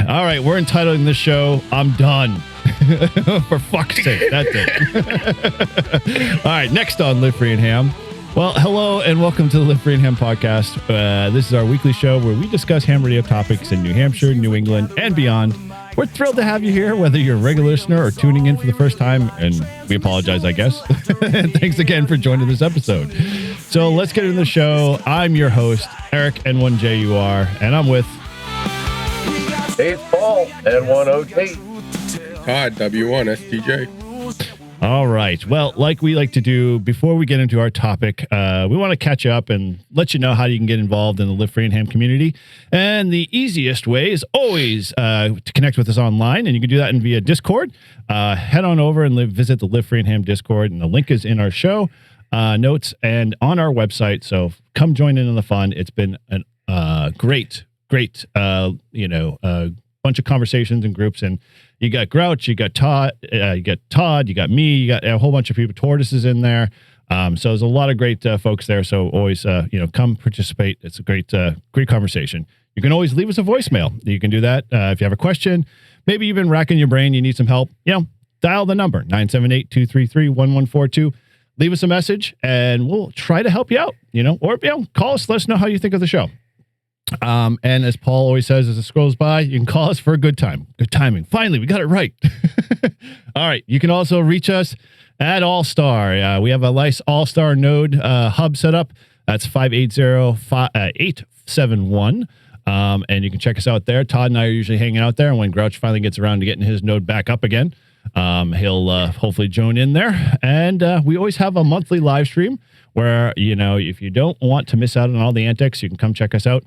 All right, we're entitling this show I'm Done. For fuck's sake, that's it. All right, next on Live Free and Ham. Well, hello and welcome to the Live Free and Ham podcast. This is our weekly show where we discuss ham radio topics in New Hampshire, New England, and beyond. We're thrilled to have you here, whether you're a regular listener or tuning in for the first time, and we apologize, I guess. And thanks again for joining this episode. So let's get into the show. I'm your host, Eric N1JUR, and I'm with Dave Paul, N1OT. Todd, W1STJ. All right. Well, like we like to do before we get into our topic, we want to catch up and let you know how you can get involved in the Live Free and Ham community. And the easiest way is always to connect with us online, and you can do that via Discord. Head on over and visit the Live Free and Ham Discord, and the link is in our show notes and on our website. So come join in on the fun. It's been a great, bunch of conversations and groups, and you got Grouch, you got Todd, you got me, you got a whole bunch of people. Tortoise is in there. So there's a lot of great folks there. So always, come participate. It's a great conversation. You can always leave us a voicemail. You can do that. If you have a question, maybe you've been racking your brain, you need some help, dial the number 978-233-1142. Leave us a message and we'll try to help you out, or, call us. Let us know how you think of the show. And as Paul always says, as it scrolls by, you can call us for a good time. Good timing. Finally, we got it right. All right. You can also reach us at All-Star. We have a nice All-Star node hub set up. That's 580-871. And you can check us out there. Todd and I are usually hanging out there. And when Grouch finally gets around to getting his node back up again, he'll hopefully join in there. And we always have a monthly live stream where, if you don't want to miss out on all the antics, you can come check us out.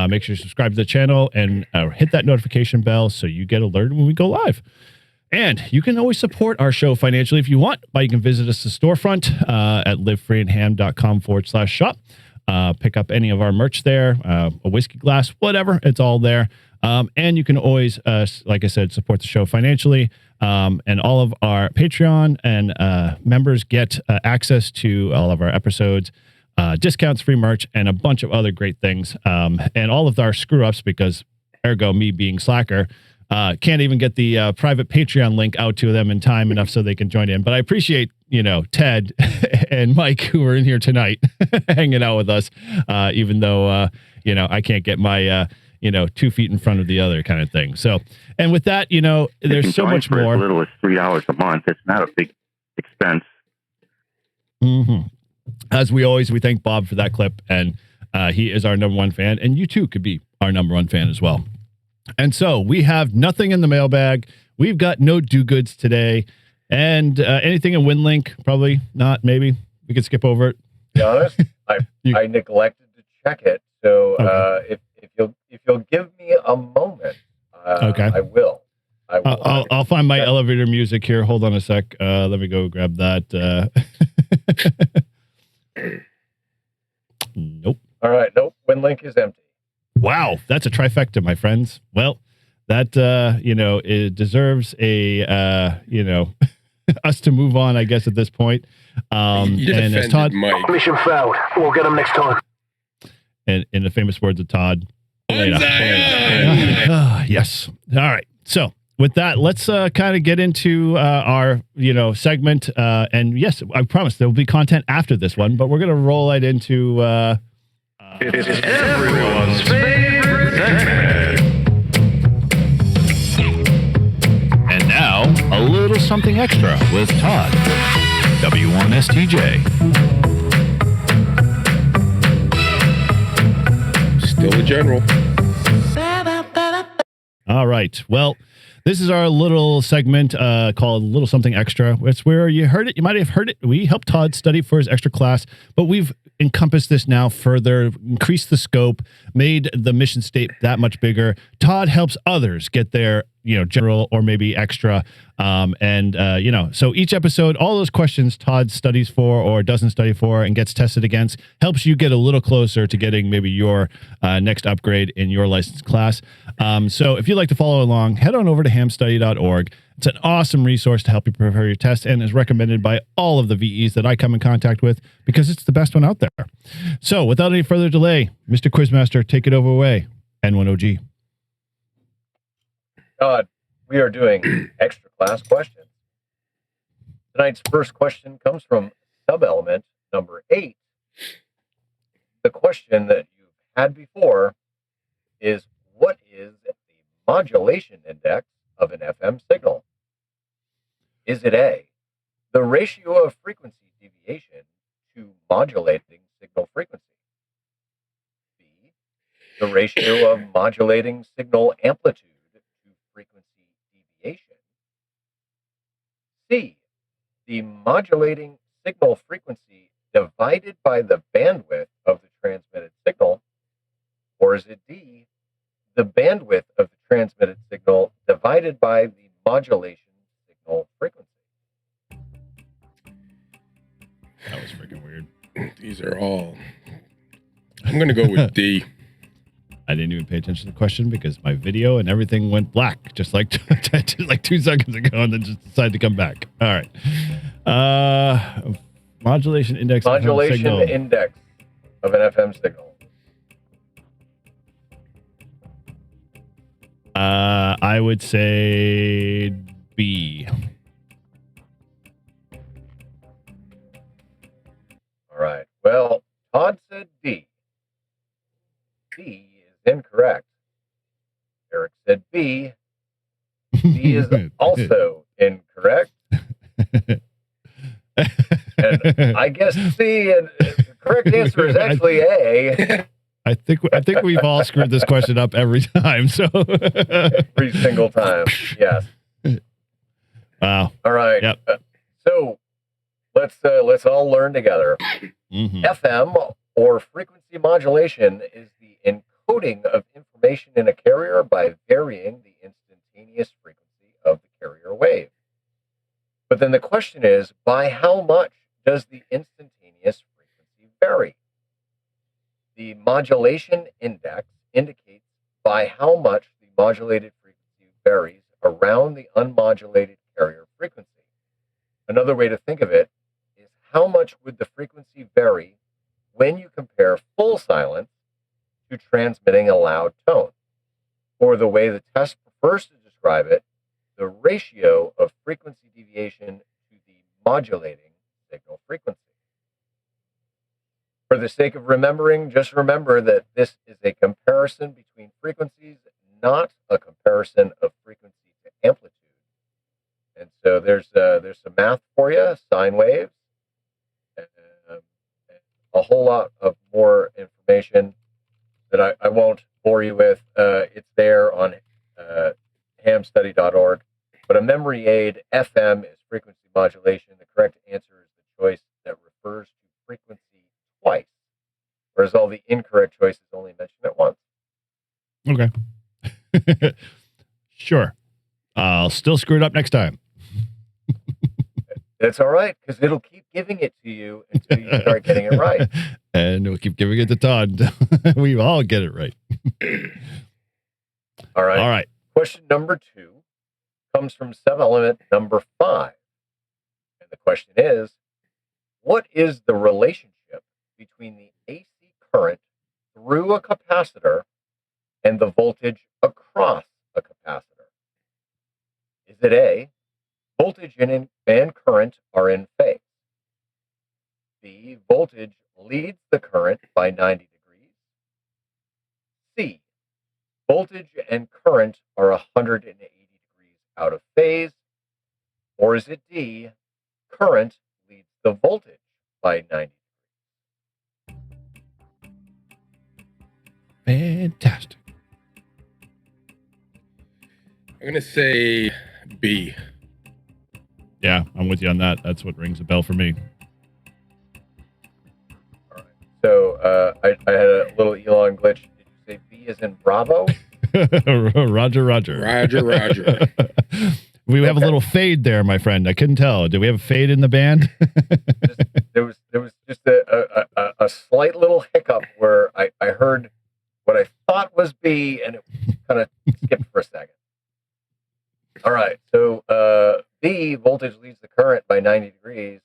Make sure you subscribe to the channel and hit that notification bell so you get alerted when we go live. And you can always support our show financially if you want. You can visit us at the storefront at livefreeandham.com/shop. Pick up any of our merch there, a whiskey glass, whatever. It's all there. And you can always, like I said, support the show financially. And all of our Patreon and members get access to all of our episodes, discounts, free merch, and a bunch of other great things. And all of our screw-ups, because ergo me being slacker, can't even get the private Patreon link out to them in time enough so they can join in. But I appreciate, Ted and Mike, who are in here tonight hanging out with us, even though, I can't get my... 2 feet in front of the other kind of thing. So, and with that, there's so much more. As little as $3 a month. It's not a big expense. Mm-hmm. As we thank Bob for that clip, and he is our #1 fan, and you too could be our #1 fan as well. And so we have nothing in the mailbag. We've got no do-goods today, and anything in WinLink, probably not. Maybe we could skip over it. To be honest, I neglected to check it. So okay. If you'll give me a moment, okay, I will. I'll find my elevator music here. Hold on a sec. Let me go grab that. Nope. All right. Nope. WinLink is empty. Wow, that's a trifecta, my friends. Well, that it deserves a us to move on, I guess, at this point. You and as Todd, Mike. Mission failed. We'll get him next time. And in the famous words of Todd. Yes. All right. So with that, let's kind of get into our, segment. And yes, I promise there will be content after this one, but we're going to roll right into... it's everyone's favorite segment. And now, a little something extra with Todd, W1STJ. Still a general. All right. Well, this is our little segment called Little Something Extra. It's where you heard it. You might have heard it. We helped Todd study for his extra class, but we've encompassed this now further, increased the scope, made the mission state that much bigger. Todd helps others get their, general or maybe extra. So each episode, all those questions Todd studies for or doesn't study for and gets tested against helps you get a little closer to getting maybe your next upgrade in your licensed class. So if you'd like to follow along, head on over to hamstudy.org. It's an awesome resource to help you prepare your test and is recommended by all of the VEs that I come in contact with because it's the best one out there. So without any further delay, Mr. Quizmaster, take it over away. N1OG. Todd, we are doing extra class questions. Tonight's first question comes from sub-element number 8. The question that you've had before is, what is the modulation index of an FM signal? Is it A, the ratio of frequency deviation to modulating signal frequency? B, the ratio of modulating signal amplitude to frequency deviation? C, the modulating signal frequency divided by the bandwidth of the transmitted signal? Or is it D, the bandwidth of the transmitted signal divided by the modulation signal frequency? That was freaking weird. These are all. I'm going to go with D. I didn't even pay attention to the question because my video and everything went black just like 2 seconds ago, and then just decided to come back. All right. Modulation index. Modulation index of an FM signal. I would say B. All right. Well, Todd said D. D is incorrect. Eric said B. B is also incorrect. And I guess C, and the correct answer is actually A. I think we've all screwed this question up every time. So every single time. Yes. Wow. All right. Yep. So let's all learn together. Mm-hmm. FM, or frequency modulation, is the encoding of information in a carrier by varying the instantaneous frequency of the carrier wave. But then the question is, by how much does the instantaneous frequency vary? The modulation index indicates by how much the modulated frequency varies around the unmodulated carrier frequency. Another way to think of it is, how much would the frequency vary when you compare full silence to transmitting a loud tone? Or the way the test prefers to describe it, the ratio of frequency deviation to the modulating signal frequency. For the sake of remembering, just remember that this is a comparison between frequencies, not a comparison of frequency to amplitude. And so there's some math for you, sine waves, a whole lot of more information that I won't bore you with. It's there on hamstudy.org. But a memory aid, FM is frequency modulation. The correct answer is the choice that refers to frequency twice, whereas all the incorrect choices only mention it once. Okay. Sure. I'll still screw it up next time. That's all right, because it'll keep giving it to you until you start getting it right. And we'll keep giving it to Todd. We all get it right. All right. All right. Question number 2 comes from sub-element number 5. And the question is, what is the relationship between the AC current through a capacitor and the voltage across a capacitor? Is it A, voltage and current are in phase? B, voltage leads the current by 90 degrees? C, voltage and current are 180 degrees out of phase? Or is it D, current leads the voltage by 90 degrees? Fantastic. I'm going to say B. Yeah, I'm with you on that. That's what rings a bell for me. All right. So I had a little Elon glitch. Did you say B is in Bravo? Roger. Roger. We have a little fade there, my friend. I couldn't tell. Did we have a fade in the band? There was just a slight little hiccup where I heard what I thought was B, and it kind of skipped for a second. All right. So B, voltage leads the current by 90 degrees.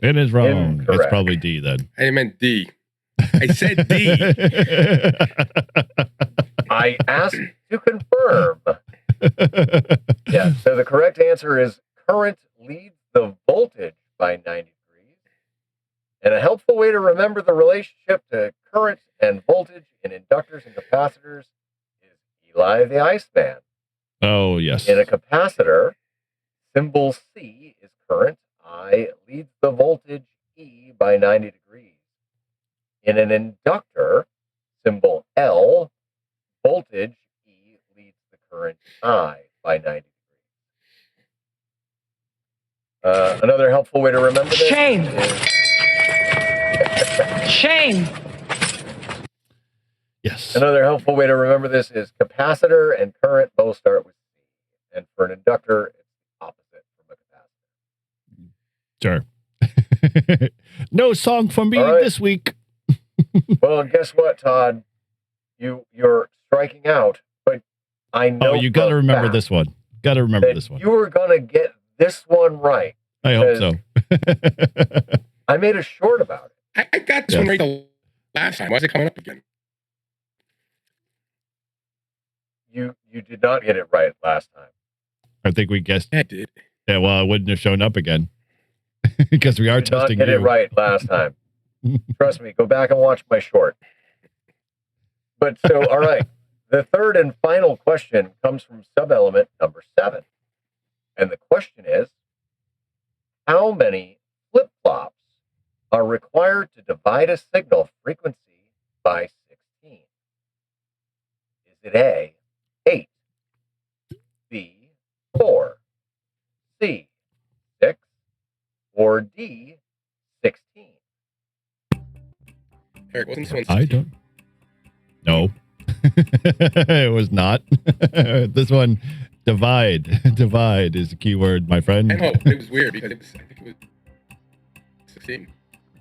It is wrong. Incorrect. It's probably D then. I meant D. I said D. I asked to confirm. Yeah, so the correct answer is current leads the voltage by 90 degrees. And a helpful way to remember the relationship to current and voltage in inductors and capacitors is Eli the Iceman. Oh, yes. In a capacitor, symbol C is current, I leads the voltage E by 90 degrees. In an inductor, symbol L, voltage E leads the current I by 90 degrees. Another helpful way to remember this Shame. is Shame. Yes. Another helpful way to remember this is capacitor and current both start with C. And for an inductor, it's opposite from a capacitor. Sure. No song from me All right. this week. Well, guess what, Todd? You're striking out, but I know. Oh, you got to remember fact this one. Got to remember that this one. You were going to get this one right. I hope so. I made a short about it. I got this one right the last time. Why is it coming up again? You did not get it right last time. I think we guessed. Yeah, I did. Yeah, well, it wouldn't have shown up again because we are You did not testing get you. it right last time. Trust me. Go back and watch my short. But so, all right. The third and final question comes from sub-element number 7. And the question is, how many flip-flops are required to divide a signal frequency by 16? Is it A, 8, B, 4, C, 6, or D, 16? Eric, wasn't this one? I don't. No, it was not. This one, divide. Divide is the key word, my friend. I know it was weird because I think it was 16.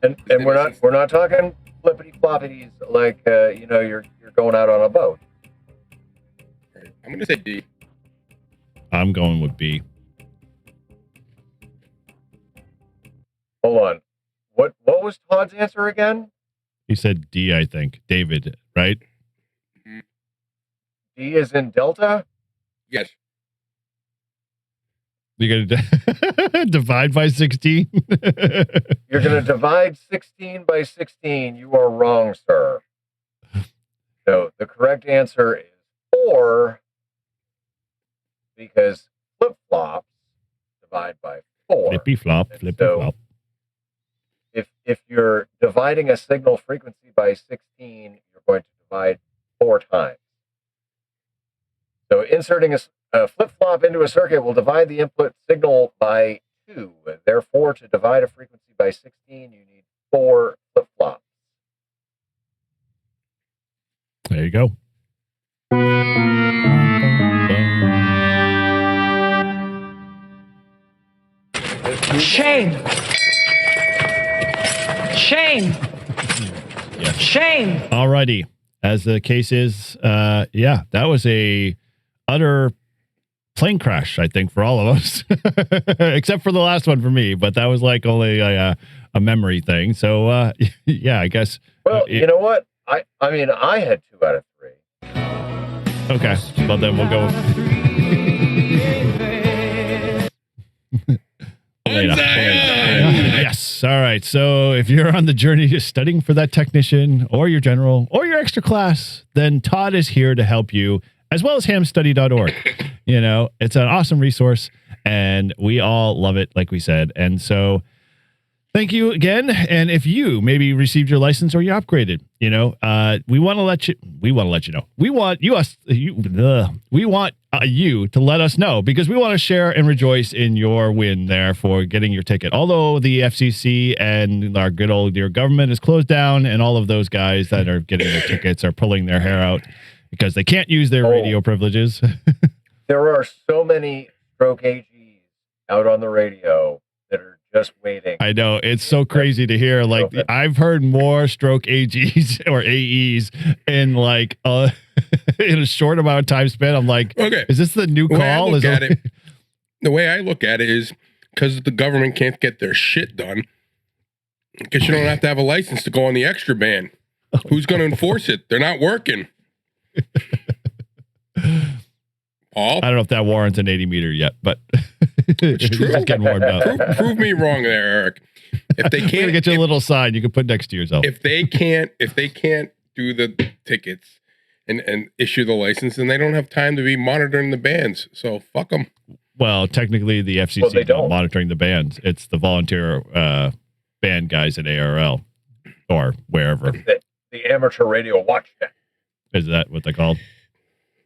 And we're not talking flippity floppities like you're going out on a boat. Right. I'm gonna say D. I'm going with B. Hold on. What was Todd's answer again? He said D, I think. David, right? D is in Delta? Yes. You're gonna divide by 16. You're going to divide 16 by 16. You are wrong, sir. So the correct answer is 4 because flip-flops divide by 4. Flippy flop, And flippy so flop. If you're dividing a signal frequency by 16, you're going to divide 4 times. So inserting a flip-flop into a circuit will divide the input signal by 2. Therefore, to divide a frequency by 16, you need 4 flip-flops. There you go. Shame. Shame. Yes. Shame. Alrighty. As the case is, yeah, that was a utter plane crash, I think, for all of us, except for the last one for me. But that was like only a memory thing. So, yeah, I guess. Well, you know what? I mean, I had 2 out of 3. Okay. Well, then we'll go. Later. Yes. All right. So if you're on the journey to studying for that technician or your general or your extra class, then Todd is here to help you, as well as hamstudy.org. You know, it's an awesome resource and we all love it, like we said. And so thank you again. And if you maybe received your license or you upgraded, you know, we want to let you know. We want you to let us know because we want to share and rejoice in your win there for getting your ticket. Although the FCC and our good old dear government is closed down and all of those guys that are getting their tickets are pulling their hair out because they can't use their radio privileges. There are so many stroke AGs out on the radio that are just waiting. I know. It's so crazy to hear. Like, I've heard more stroke AGs or AEs in like in a short amount of time span. I'm like, Okay. Is this the new call? The way I look at it is because the government can't get their shit done, because you don't have to have a license to go on the extra band. Who's going to enforce it? They're not working. Paul. I don't know if that warrants an 80 meter yet, but it's true. just getting warmed up. Prove me wrong there, Eric. If they We're gonna can't get you a little sign you can put next to yourself. if they can't do the tickets and issue the license, then they don't have time to be monitoring the bands. So fuck them. Well, technically, the FCC is not don't. monitoring the bands. It's the volunteer band guys at ARL or wherever. The amateur radio watch check. Is that what they're called?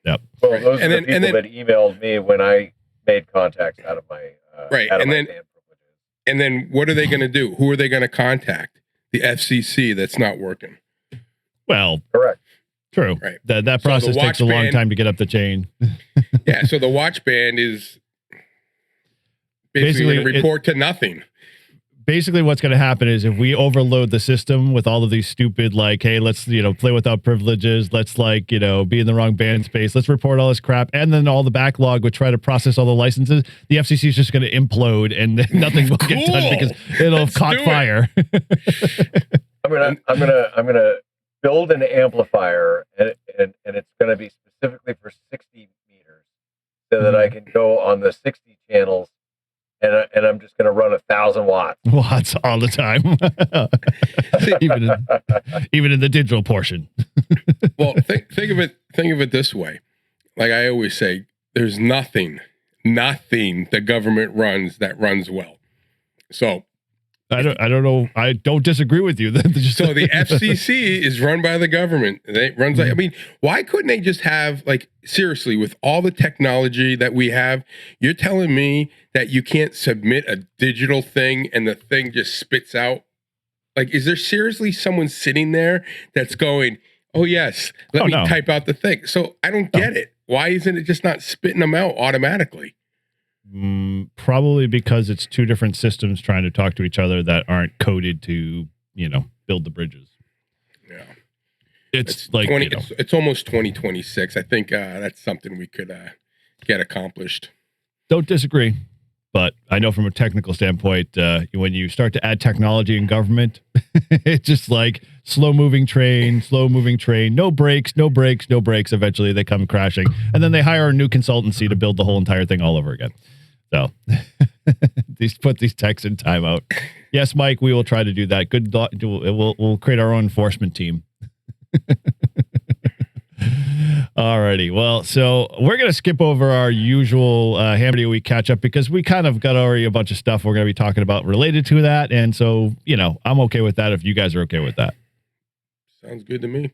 Yep. Well, those And are then- the people that emailed me when I made contacts out of my Right, out of and my then- band privileges. And then what are they going to do? Who are they going to contact? The FCC that's not working. Well, Correct. true. Right. That So the process takes a watch long band- time to get up the chain. Yeah, so the watch band is basically going to report to nothing. Basically, what's going to happen is if we overload the system with all of these stupid, like, hey, let's, play without privileges. Let's, be in the wrong band space. Let's report all this crap. And then all the backlog would try to process all the licenses. The FCC is just going to implode and then nothing will get done Cool. because it'll have Let's caught do it. fire. I'm gonna build an amplifier and it's gonna be specifically for 60 meters so that I can go on the 60 channels and I'm just gonna run 1,000 watts. Watts all the time. even in the digital portion. Well, think of it this way. Like I always say, there's nothing the government runs that runs well. So I don't know. I don't disagree with you. So the FCC is run by the government. It runs like, I mean, why couldn't they just have, like, seriously, with all the technology that we have, you're telling me that you can't submit a digital thing and the thing just spits out? Like, is there seriously someone sitting there that's going, oh, yes, let me type out the thing? So I don't get it. Why isn't it just not spitting them out automatically? Probably because it's two different systems trying to talk to each other that aren't coded to, build the bridges. Yeah. It's like, it's almost 2026. I think that's something we could get accomplished. Don't disagree. But I know from a technical standpoint, when you start to add technology in government, it's just like slow moving train, no brakes. Eventually they come crashing. And then they hire a new consultancy to build the whole entire thing all over again. So put these techs in timeout. Yes, Mike, we will try to do that. Good. We'll create our own enforcement team. Alrighty. Well, so we're going to skip over our usual Ham Radio Week catch up because we kind of got already a bunch of stuff we're going to be talking about related to that. And so, I'm okay with that if you guys are okay with that. Sounds good to me.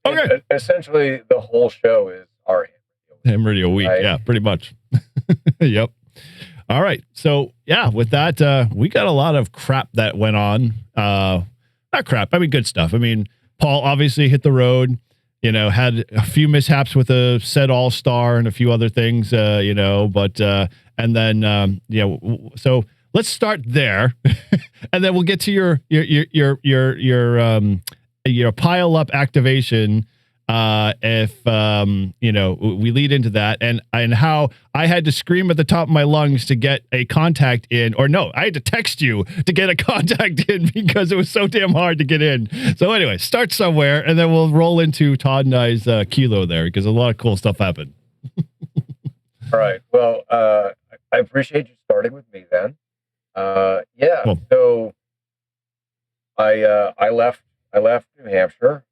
Okay. Essentially, the whole show is our Ham Radio Week. Right. Yeah, pretty much. Yep. All right. So, yeah, with that, we got a lot of crap that went on. Not crap. I mean, good stuff. I mean, Paul obviously hit the road. Had a few mishaps with a said all-star and a few other things, but, and then, so let's start there and then we'll get to your pile up activation. If, we lead into that and how I had to scream at the top of my lungs to get a contact in, or no, I had to text you to get a contact in because it was so damn hard to get in. So anyway, start somewhere and then we'll roll into Todd and I's kilo there because a lot of cool stuff happened. All right. Well, I appreciate you starting with me then. Yeah. Cool. So I left New Hampshire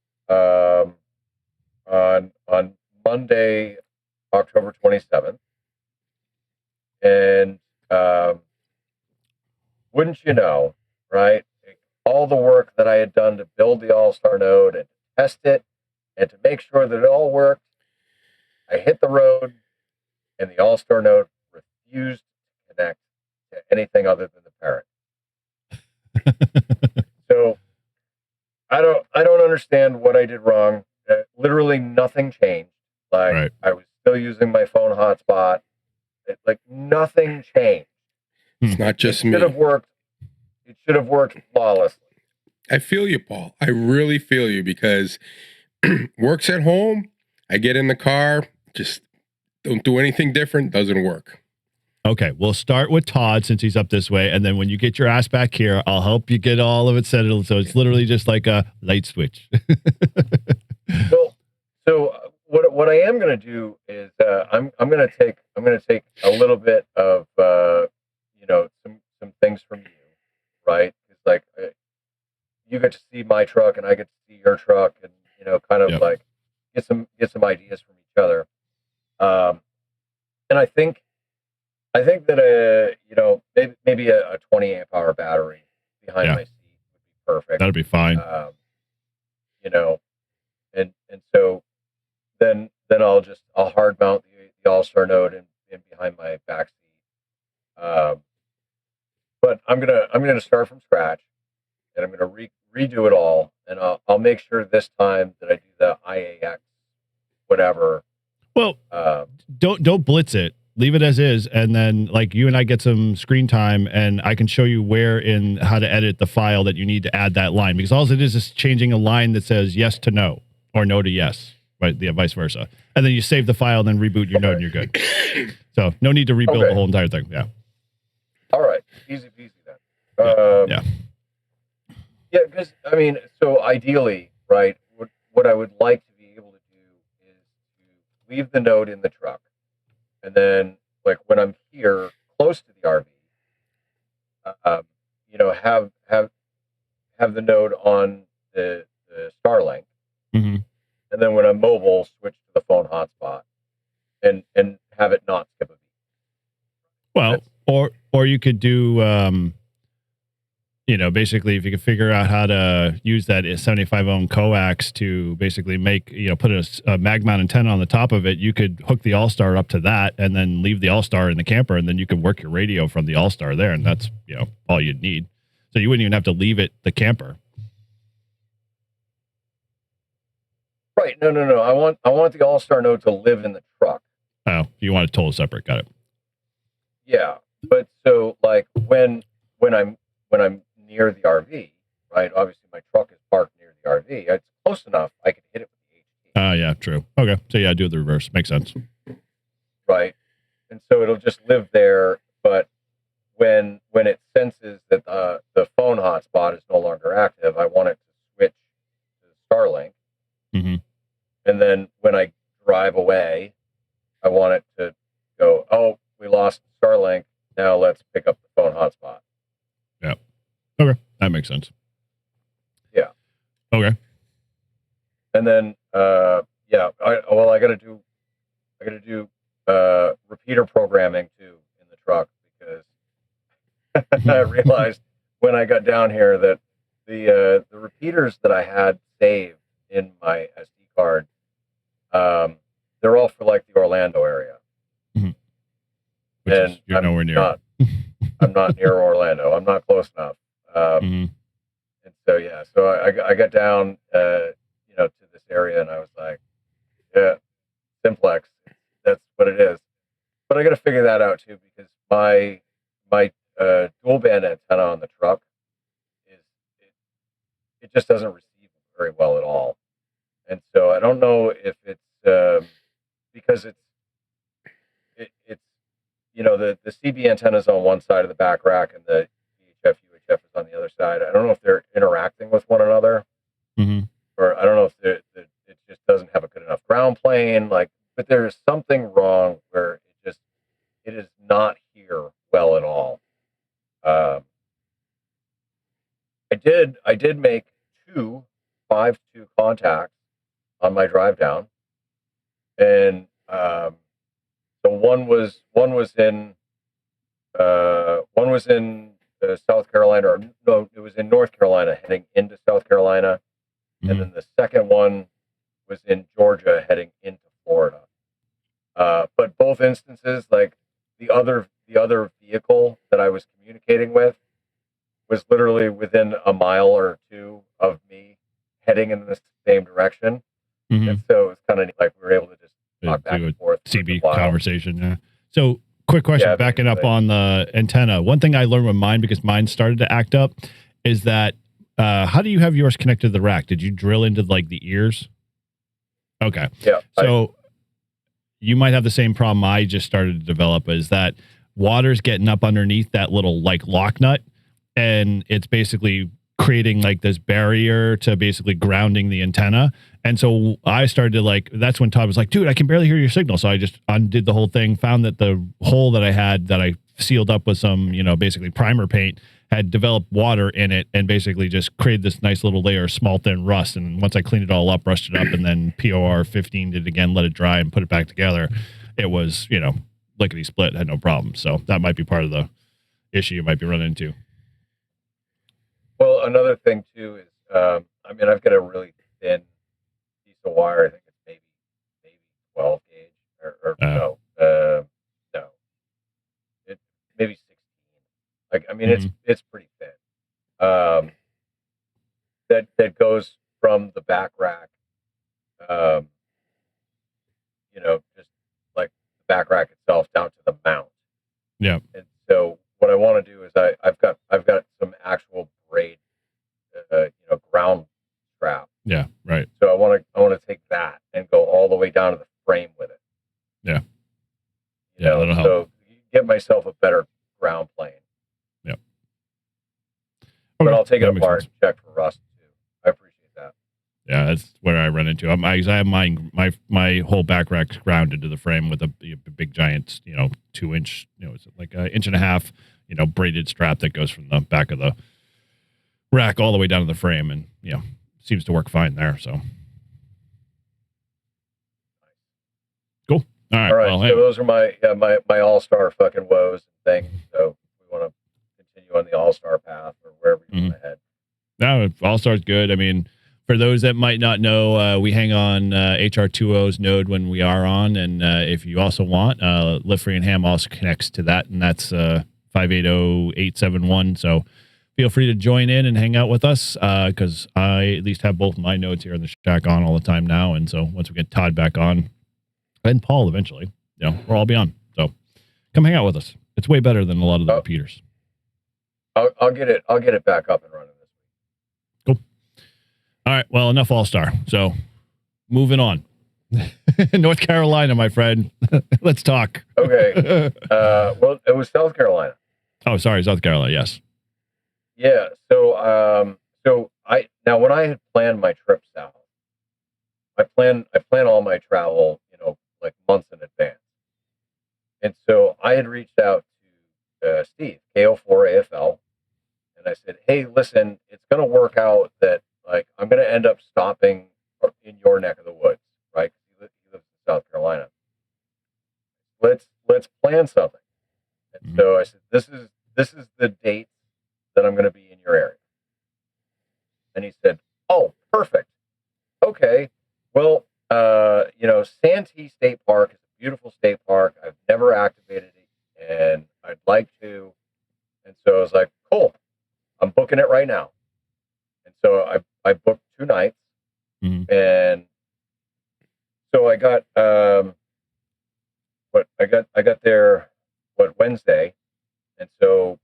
on Monday, October 27th, and wouldn't you know, right? All the work that I had done to build the All-Star node and to test it and to make sure that it all worked, I hit the road, and the All-Star node refused to connect to anything other than the parent. So I don't understand what I did wrong. Literally nothing changed. Like Right. I was still using my phone hotspot. Like nothing changed. It's not just It me. should have worked. It should have worked flawlessly. I feel you, Paul. I really feel you because works at home. I get in the car, just don't do anything different. Doesn't work. Okay, we'll start with Todd since he's up this way, and then when you get your ass back here, I'll help you get all of it settled. So it's literally just like a light switch. So what I am going to do is I'm going to take a little bit of some things from you, right? It's like you get to see my truck and I get to see your truck, and kind of Yep. like get some ideas from each other. And I think that maybe a 20 amp hour battery behind Yeah. my seat would be perfect. That'd be fine. And so then I'll hard mount the All-Star node in behind my back seat. But I'm gonna start from scratch, and I'm gonna redo it all, and I'll make sure this time that I do the IAX whatever. Well, don't blitz it. Leave it as is, and then like you and I get some screen time, and I can show you where in how to edit the file that you need to add that line, because all it is changing a line that says yes to no or no to yes, right? Yeah, vice versa. And then you save the file, then reboot your node, and you're good. So no need to rebuild the whole entire thing. Yeah. All right, easy peasy then. Yeah. Yeah, because I mean, so ideally, right? What I would like to be able to do is to leave the node in the truck. And then, like when I'm here close to the RV, have the node on the Starlink, Mm-hmm. and then when I'm mobile, switch to the phone hotspot, and have it not skip a beat. Well, or you could do, basically if you could figure out how to use that 75 ohm coax to basically make, put a mag mount antenna on the top of it, you could hook the All-Star up to that and then leave the All-Star in the camper, and then you could work your radio from the All-Star there, and that's, all you'd need. So you wouldn't even have to leave it the camper. Right. No. I want the All-Star node to live in the truck. Oh, you want it totally separate. Got it. Yeah. But so like when I'm near the RV, right? Obviously my truck is parked near the RV. It's close enough I can hit it with the HT. Yeah, true. Okay. So yeah, do the reverse. Makes sense. Right. And so it'll just live there, but when it senses that the phone hotspot is no longer active, I want it to switch to Starlink. Mm-hmm. And then when I drive away, I want it to go, oh, we lost Starlink. Now let's pick up the phone hotspot. Yeah. Okay. That makes sense. Yeah. Okay. And then, I got to do repeater programming too in the truck, because I realized when I got down here that the repeaters that I had saved in my SD card, they're all for like the Orlando area. Mm-hmm. And you're nowhere near. I'm not near Orlando. I'm not close enough. Mm-hmm. And so I got down, to this area, and I was like, yeah, simplex. That's what it is. But I got to figure that out too, because my dual band antenna on the truck it just doesn't receive very well at all. And so I don't know if it's because it's the CB antenna is on one side of the back rack and the VHF UHF is on the other side. I don't know if they're interacting with one another, Mm-hmm. or I don't know if it just doesn't have a good enough ground plane. But there's something wrong where it is not here well at all. I did make 2 5-2 contacts on my drive down, and so one was in South Carolina, or no, it was in North Carolina heading into South Carolina, Mm-hmm. and then the second one was in Georgia heading into Florida. But both instances, like the other vehicle that I was communicating with was literally within a mile or two of me heading in the same direction. Mm-hmm. And so it's kind of like we were able to just talk back do and forth. CB conversation. Yeah. So quick question, Yeah, backing up basically. on the antenna. One thing I learned with mine, because mine started to act up, is that how do you have yours connected to the rack? Did you drill into like the ears? Okay. Yeah. So you might have the same problem I just started to develop, is that water's getting up underneath that little like lock nut, and it's basically creating like this barrier to basically grounding the antenna. And so I started to like, that's when Todd was like, dude, I can barely hear your signal. So I just undid the whole thing, found that the hole that I had that I sealed up with some, basically primer paint had developed water in it and basically just created this nice little layer of small thin rust. And once I cleaned it all up, rushed it up, and then POR 15 it again, let it dry and put it back together, it was, lickety split, had no problem. So that might be part of the issue you might be running into. Well, another thing too is, I've got a really thin piece of wire. I think it's maybe 12 gauge or no, it maybe 16. Like, it's pretty thin. That goes from the back rack, just like the back rack itself down to the mount. Yeah. And so what I want to do is I've got some actual braid, ground strap. Yeah. Right. So I want to take that and go all the way down to the frame with it. Yeah. Yeah. That'll help. So get myself a better ground plane. Yeah. But Okay, I'll take it that makes apart sense. and check for rust too. I appreciate that. Yeah, that's where I run into. I have my whole back rack's grounded to the frame with a big giant, 2-inch, it's like an inch and a half, braided strap that goes from the back of the rack all the way down to the frame, and seems to work fine there. So cool. All right. All right. Well, So hey, those are my all-star fucking woes and things. So we want to continue on the all-star path or wherever you want to head. no, All Star's good. I mean, for those that might not know, we hang on HR20's node when we are on, and if you also want, Lift Free and Ham also connects to that, and that's 580871. So feel free to join in and hang out with us, because I at least have both my nodes here in the shack on all the time now, and so once we get Todd back on, and Paul eventually, we'll all be on. So come hang out with us. It's way better than a lot of the repeaters. I'll get it back up and running this week. Cool. All right. Well, enough All-Star. So moving on. North Carolina, my friend. Let's talk. Okay. Well, it was South Carolina. Oh, sorry. South Carolina. Yes. Yeah. So when I had planned my trip south, I plan all my travel, like months in advance. And so I had reached out to Steve, KO4AFL, and I said, hey, listen, it's going to work out that like I'm going to end up stopping in your neck of the woods, right? He lives in South Carolina. Let's plan something. And so I said, this is the date that I'm going to be in your area. And he said, oh, perfect. Okay. Well, Santee State Park is a beautiful state park. I've never activated it, and I'd like to. And so I was like, cool. I'm booking it right now. And so I booked 2 nights. And so I got I got there Wednesday. And so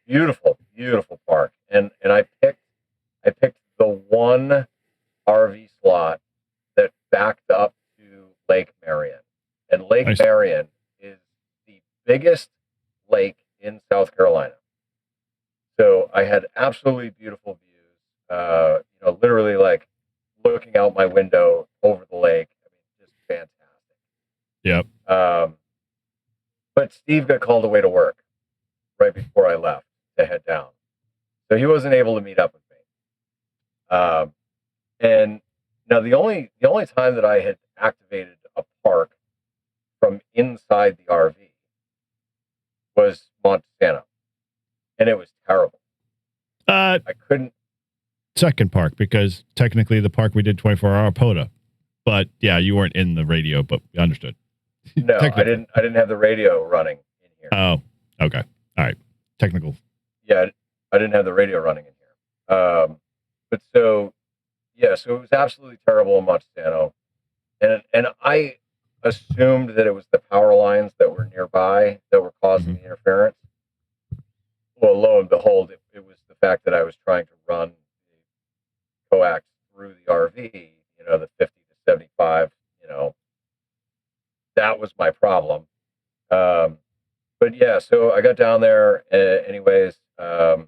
beautiful park. And I picked the one RV slot that backed up to Lake Marion. And Lake Marion is the biggest lake in South Carolina. So I had absolutely beautiful views, literally like looking out my window over the lake. I mean, just fantastic. Yep. But Steve got called away to work right before I left to head down. So he wasn't able to meet up with me. And now the only time that I had activated a park from inside the RV was Montesano, and it was terrible. I couldn't. Second park, because technically the park we did 24-hour POTA, but yeah, you weren't in the radio, but we understood. No, I didn't have the radio running in here. Oh, okay. All right. Technical. Yeah, I didn't have the radio running in here. But so it was absolutely terrible in Montesano. And I assumed that it was the power lines that were nearby that were causing the interference. Well, lo and behold, it was the fact that I was trying to run the coax through the RV, the 50 to 75, that was my problem. But yeah, so I got down there anyways. I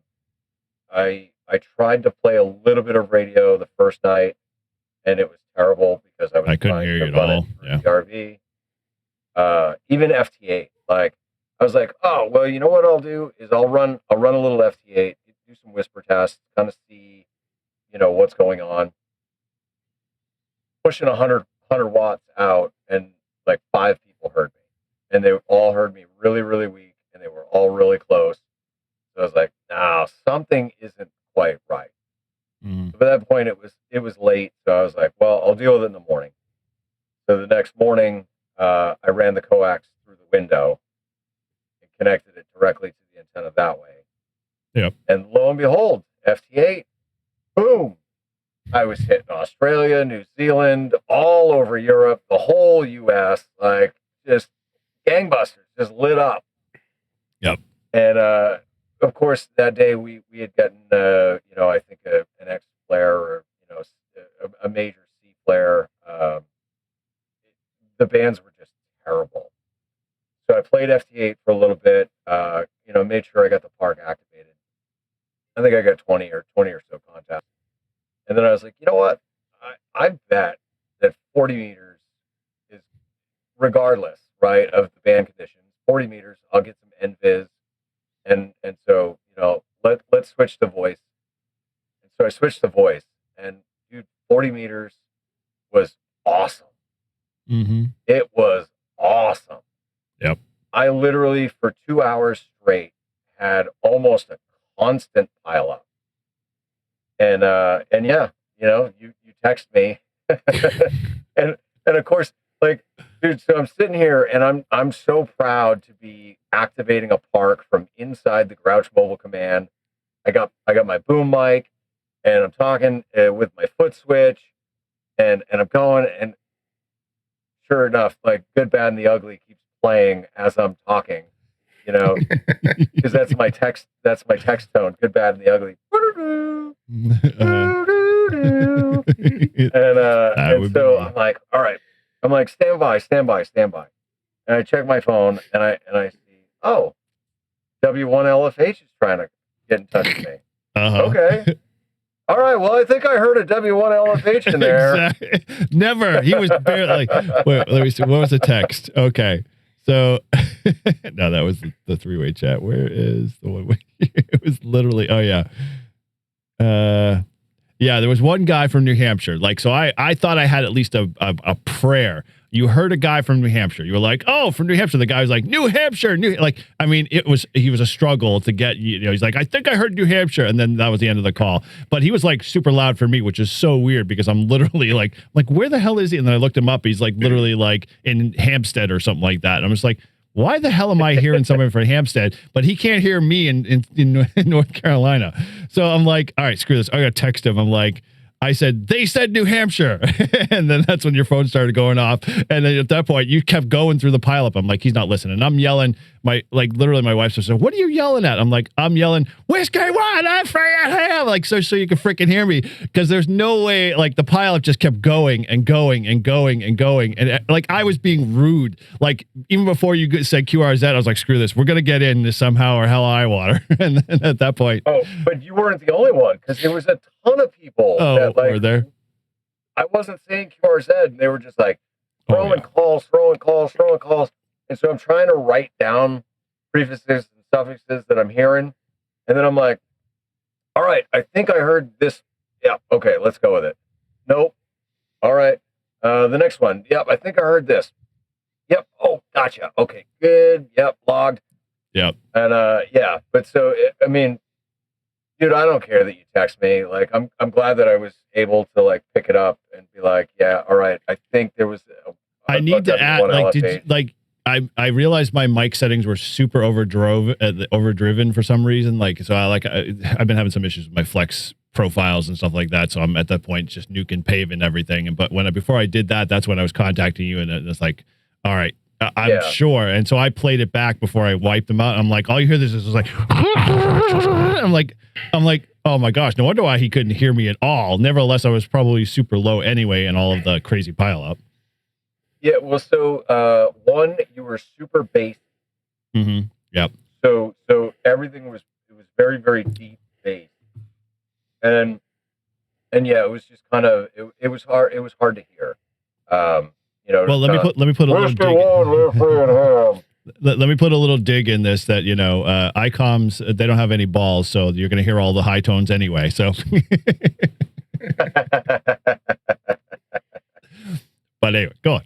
I tried to play a little bit of radio the first night, and it was terrible because I was couldn't trying hear you to at run all. it through Yeah. the RV. Even FT8, like I was like, oh well, you know what I'll do is I'll run a little FT8, do some whisper tests, kind of see, what's going on. Pushing 100 watts out, and like 5 people heard me, and they all heard me really, really weak, and they were all really close. So I was like, no, something isn't quite right. Mm-hmm. So by that point, it was late, so I was like, well, I'll deal with it in the morning. So the next morning, I ran the coax through the window and connected it directly to the antenna that way. Yep. And lo and behold, FT8, boom. I was hitting Australia, New Zealand, all over Europe, the whole US, like just gangbusters, just lit up. Yep. And of course, that day we had gotten, I think an X flare or, a major C flare. The bands were just terrible. So I played FT8 for a little bit, made sure I got the park activated. I think I got 20 or so contacts. And then I was like, you know what? I bet that 40 meters is, regardless, right, of the band conditions, 40 meters, I'll get some NVIS. And so, let's switch to voice. And so I switched to voice. And, dude, 40 meters was awesome. Mm-hmm. It was awesome. Yep. I literally, for 2 hours straight, had almost a constant pileup. And yeah, you text me, and of course, like, dude. So I'm sitting here, and I'm so proud to be activating a park from inside the Grouch Mobile Command. I got my boom mic, and I'm talking with my foot switch, and I'm going, and sure enough, like Good, Bad, and the Ugly keeps playing as I'm talking, because that's my text tone. Good, Bad, and the Ugly. And so I'm like, all right. I'm like, stand by. And I check my phone, and I see, oh, W1LFH is trying to get in touch with me. Uh-huh. Okay. All right. Well, I think I heard a W1LFH in there. Exactly. Never. He was barely like, wait, let me see. What was the text? Okay. So, no, that was the three-way chat. Where is the one? It was literally, oh, yeah. Yeah, there was one guy from New Hampshire. Like, so I thought I had at least a prayer. You heard a guy from New Hampshire. You were like, oh, from New Hampshire. The guy was like, New Hampshire. I mean, he was a struggle to get, he's like, I think I heard New Hampshire. And then that was the end of the call. But he was like super loud for me, which is so weird because I'm literally like, where the hell is he? And then I looked him up. He's like literally like in Hampstead or something like that. And I'm just like, why the hell am I hearing someone from Hampstead, but he can't hear me in North Carolina? So I'm like, all right, screw this. I got to text him. I'm like, I said, they said New Hampshire. And then that's when your phone started going off. And then at that point, you kept going through the pileup. I'm like, he's not listening. I'm yelling. Literally, my wife said, what are you yelling at? I'm like, I'm yelling, Whiskey 1, I'm free at him. Like, so you can freaking hear me. Because there's no way, like, the pileup just kept going and going and going and going. And, like, I was being rude. Like, even before you said QRZ, I was like, screw this. We're going to get in this somehow or hell I water. And then at that point. Oh, but you weren't the only one, because there was a ton of people that, like, were there? I wasn't saying QRZ, and they were just like throwing calls. And so I'm trying to write down prefixes and suffixes that I'm hearing. And then I'm like, all right, I think I heard this. Yeah, okay, let's go with it. Nope. All right. The next one. Yep, I think I heard this. Yep. Oh, gotcha. Okay, good. Yep, logged. Yep. And yeah, but so, I mean, dude, I don't care that you text me. Like, I'm glad that I was able to, like, pick it up and be like, yeah, all right, I think there was I need to add, like, I realized my mic settings were super overdriven for some reason. Like, so I've been having some issues with my flex profiles and stuff like that. So I'm at that point just nuking paving everything. But before I did that, that's when I was contacting you, and it's like, all right, I'm sure. And so I played it back before I wiped them out. I'm like, all you hear this is like, I'm like, oh my gosh, no wonder why he couldn't hear me at all. Nevertheless, I was probably super low anyway in all of the crazy pileup. Yeah, well, so one, you were super bass. Mm-hmm. Yep. So everything was very, very deep bass. and yeah, it was just kind of it was hard. It was hard to hear. Well, let me put a little dig. Let me put a little dig in this that, ICOMs, they don't have any balls, so you're going to hear all the high tones anyway. So, but anyway, go on.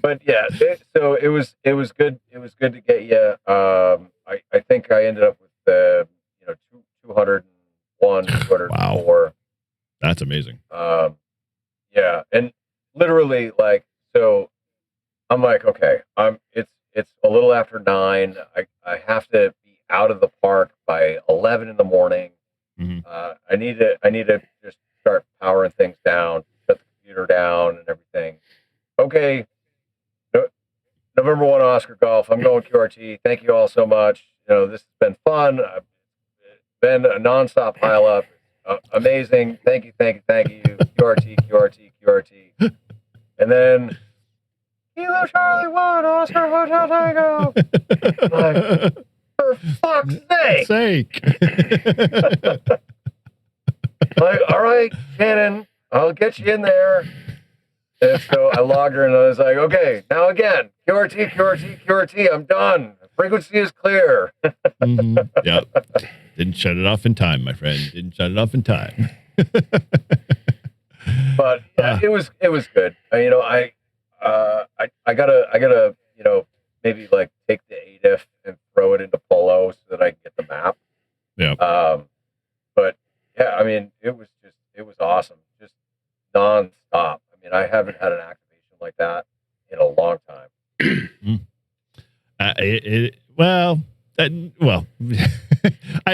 But yeah, so it was good. It was good to get you. I think I ended up with 201, 204. Wow. That's amazing. Yeah, and literally so I'm like, okay, it's a little after 9. I have to be out of the park by 11 in the morning. Mm-hmm. I need to just start powering things down, shut the computer down and everything. Okay. November 1 Oscar Golf. I'm going QRT. Thank you all so much. This has been fun. It's been a nonstop pile up. Amazing. Thank you. QRT. And then Kilo Charlie 1 Oscar Hotel Tango. Like, for fuck's sake. Like, all right, Shannon, I'll get you in there. And so I logged her and I was like, okay, now again, QRT, I'm done. Frequency is clear. Mm-hmm. Yep. Didn't shut it off in time, my friend. Didn't shut it off in time. But yeah, it was good. I gotta maybe like take the ADIF and throw it into Polo so that I can get the map. Yeah. But yeah, I mean, it was awesome. Just nonstop. I mean, I haven't had an activation like that in a long time. Well, I'd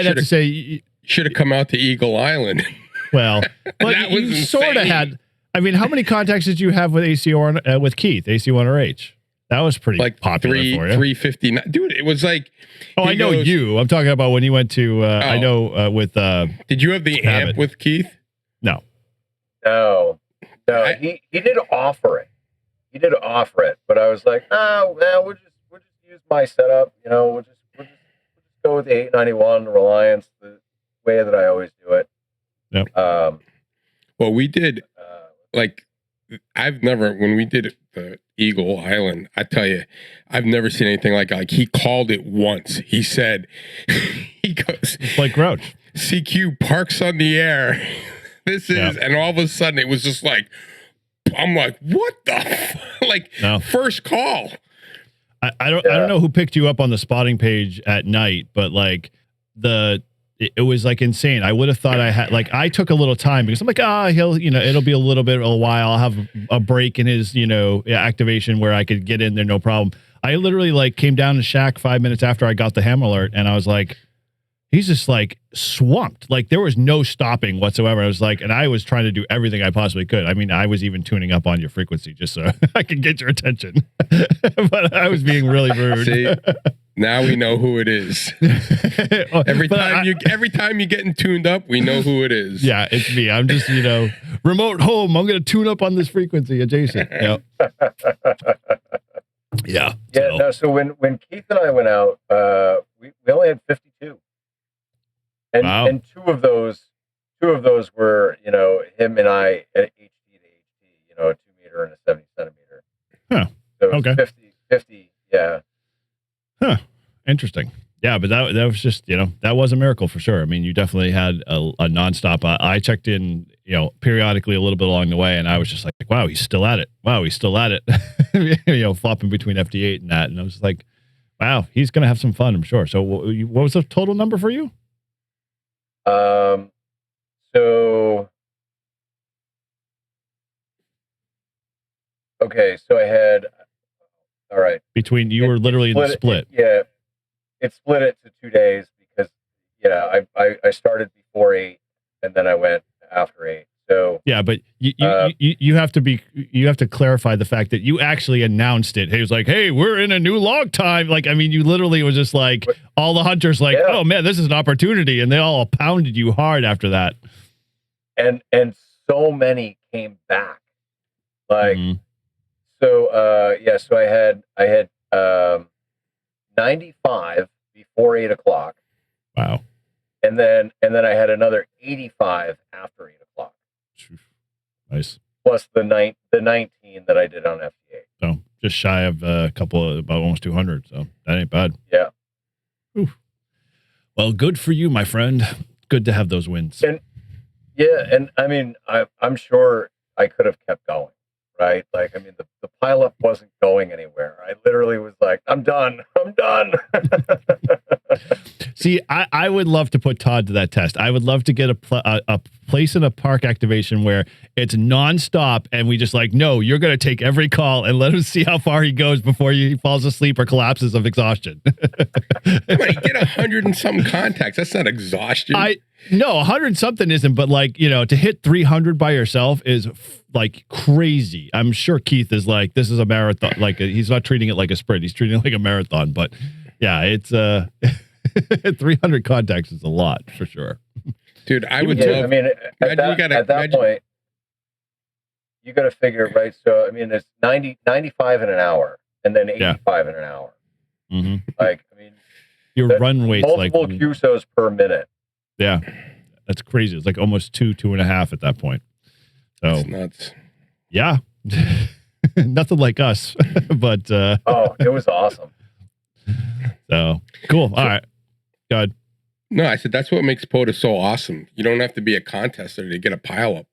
have to say should have come out to Eagle Island. Well, but That was you sort of insane. had. I mean, how many contacts did you have with AC1 with Keith, AC1 or H? That was pretty Like popular for you. 359. Dude, it was like. Oh, I know you. I'm talking about when he went to. I know with. Did you have the Abbott. amp with Keith? No. No, he did offer it. But I was like, we'll just use my setup. We'll just go with the 891 Reliance, the way that I always do it. Yep. Well, we did when we did the Eagle Island, I tell you, I've never seen anything like he called it once. He said, he goes, It's like Grouch. CQ parks on the air. This is, and all of a sudden it was just like, I'm like, what the first call. I don't know who picked you up on the spotting page at night, but it was like insane. I would have thought I took a little time because I'm like, he'll, it'll be a while. I'll have a break in his, activation where I could get in there. No problem. I literally came down to Shack 5 minutes after I got the ham alert. And I was like, he's just swamped. There was no stopping whatsoever. I was and I was trying to do everything I possibly could. I mean, I was even tuning up on your frequency just so I could get your attention, but I was being really rude. See, now we know who it is. Every time you're getting tuned up, we know who it is. Yeah, it's me. I'm just, remote home. I'm going to tune up on this frequency adjacent. Yep. Yeah. Yeah. No, so when Keith and I went out, we only had 52. And wow. And two of those were, him and I at HD to HD, a 2 meter and a 70 centimeter. Huh. So it was 50, yeah. Huh. Interesting. Yeah, but that was just, that was a miracle for sure. I mean, you definitely had a nonstop. I checked in, periodically a little bit along the way, and I was just like, wow, he's still at it. Wow, he's still at it. Flopping between FD8 and that. And I was just like, wow, he's going to have some fun, I'm sure. So what was the total number for you? So I had, all right. Between, you were literally in the split. It split it to 2 days because, I started before 8 and then I went after 8. So yeah, but you have to clarify the fact that you actually announced it. He was like, "Hey, we're in a new log time." You literally was just all the hunters "Oh man, this is an opportunity," and they all pounded you hard after that. And so many came back. So I had 95 before 8 o'clock. Wow. then I had another 85 after 8 o'clock. Nice. Plus the 19 that I did on FT8. So just shy of a couple of about almost 200. So that ain't bad. Yeah. Ooh. Well, good for you, my friend. Good to have those wins. And I mean, I'm sure I could have kept going, right? Like, I mean, the pileup wasn't going anywhere. I literally was like, I'm done. See, I would love to put Todd to that test. I would love to get a place in a park activation where it's nonstop and we just like, no, you're going to take every call and let him see how far he goes before he falls asleep or collapses of exhaustion. But he get 100 and some contacts. That's not exhaustion. No, 100 something isn't, but like, to hit 300 by yourself is like crazy. I'm sure Keith is like, this is a marathon. Like he's not treating it like a sprint. He's treating it like a marathon, but yeah, it's 300 contacts is a lot for sure. Dude, I would love. I mean, at that point, you got to figure, right? So, I mean, it's 95 in an hour and then 85 in an hour. Mm-hmm. Like, I mean, your run weight's multiple like QSOs per minute. Yeah, that's crazy. It's like almost 2.5 at that point. So that's nuts. Yeah, nothing like us, but oh, it was awesome. So cool. All right, go ahead. No, I said that's what makes POTA so awesome. You don't have to be a contester to get a pile up.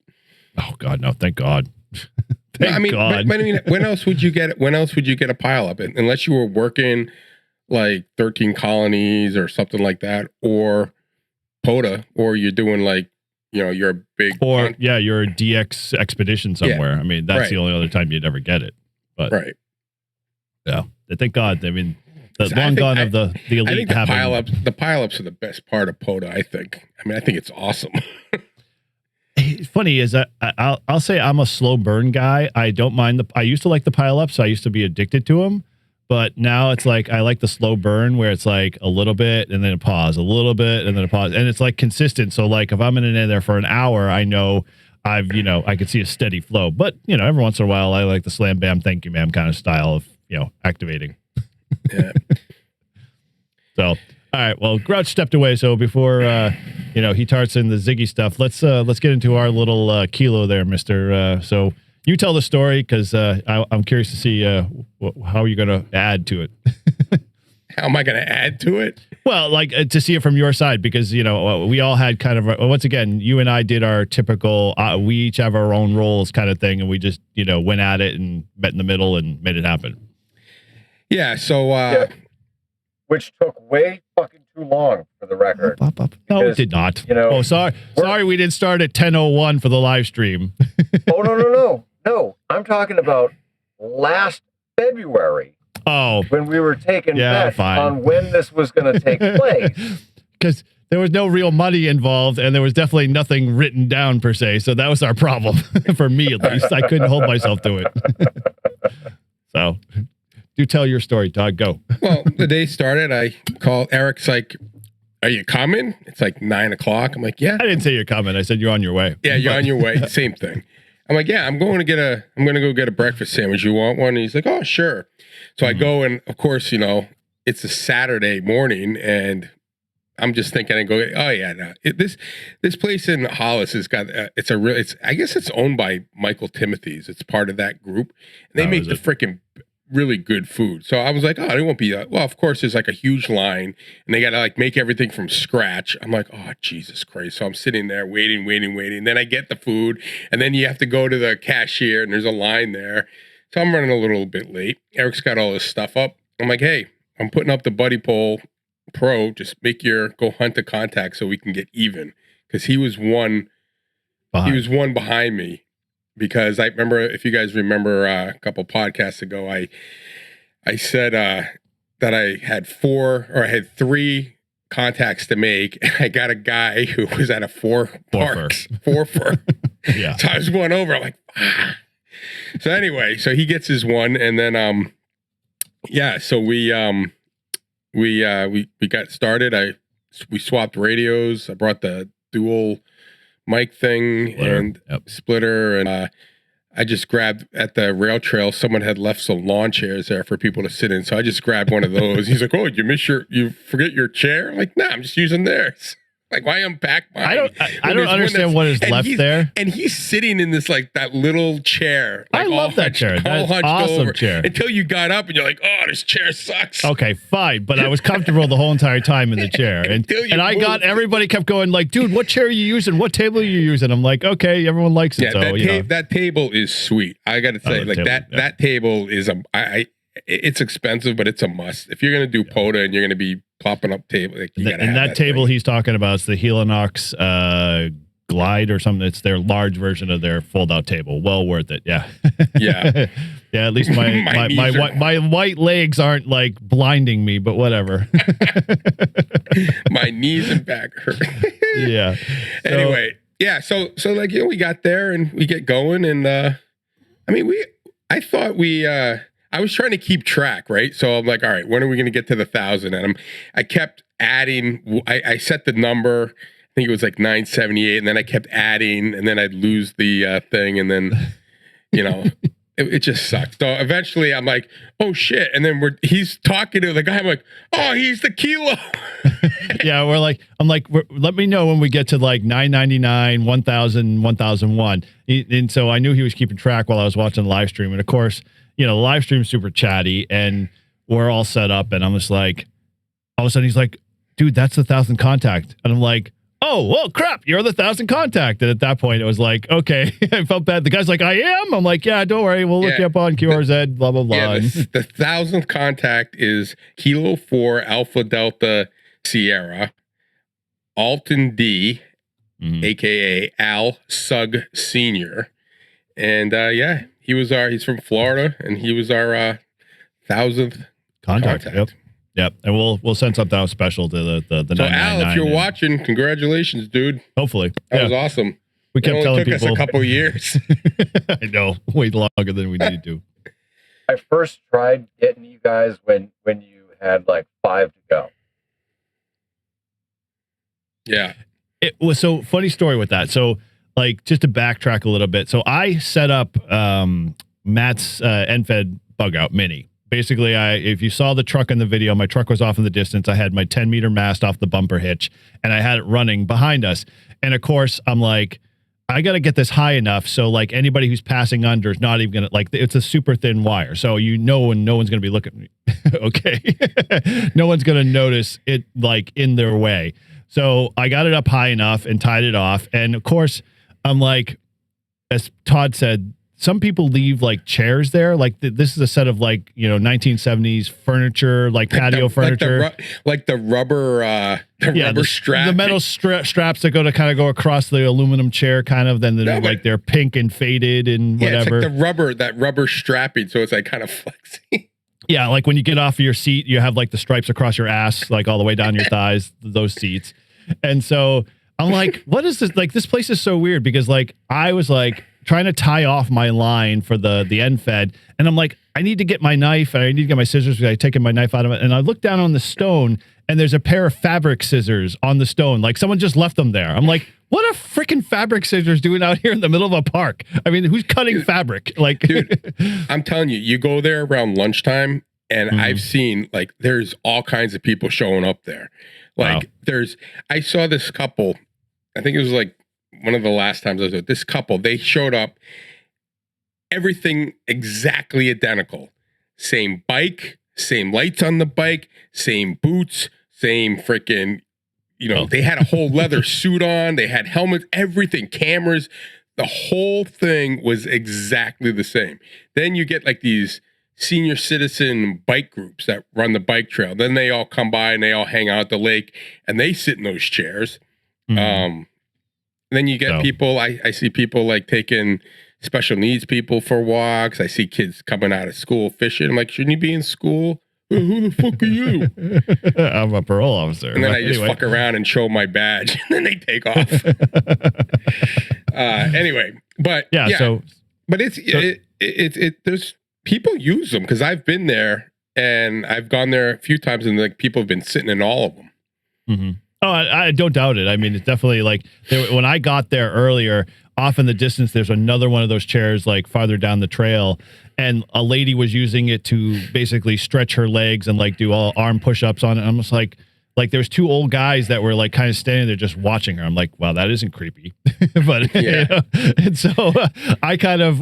Oh God, no! Thank God. Thank God. But I mean, when else would you get? When else would you get a pile up? Unless you were working like 13 colonies or something like that, or POTA, or you're doing like, you're a big, or you're a DX expedition somewhere. Yeah. I mean, that's right. the only other time you'd ever get it. But right. Yeah. Thank God. I mean, the long gone of the elite. I think the pile-ups are the best part of POTA, I think. I mean, I think it's awesome. Funny is that I'll say I'm a slow burn guy. I don't mind I used to like the pile-ups. I used to be addicted to them. But now it's like I like the slow burn where it's like a little bit and then a pause, a little bit and then a pause. And it's like consistent. So like if I'm in there for an hour, I know I could see a steady flow. But, every once in a while, I like the slam bam, thank you, ma'am kind of style of, activating. Yeah. So, all right. Well, Grouch stepped away. So before, he tarts in the Ziggy stuff, let's get into our little kilo there, mister. So you tell the story because I'm curious to see how you're going to add to it. How am I going to add to it? Well, like to see it from your side, because, we all had kind of, once again, you and I did our typical, we each have our own roles kind of thing. And we just, went at it and met in the middle and made it happen. Yeah. So, which took way fucking too long for the record. No, it did not. Sorry, we didn't start at 10:01 for the live stream. Oh, no. I'm talking about last February. Oh, when we were taking bets on when this was going to take place. Because there was no real money involved, and there was definitely nothing written down per se. So that was our problem, for me at least. I couldn't hold myself to it. So, do tell your story, Todd. Go. Well, the day started, I called Eric's like, "Are you coming?" It's like 9 o'clock. I'm like, "Yeah." I didn't say you're coming. I said you're on your way. Yeah, you're on your way. Same thing. I'm like, "Yeah, I'm going to go get a breakfast sandwich. You want one?" And he's like, "Oh, sure." So I go, and of course, it's a Saturday morning, and I'm just thinking, I go, "Oh yeah, no. This place in Hollis has got I guess it's owned by Michael Timothy's. It's part of that group, and they make the freaking really good food." So I was like, "Oh, it won't be well." Of course, there's like a huge line, and they got to like make everything from scratch. I'm like, "Oh, Jesus Christ!" So I'm sitting there waiting. Then I get the food, and then you have to go to the cashier, and there's a line there. So I'm running a little bit late. Eric's got all this stuff up. I'm like, "Hey, I'm putting up the Buddy Pole Pro. Just go hunt the contact so we can get even." Because he was one behind me. Because I remember, if you guys remember a couple podcasts ago, I said that I had 3 contacts to make, and I got a guy who was at a 4 parks. 4 for. Yeah. So I was going over. I'm like, ah. So anyway, so he gets his one, and then so we got started. We swapped radios. I brought the dual mic thing splitter, and I just grabbed at the rail trail. Someone had left some lawn chairs there for people to sit in, so I just grabbed one of those. He's like, "Oh, you forget your chair?" I'm like, "Nah, I'm just using theirs." Like, why unpack mine? I don't When there's one understand what is and left there. And he's sitting in this like that little chair. Like, I love that chair. That's hunched awesome over, chair. Until you got up and you're like, oh, this chair sucks. Okay, fine, but I was comfortable the whole entire time in the chair, and everybody kept going like, dude, what chair are you using? What table are you using? I'm like, okay, everyone likes it. Yeah, So that table is sweet. I got to say, like that table is it's expensive, but it's a must. If you're gonna do POTA and you're gonna be popping up table, like, and that table he's talking about is the Helinox Glide or something. It's their large version of their fold-out table. Well worth it. Yeah. Yeah. Yeah. At least my white legs aren't like blinding me, but whatever. My knees and back hurt. Yeah. Anyway, yeah. So like, we got there and we get going, and I was trying to keep track, right? So I'm like, all right, when are we going to get to the 1,000? And I kept adding. I set the number. I think it was like 978, and then I kept adding, and then I'd lose the thing, and then, it just sucked. So eventually, I'm like, oh shit! And then he's talking to the guy. I'm like, oh, he's the kilo. Yeah, I'm like, let me know when we get to like 999, 1,000, 1,001. And so I knew he was keeping track while I was watching the live stream, and of course, the live stream's super chatty, and we're all set up, and I'm just like, all of a sudden he's like, dude, that's the 1,000 contact. And I'm like, oh, well, crap, you're the 1,000 contact. And at that point, it was like, okay, I felt bad. The guy's like, I am? I'm like, yeah, don't worry. We'll look you up on QRZ, blah, blah, blah. Yeah, the 1,000th contact is Kilo 4 Alpha Delta Sierra, Alton D, a.k.a. Al Sugg Sr., and he's from Florida, and he was our 1,000th contact. Yep. And we'll send something out special to the So 999. Al, if you're watching, congratulations, dude. Hopefully. That was awesome. We kept telling took people us a couple years. I know, way longer than we needed to. I first tried getting you guys when you had like 5 to go. Yeah. It was so funny story with that. So like, just to backtrack a little bit. So I set up Matt's NFED bug out mini. Basically, if you saw the truck in the video, my truck was off in the distance. I had my 10-meter mast off the bumper hitch, and I had it running behind us. And of course, I'm like, I got to get this high enough so like anybody who's passing under is not even going to, like, it's a super thin wire. So and no one's going to be looking. Okay. No one's going to notice it like in their way. So I got it up high enough and tied it off. And of course, I'm like, as Todd said, some people leave like chairs there. Like this is a set of like, 1970s furniture, like patio furniture. Like the rubber, rubber strap. The metal straps that go across the aluminum chair kind of. Then they're pink and faded and whatever. It's like that rubber strapping. So it's like kind of flexing. Yeah. Like when you get off of your seat, you have like the stripes across your ass, like all the way down your thighs, those seats. And so I'm like, what is this? Like, this place is so weird because like, I was like trying to tie off my line for the NFED. And I'm like, I need to get my knife and I need to get my scissors because I taken my knife out of it. And I look down on the stone and there's a pair of fabric scissors on the stone. Like someone just left them there. I'm like, what are freaking fabric scissors doing out here in the middle of a park? I mean, who's cutting fabric? Like, dude, I'm telling you, you go there around lunchtime and I've seen like, there's all kinds of people showing up there. Like I saw this couple, I think it was like one of the last times I was with this couple, they showed up, everything exactly identical. Same bike, same lights on the bike, same boots, same freaking, they had a whole leather suit on, they had helmets, everything, cameras, the whole thing was exactly the same. Then you get like these senior citizen bike groups that run the bike trail. Then they all come by and they all hang out at the lake and they sit in those chairs. Then you get people, I see people like taking special needs people for walks. I see kids coming out of school fishing. I'm like, shouldn't you be in school? Who the fuck are you? I'm a parole officer. And then I just fuck around and show my badge and then they take off. Anyway, but but it's there's people use them because I've been there and I've gone there a few times and like people have been sitting in all of them. Mm-hmm. Oh, I don't doubt it. I mean, it's definitely like when I got there earlier, off in the distance, there's another one of those chairs like farther down the trail. And a lady was using it to basically stretch her legs and like do all arm push-ups on it. I'm just like, like there was two old guys that were like kind of standing there just watching her. I'm like, wow, that isn't creepy. But Yeah. and so I kind of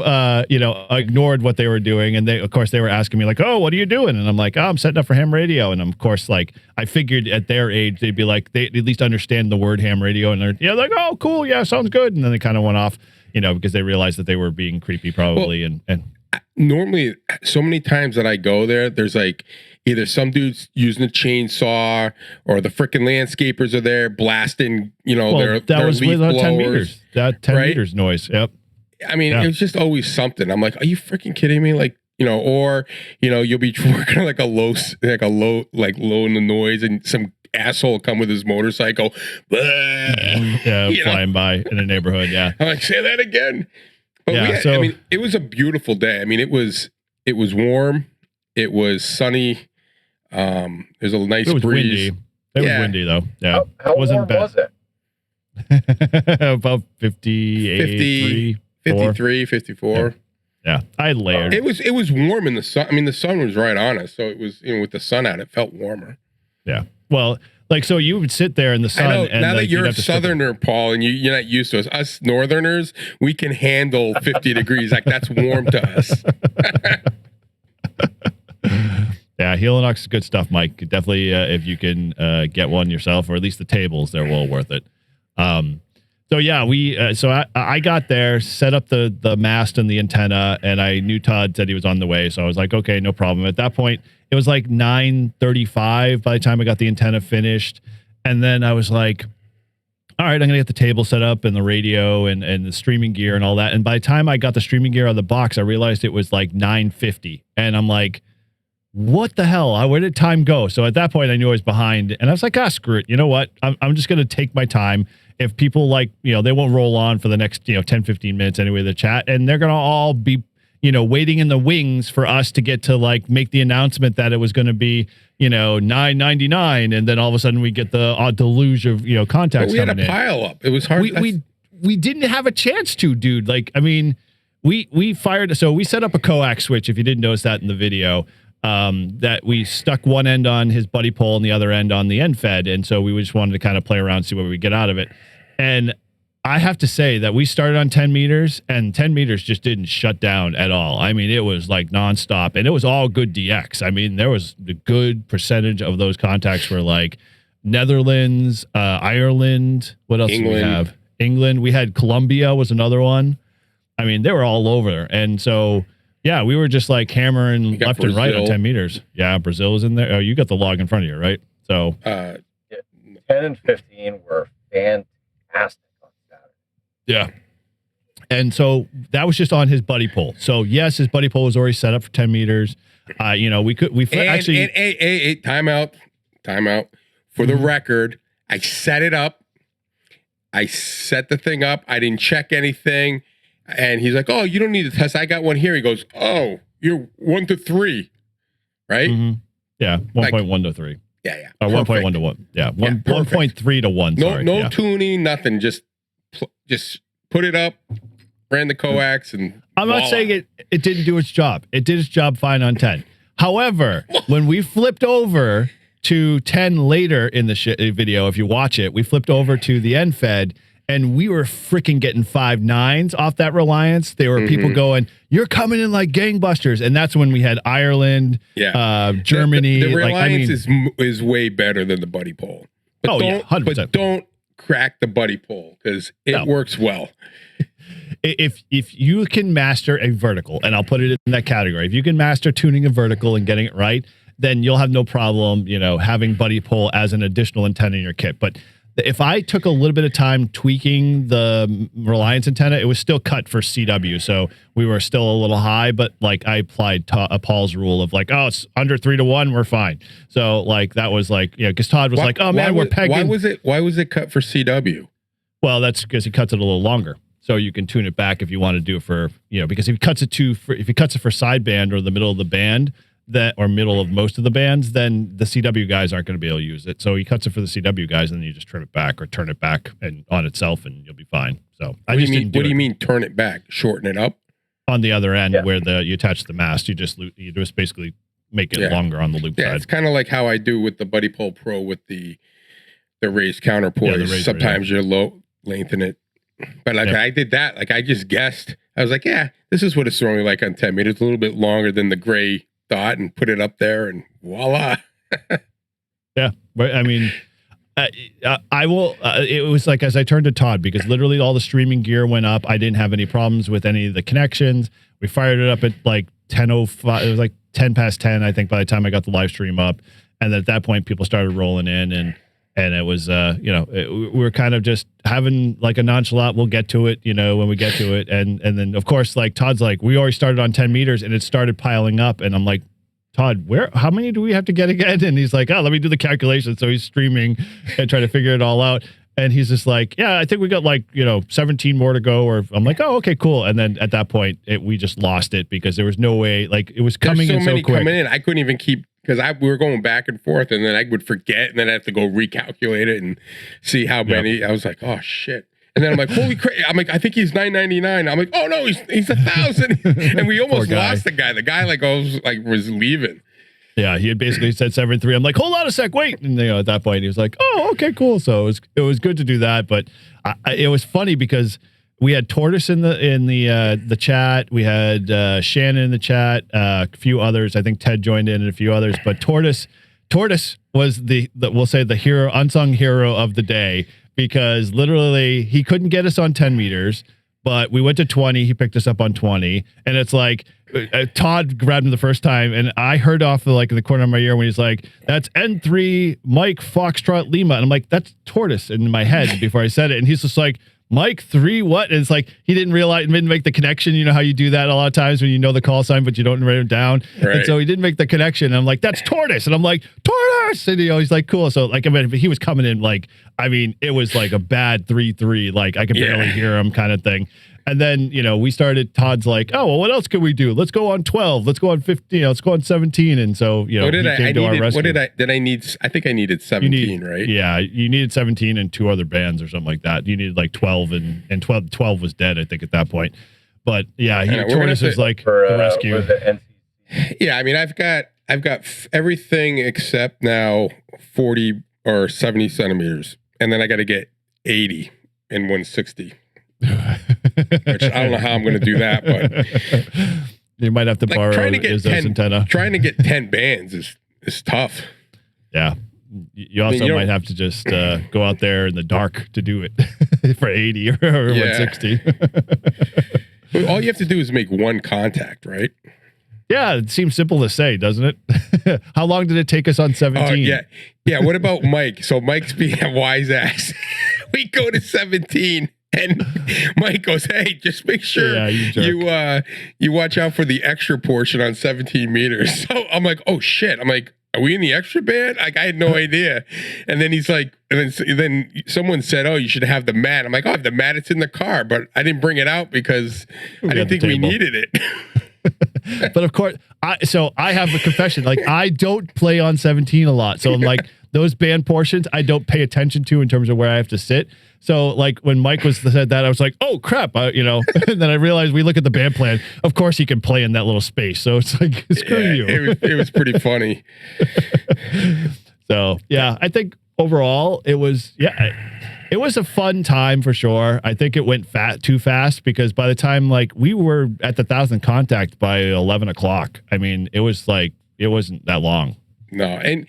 ignored what they were doing, and of course they were asking me like, oh, what are you doing? And I'm like, oh, I'm setting up for ham radio. And of course, like I figured at their age they'd be like, they at least understand the word ham radio, and they're like, oh, cool, yeah, sounds good. And then they kind of went off, because they realized that they were being creepy probably. Well, and normally, so many times that I go there, there's like either some dude's using a chainsaw or the freaking landscapers are there blasting, that was leaf with blowers, 10 meters. That 10 right? meters noise. Yep. I mean, it was just always something. I'm like, are you freaking kidding me? Like, or you'll be working on like low in the noise, and some asshole will come with his motorcycle, flying by in a neighborhood. Yeah. I'm like, say that again. But so, I mean, it was a beautiful day. I mean, it was warm. It was sunny. There's a nice it was breeze. Windy. It was windy though. Yeah. How warm was it? About 58, 53, 54. Yeah. I layered. It was warm in the sun. I mean, the sun was right on us, so it was with the sun out, it felt warmer. Yeah. Well, like so you would sit there in the sun. I know, and now that like, you're a southerner, Paul, and you're not used to us. Us northerners, we can handle 50 degrees. Like that's warm to us. Yeah, Helinox is good stuff, Mike. Definitely, if you can get one yourself, or at least the tables, they're well worth it. So yeah, I got there, set up the mast and the antenna, and I knew Todd said he was on the way, so I was like, okay, no problem. At that point, it was like 9:35 by the time I got the antenna finished, and then I was like, all right, I'm gonna get the table set up and the radio and the streaming gear and all that. And by the time I got the streaming gear out of the box, I realized it was like 9:50, and I'm like, what the hell? Where did time go? So at that point, I knew I was behind, and I was like, screw it. You know what? I'm just going to take my time. If people they won't roll on for the next, 10, 15 minutes anyway, the chat, and they're going to all be, waiting in the wings for us to get to make the announcement that it was going to be, $9.99. And then all of a sudden we get the deluge of, contacts coming in. We had a pile up. It was hard. We didn't have a chance to, dude. We fired. So we set up a coax switch, if you didn't notice that in the video. That we stuck one end on his buddy pole and the other end on the end fed. And so we just wanted to kind of play around, see what we get out of it. And I have to say that we started on 10 meters, and 10 meters just didn't shut down at all. I mean, it was like nonstop, and it was all good DX. I mean, there was a good percentage of those contacts were like Netherlands, Ireland. What else did we have? England. We had Colombia was another one. I mean, they were all over. And so, yeah, we were just like hammering left and right on 10 meters. Yeah, Brazil was in there. Oh, you got the log in front of you, right? So 10 and 15 were fantastic on Saturday. Yeah. And so that was just on his buddy pole. So yes, his buddy pole was already set up for 10 meters. Hey, time out. For the record, I set it up. I set the thing up. I didn't check anything. And he's like, oh, you don't need to test. I got one here. He goes, oh, you're 1 to 3, right? Mm-hmm. Yeah, 1.1 to 3. Yeah. 1.1 to 1. Yeah, 1.3 to 1. Sorry. No tuning, nothing. Just put it up, ran the coax, and I'm not saying it didn't do its job. It did its job fine on 10. However, when we flipped over to 10 later in the video, if you watch it, we flipped over to the end fed. And we were freaking getting 5 9s off that Reliance. There were people going, you're coming in like gangbusters. And that's when we had Ireland, Germany. The Reliance is way better than the buddy pole. But 100%. But don't crack the buddy pole because it works well. If you can master a vertical, and I'll put it in that category, if you can master tuning a vertical and getting it right, then you'll have no problem, having buddy pole as an additional antenna in your kit. But if I took a little bit of time tweaking the Reliance antenna, it was still cut for CW. So we were still a little high, but I applied Paul's rule of it's under 3 to 1, we're fine. So that was because Todd was we're pegging. Why was it cut for CW? Well, that's because he cuts it a little longer. So you can tune it back if you want to do it for, because if he cuts it for sideband or the middle of the band, or middle of most of the bands, then the CW guys aren't going to be able to use it. So he cuts it for the CW guys, and then you just trim it back or turn it back and on itself, and you'll be fine. So what do you mean turn it back? Shorten it up? On the other end where you attach the mast, you just basically make it Yeah. longer on the loop Yeah, side. it's kind of like how I do with the Buddy Pole Pro with the raised counterpoise. the razor, Sometimes you're lengthen it. But like I did that, like I just guessed. I was like, yeah, this is what it's normally like on 10 meters, a little bit longer than the gray dot, and put it up there, and voila. Yeah, but I mean, I will. It was like as I turned to Todd, because literally all the streaming gear went up. I didn't have any problems with any of the connections. We fired it up at like 10:05. It was like 10 past 10, I think, by the time I got the live stream up. And then at that point, people started rolling in, and it was, we were kind of just having like a nonchalant, we'll get to it, when we get to it. And then, of course, like Todd's like, we already started on 10 meters, and it started piling up. And I'm like, Todd, how many do we have to get again? And he's like, oh, let me do the calculation. So he's streaming and trying to figure it all out. And he's just like, yeah, I think we got like, 17 more to go. Or I'm like, oh, okay, cool. And then at that point, we just lost it because there was no way, like it was coming in so quick. Coming in, I couldn't even keep, because we were going back and forth, and then I would forget, and then I have to go recalculate it and see how many. I was like, oh shit. And then I'm like, holy crap. I'm like, I think he's 999. I'm like, oh no, he's 1,000. And we almost lost the guy. The guy was leaving. Yeah, he had basically said 7-3. I'm like, hold on a sec, wait. And at that point, he was like, oh, okay, cool. So it was good to do that, but it was funny because we had Tortoise in the chat. We had Shannon in the chat. A few others. I think Ted joined in and a few others. But Tortoise was we'll say the hero, unsung hero of the day, because literally he couldn't get us on 10 meters, but we went to 20. He picked us up on 20, and it's like Todd grabbed him the first time, and I heard off in the corner of my ear when he's like, "That's N3 Mike Foxtrot Lima," and I'm like, "That's Tortoise" in my head before I said it, and he's just like, Mike 3 what? And it's like he didn't make the connection. You know how you do that a lot of times when you know the call sign but you don't write it down. Right. And so he didn't make the connection. And I'm like, that's Tortoise. And I'm like, Tortoise. And he's like, cool. So he was coming in it was like a bad 3-3. Like I could barely hear him kind of thing. And then, we started, Todd's like, oh, well, what else can we do? Let's go on 12. Let's go on 15. Let's go on 17. And so, he came to our rescue. I think I needed 17, right? Yeah, you needed 17 and 2 other bands or something like that. You neted like 12 and 12 was dead, I think, at that point. But yeah, Tortoise was like the rescue. Yeah, I mean, I've got everything except now 40 or 70 centimeters. And then I got to get 80 and 160. Which I don't know how I'm going to do that, but you might have to borrow Izzo's antenna. Trying to get 10 bands is tough. Yeah, you also might have to just go out there in the dark to do it for 80 or 160. All you have to do is make one contact, right? Yeah, it seems simple to say, doesn't it? How long did it take us on 17? Yeah. What about Mike? So Mike's being a wise ass. We go to 17. And Mike goes, hey, just make sure you watch out for the extra portion on 17 meters. So I'm like, oh, shit. I'm like, are we in the extra band? Like, I had no idea. And then he's like, and then someone said, oh, you should have the mat. I'm like, oh, I have the mat. It's in the car. But I didn't bring it out because I didn't think we needed it. But of course, I have a confession. Like, I don't play on 17 a lot. So I'm like, those band portions, I don't pay attention to in terms of where I have to sit. So like when Mike said that, I was like, oh crap, and then I realized we look at the band plan. Of course he can play in that little space. So it's like, screw you. It was pretty funny. So yeah, I think overall it was a fun time for sure. I think it went too fast because by the time we were at the 1,000 contact by 11 o'clock, I mean, it wasn't that long. No. And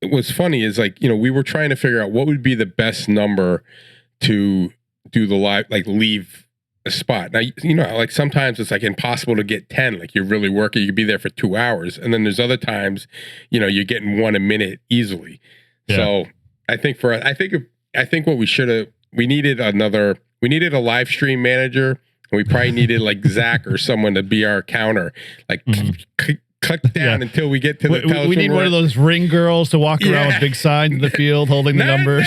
what's funny is we were trying to figure out what would be the best number to do the live, leave a spot. Now, sometimes it's impossible to get 10, you're really working, you could be there for 2 hours. And then there's other times, you're getting 1 a minute easily. Yeah. So I think what we needed a live stream manager, and we probably needed Zach or someone to be our counter, cut down until we get to the we need one of those ring girls to walk around with big signs in the field holding the numbers.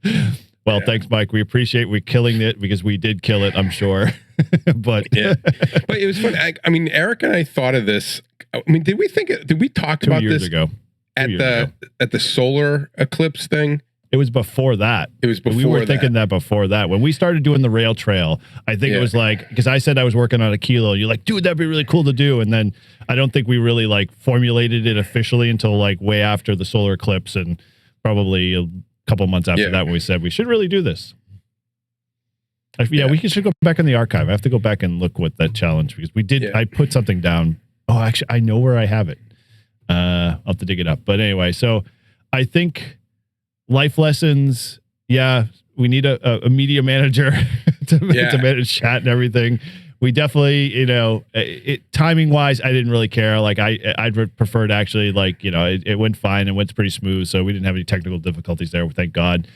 998. Well, thanks, Mike. We appreciate we killing it because we did kill it, I'm sure. But it was fun. I mean, Eric and I thought of this. I mean, did we talk about this ago. at the solar eclipse thing? It was before that. It was before we were thinking that before that. When we started doing the rail trail, I think it was like, because I said I was working on a kilo. You're like, dude, that'd be really cool to do. And then I don't think we really like formulated it officially until like way after the solar eclipse and probably a couple months after that when we said we should really do this. We should go back in the archive. I have to go back and look what that challenge, because we did. I put something down. Oh, actually, I know where I have it. I'll have to dig it up. But anyway, so I think life lessons. Yeah, we need a media manager to manage chat and everything. We definitely, timing wise, I didn't really care. Like I'd preferred actually, like, it went fine and went pretty smooth. So we didn't have any technical difficulties there. Thank God.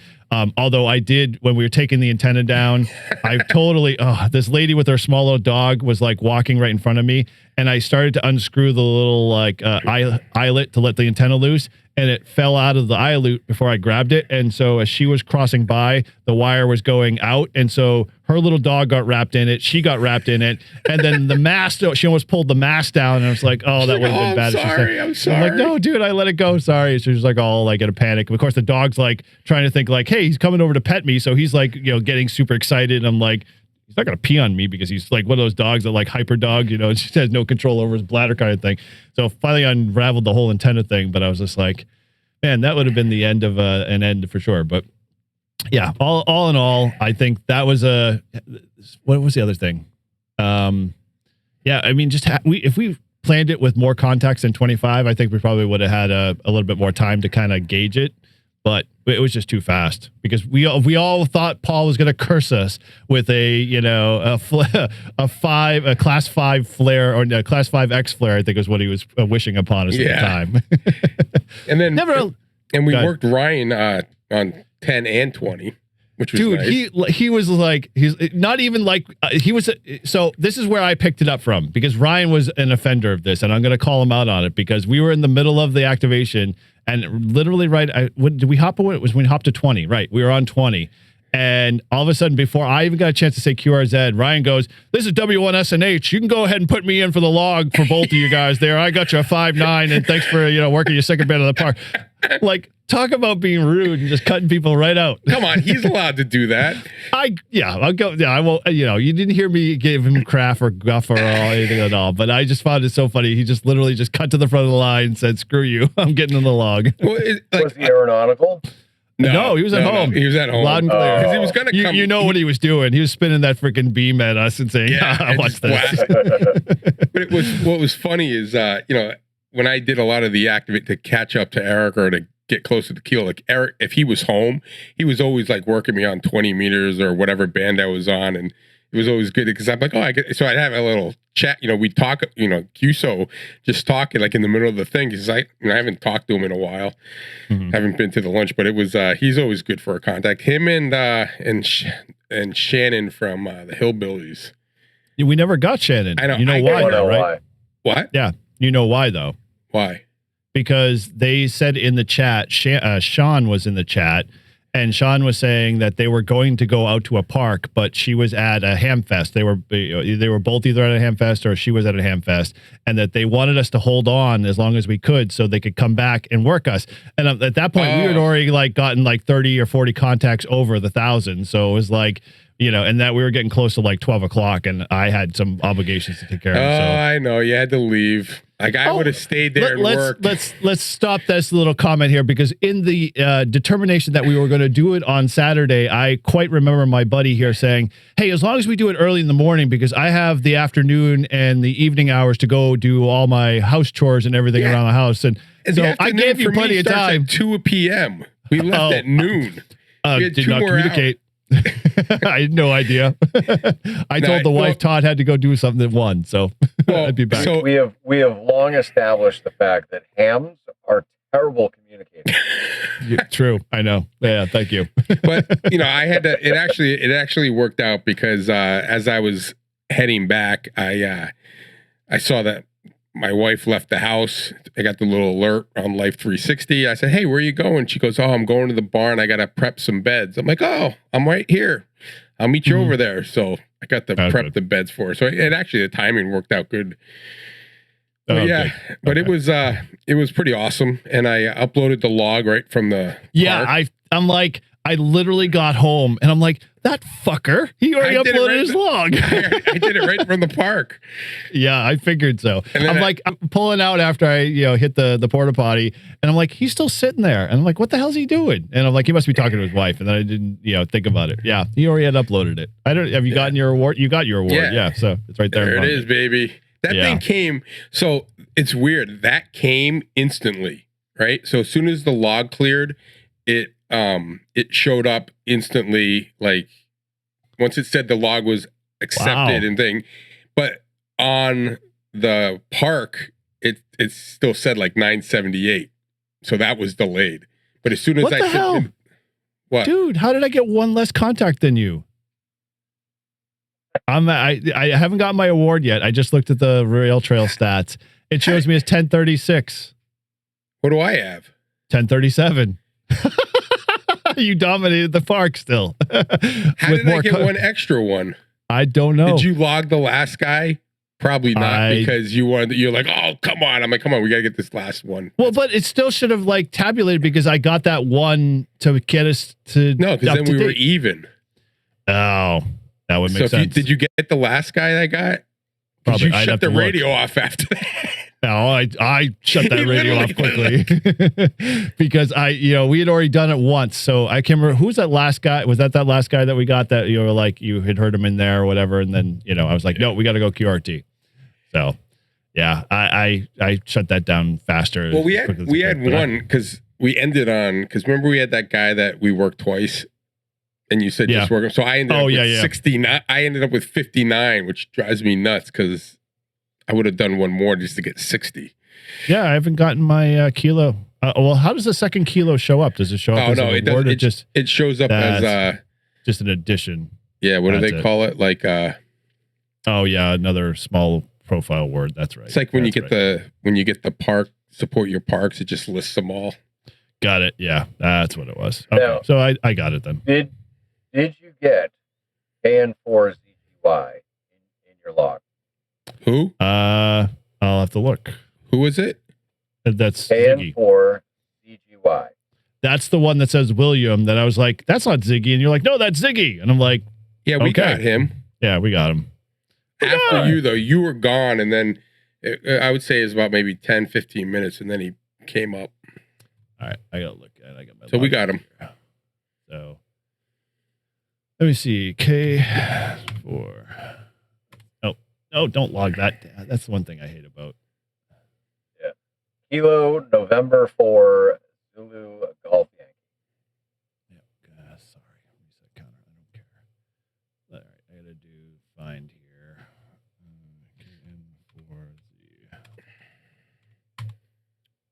Although I did, when we were taking the antenna down, I totally, this lady with her small little dog was like walking right in front of me. And I started to unscrew the little like eyelet to let the antenna loose. And it fell out of the eyelet before I grabbed it. And so as she was crossing by, the wire was going out. And so her little dog got wrapped in it. She got wrapped in it. And then the mast, she almost pulled the mast down. And I was like, oh, that would have been bad. I'm sorry. I'm like, no, dude, I let it go. Sorry. So she was like all like in a panic. Of course, the dog's like trying to think like, hey, he's coming over to pet me. So he's like, getting super excited. I'm like, he's not going to pee on me because he's like one of those dogs that like hyper dog, just has no control over his bladder kind of thing. So finally unraveled the whole antenna thing. But I was just like, man, that would have been the end of an end for sure. But yeah, all in all, I think that was what was the other thing? I mean, just if we planned it with more context than 25, I think we probably would have had a little bit more time to kind of gauge it. But it was just too fast because we all thought Paul was going to curse us with a class 5 flare, or no, class 5X flare, I think is what he was wishing upon us at the time. And then we worked Ryan on 10 and 20, which was nice. he was like, he's not even like he was. So this is where I picked it up from, because Ryan was an offender of this, and I'm going to call him out on it because we were in the middle of the activation. And literally, did we hop away? It was when we hopped to 20, right? We were on 20. And all of a sudden, before I even got a chance to say QRZ, Ryan goes, this is W1SNH. You can go ahead and put me in for the log for both of you guys there. I got you a 5.9, and thanks for, working your second bit of the park. Like, talk about being rude and just cutting people right out. Come on, he's allowed to do that. I'll go. Yeah, I won't. You didn't hear me give him crap or guff or anything at all. But I just found it so funny. He just literally just cut to the front of the line and said, "Screw you, I'm getting in the log." Well, was he aeronautical? No, he was at home. He was at home. Loud and clear. Because he was going to come. You know what he was doing. He was spinning that freaking beam at us and saying, watch this. But what was funny is, when I did a lot of the activate to catch up to Eric or to get closer to the keel, like Eric, if he was home, he was always like working me on 20 meters or whatever band I was on. And it was always good because I'm like, so I'd have a little chat, we'd talk, QSO just talking like in the middle of the thing. Because I haven't talked to him in a while. Mm-hmm. Haven't been to the lunch, but it was, he's always good for a contact. Him and Shannon from the Hillbillies. We never got Shannon. I know. You know why, though, right? What? Yeah. You know why, though? Why? Because they said in the chat, Sean was in the chat, and Sean was saying that they were going to go out to a park, but she was at a hamfest. They were both either at a hamfest or she was at a hamfest, and that they wanted us to hold on as long as we could so they could come back and work us. And at that point, we had already like gotten like 30 or 40 contacts over the 1,000. So it was like, and that we were getting close to like 12 o'clock, and I had some obligations to take care of. So. I know. You had to leave. Like I would have stayed there and worked. Let's stop this little comment here, because in the determination that we were going to do it on Saturday, I quite remember my buddy here saying, hey, as long as we do it early in the morning, because I have the afternoon and the evening hours to go do all my house chores and everything around the house. And so I gave you plenty of time. At 2 p.m. We left at noon. Did not communicate. I had no idea. I told the wife Todd had to go do something at 1, so I'd be back. So we have long established the fact that hams are terrible communicators. True, I know. Yeah, thank you. But I had to. It actually worked out because as I was heading back, I saw that my wife left the house. I got the little alert on Life 360. I said, hey, where are you going? She goes, I'm going to the barn. I got to prep some beds. I'm like, I'm right here. I'll meet you over there. So I got to prep the beds for her. So it actually, the timing worked out good. But it it was pretty awesome, and I uploaded the log right from the Yeah, park. I'm like, I literally got home and I'm like, that fucker, he already I did it uploaded right his log. I did it right from the park. Yeah, I figured so. And then I'm like, I'm pulling out after I, hit the porta potty, and I'm like, he's still sitting there. And I'm like, what the hell's he doing? And I'm like, he must be talking to his wife. And then I didn't, think about it. Yeah, he already had uploaded it. Have you gotten your award? You got your award. Yeah, so it's right there. There it is, baby. That thing came. So it's weird. That came instantly, right? So as soon as the log cleared, it showed up instantly. Like once it said the log was accepted and thing, but on the park, it still said like 978. So that was delayed. But as soon as what the hell? What? Dude, how did I get one less contact than you? I haven't got my award yet. I just looked at the rail trail stats. It shows me as 1036. What do I have? 1037. You dominated the park still. How did I get one extra one? I don't know. Did you log the last guy? Probably not, because you're like, oh, come on. I'm like, come on, we got to get this last one. Well, but it still should have like tabulated because I got that one to get us to. No, because then we were even. Oh, that would make sense. Did you get the last guy that got? Probably. You shut the radio off after that. No, I shut that radio off quickly because we had already done it once. So I can't remember who's that last guy. Was that last guy that we got that you were like, you had heard him in there or whatever. And then, I was like, no, we got to go QRT. So yeah, I shut that down faster. Well, we had one because we ended on, because remember we had that guy that we worked twice and you said just work. So I ended up with 69. I ended up with 59, which drives me nuts because I would have done one more just to get 60. Yeah, I haven't gotten my kilo. Well, how does the second kilo show up? Does it show up as an award? It shows up as just an addition. Yeah, what do they call it? Like another small profile word. That's right. It's like when you get the park, support your parks, it just lists them all. Got it. Yeah, that's what it was. Okay, now, so I got it then. Did you get KN4ZGY in your log? Who? I'll have to look. Who is it? That's Ziggy. KN4ZGY. That's the one that says William. That I was like, that's not Ziggy, and you're like, no, that's Ziggy, and I'm like, yeah, we got him. Yeah, we got him. After you though, you were gone, and then I would say it's about maybe 10, 15 minutes, and then he came up. All right, I gotta look at. I got my. So we got him. Here. So let me see. K4. No, don't log that. That's the one thing I hate about. Yeah. Kilo November 4 Zulu Golf Yankee. Yeah. Sorry. Reset counter. I don't care. All right. I gotta do find here.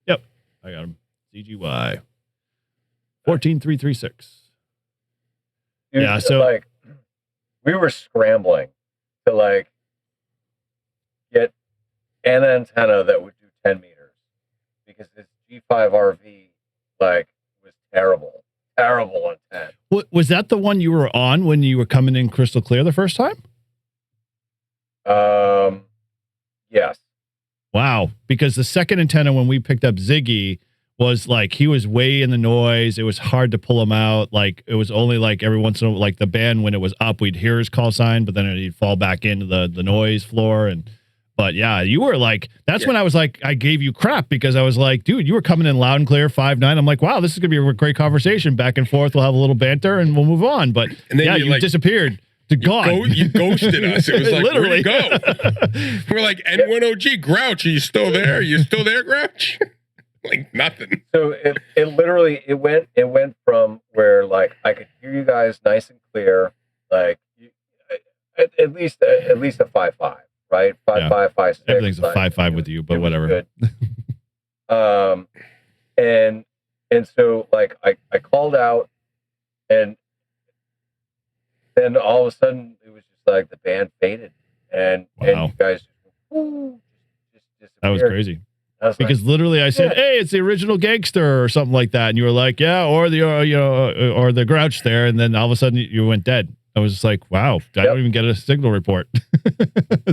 Yep. I got him. CGY. 14336. Dude, yeah. So like, we were scrambling to get an antenna that would do 10 meters because this G5RV was terrible on 10. Was that the one you were on when you were coming in crystal clear the first time? Yes. Wow, because the second antenna when we picked up Ziggy was like he was way in the noise. It was hard to pull him out. Like it was only like every once in a while, like the band when it was up, we'd hear his call sign, but then he'd fall back into the noise floor. But yeah, you were like, that's when I was like, I gave you crap because I was like, dude, you were coming in loud and clear, 5.9. I'm like, wow, this is gonna be a great conversation back and forth. We'll have a little banter and we'll move on. But and then you disappeared. You ghosted us. It was like, literally. Where'd you go? We're like, N1OG, Grouch, are you still there? You still there, Grouch? Like nothing. So it literally went from where like I could hear you guys nice and clear, like at least a 5.5, right? 5.5, 5.6. Everything's a 5.5 with you, but whatever. And so like I called out, and then all of a sudden it was just like the band faded, and you guys just disappeared. That was crazy. Because literally I said, hey, it's the original Gangster or something like that. And you were like, yeah, or the Grouch there. And then all of a sudden you went dead. I was just like, wow, I don't even get a signal report.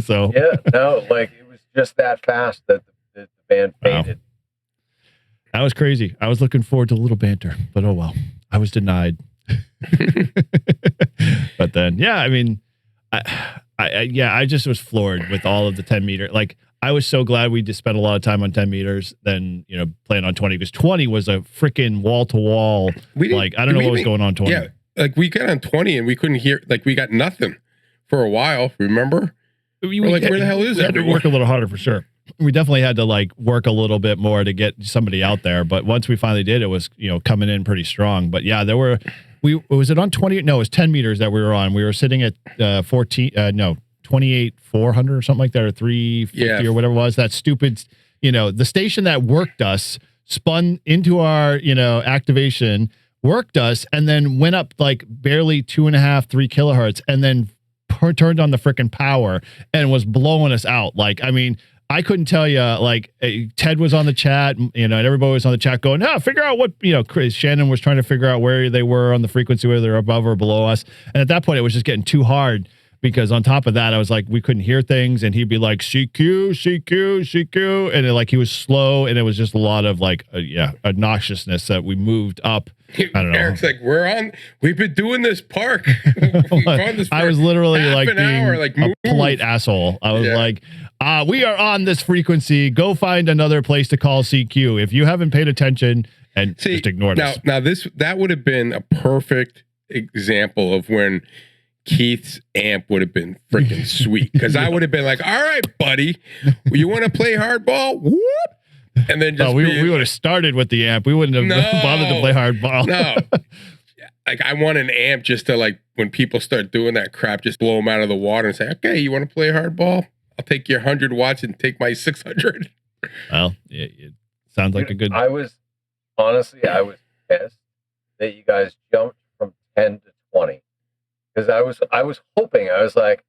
So yeah, no, like it was just that fast that the band faded. That was crazy. I was looking forward to a little banter, but oh well. I was denied. But then, yeah, I mean, I just was floored with all of the 10 meter. Like, I was so glad we just spent a lot of time on 10 meters than, playing on 20, because 20 was a freaking wall to wall. Like, I don't know what was going on 20. Yeah, like we got on 20 and we couldn't hear, like we got nothing for a while. Remember? We're like, where the hell is we had to everyone? work a little harder for sure. We definitely had to like work a little bit more to get somebody out there. But once we finally did, it was, coming in pretty strong. But yeah, was it on 20? No, it was 10 meters that we were on. We were sitting at 28,400 or something like that, or 350 or whatever it was. That stupid, the station that worked us spun into our, activation, worked us, and then went up like barely 2.5, 3 kilohertz, and then turned on the freaking power and was blowing us out. Like, I mean, I couldn't tell you, like, Ted was on the chat, and everybody was on the chat going, figure out what, Chris Shannon was trying to figure out where they were on the frequency, whether they're above or below us. And at that point, it was just getting too hard, because on top of that, I was like, we couldn't hear things, and he'd be like, CQ, CQ, CQ. And he was slow, and it was just a lot of obnoxiousness that we moved up. I don't know. Eric's like, we've been doing this park. I was literally like being hour, like, a polite asshole. I was like, we are on this frequency. Go find another place to call CQ. If you haven't paid attention, and just ignored us. Now that would have been a perfect example of when Keith's amp would have been freaking sweet. Because I would have been like, all right, buddy, you want to play hardball? Whoop. And then just we would have started with the amp. We wouldn't have bothered to play hardball. No. Like, I want an amp just to, like, when people start doing that crap, just blow them out of the water and say, okay, you want to play hardball? I'll take your 100 watts and take my 600. Well, it sounds like a good... I was pissed that you guys jumped from 10 to 20. Because I was hoping, I was like,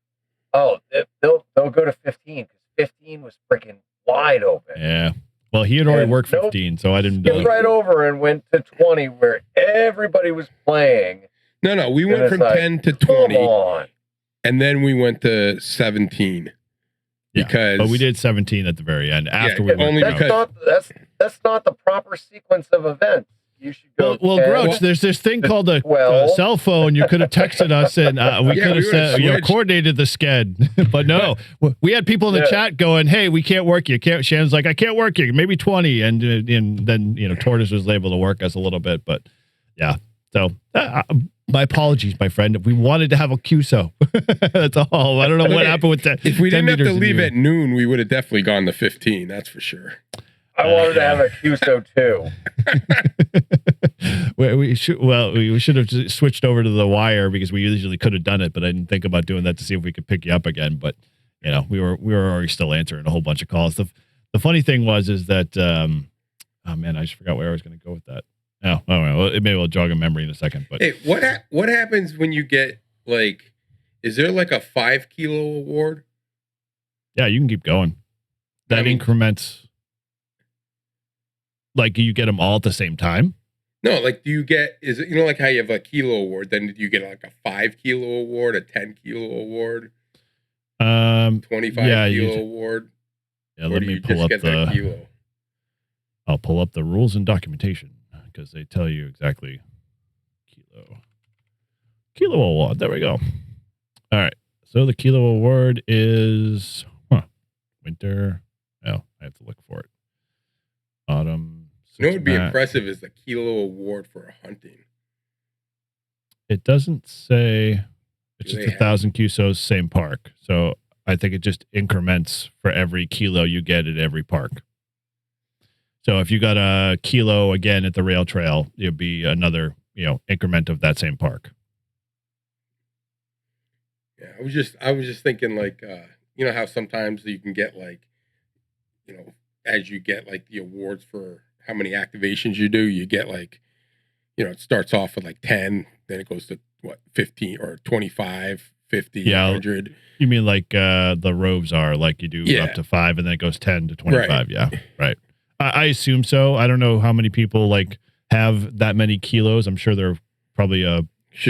oh, they'll go to 15, because 15 was freaking wide open. Yeah. Well, he had already worked 15, so I didn't get right over and went to 20, where everybody was playing. No, we went from 10 to 20, and then we went to 17. Because but we did 17 at the very end. After we went, that's not the proper sequence of events. You should go. Well, Grouch, there's this thing called a cell phone. You could have texted us, and we could have said, coordinated the sched. But no, we had people in the chat going, "Hey, we can't work you." Shannon's like, "I can't work you. Maybe 20," and then Tortoise was able to work us a little bit. But yeah, so my apologies, my friend. We wanted to have a QSO. That's all. I don't know what happened with that. If we didn't have to leave at noon, we would have definitely gone to 15. That's for sure. I wanted to have a QSO too. we should have just switched over to the wire, because we usually could have done it, but I didn't think about doing that to see if we could pick you up again. But we were already still answering a whole bunch of calls. The funny thing is that oh man, I just forgot where I was going to go with that. Oh, well, maybe we'll jog a memory in a second. But hey, what happens when you get, like, is there like a 5 kilo award? Yeah, you can keep going. That increments. Like, you get them all at the same time? No, like, do you get, is it, like how you have a kilo award, then do you get like a 5 kilo award, a 10 kilo award, 25 kilo award? Yeah, let me pull up the kilo? I'll pull up the rules and documentation, because they tell you exactly kilo award. There we go. All right. So the kilo award is winter. Oh, I have to look for it. Autumn. What would be impressive is the kilo award for hunting. It doesn't say. It's just 1,000 QSOs, same park. So I think it just increments for every kilo you get at every park. So if you got a kilo again at the rail trail, it'd be another, increment of that same park. Yeah, I was just thinking, like, how sometimes you can get, like, as you get, like, the awards for how many activations you do, you get, like, it starts off with like 10, then it goes to 15 or 25, 50, 100. You mean like the roves are, like, you do up to 5 and then it goes 10 to 25. Right. Yeah, right. I assume so. I don't know how many people, like, have that many kilos. I'm sure they're probably a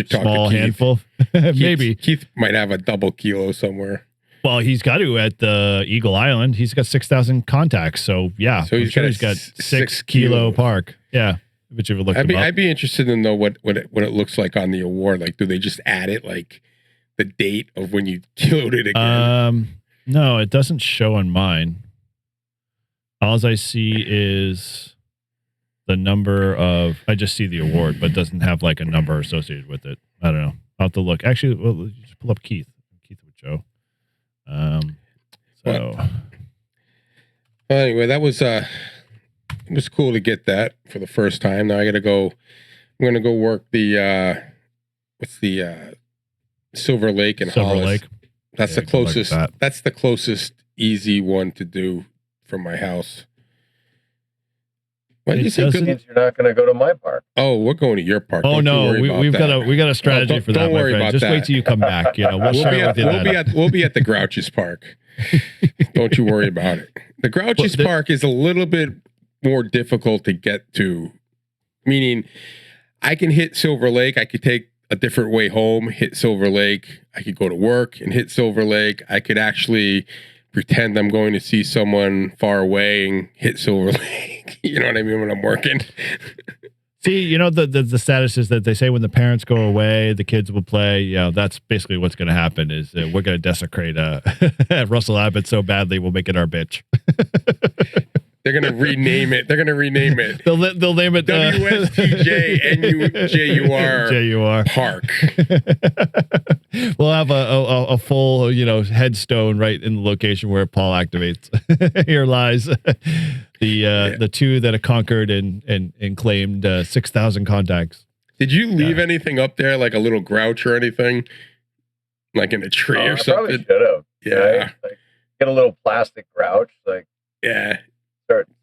small handful. Maybe Keith might have a double kilo somewhere. Well, he's got to at the Eagle Island. He's got 6,000 contacts. So yeah, So he's got 6 kilo park. Yeah, but you've looked him up. I'd be interested to know what it looks like on the award. Like, do they just add it like the date of when you kiloed it again? No, it doesn't show on mine. All I see is the number of. I just see the award, but it doesn't have like a number associated with it. I don't know. I'll have to look. Actually, well, just pull up Keith. Keith would show. Well, anyway, that was it was cool to get that for the first time. Now I gotta go. I'm gonna go work the what's the Silver Lake and Silver Hollis. Lake. That's Yeah, the closest. like that. That's the closest easy one to do from my house. Why did It you say doesn't- good? Means you're not going to go to my park. Oh, we're going to your park. Oh Don't you no, worry about we've that. got a strategy don't- for that, don't my worry friend. about Just that. wait till you come back. You know, we'll We'll share be it at with you. we'll be at the Grouches Park. Don't you worry about it. The Grouches Well, Park is a little bit more difficult to get to. Meaning, I can hit Silver Lake. I could take a different way home, hit Silver Lake. I could go to work and hit Silver Lake. I could actually pretend I'm going to see someone far away and hit Silver Lake. You know what I mean? When I'm working. See, you know, the status is that they say when the parents go away, the kids will play. You know, that's basically what's going to happen is we're going to desecrate Russell Abbott so badly we'll make it our bitch. They're gonna rename it. They're gonna rename it. They'll name it WSTJNUJUR JUR Park. We'll have a full, you know, headstone right in the location where Paul activates. Here lies the two that have conquered and claimed 6,000 contacts. Did you leave anything up there, like a little grouch or anything, like in a tree or I probably something? should have. Yeah, Right? Like, get a little plastic grouch. Like yeah.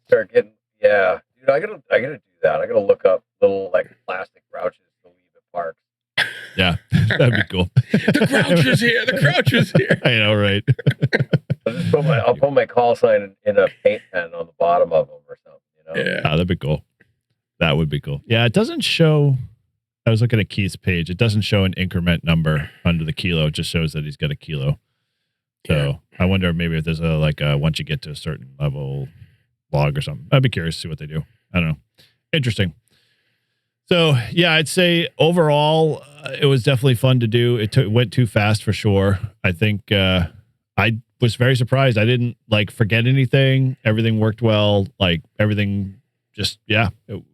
start getting. Yeah, dude, I gotta do that. I gotta look up little like plastic grouches to leave at parks. Yeah, that'd be cool. The grouch is here. The grouch is here. I know, right? I'll put my call sign in a paint pen on the bottom of them or something. You know? Yeah. That'd be cool. That would be cool. Yeah, it doesn't show. I was looking at Keith's page. It doesn't show an increment number under the kilo. It just shows that he's got a kilo. So I wonder maybe if there's a once you get to a certain level log or something. I'd be curious to see what they do. I don't know. Interesting. So yeah, I'd say overall it was definitely fun to do. It went too fast for sure. I think I was very surprised. I didn't like forget anything. Everything worked well. Like everything just it was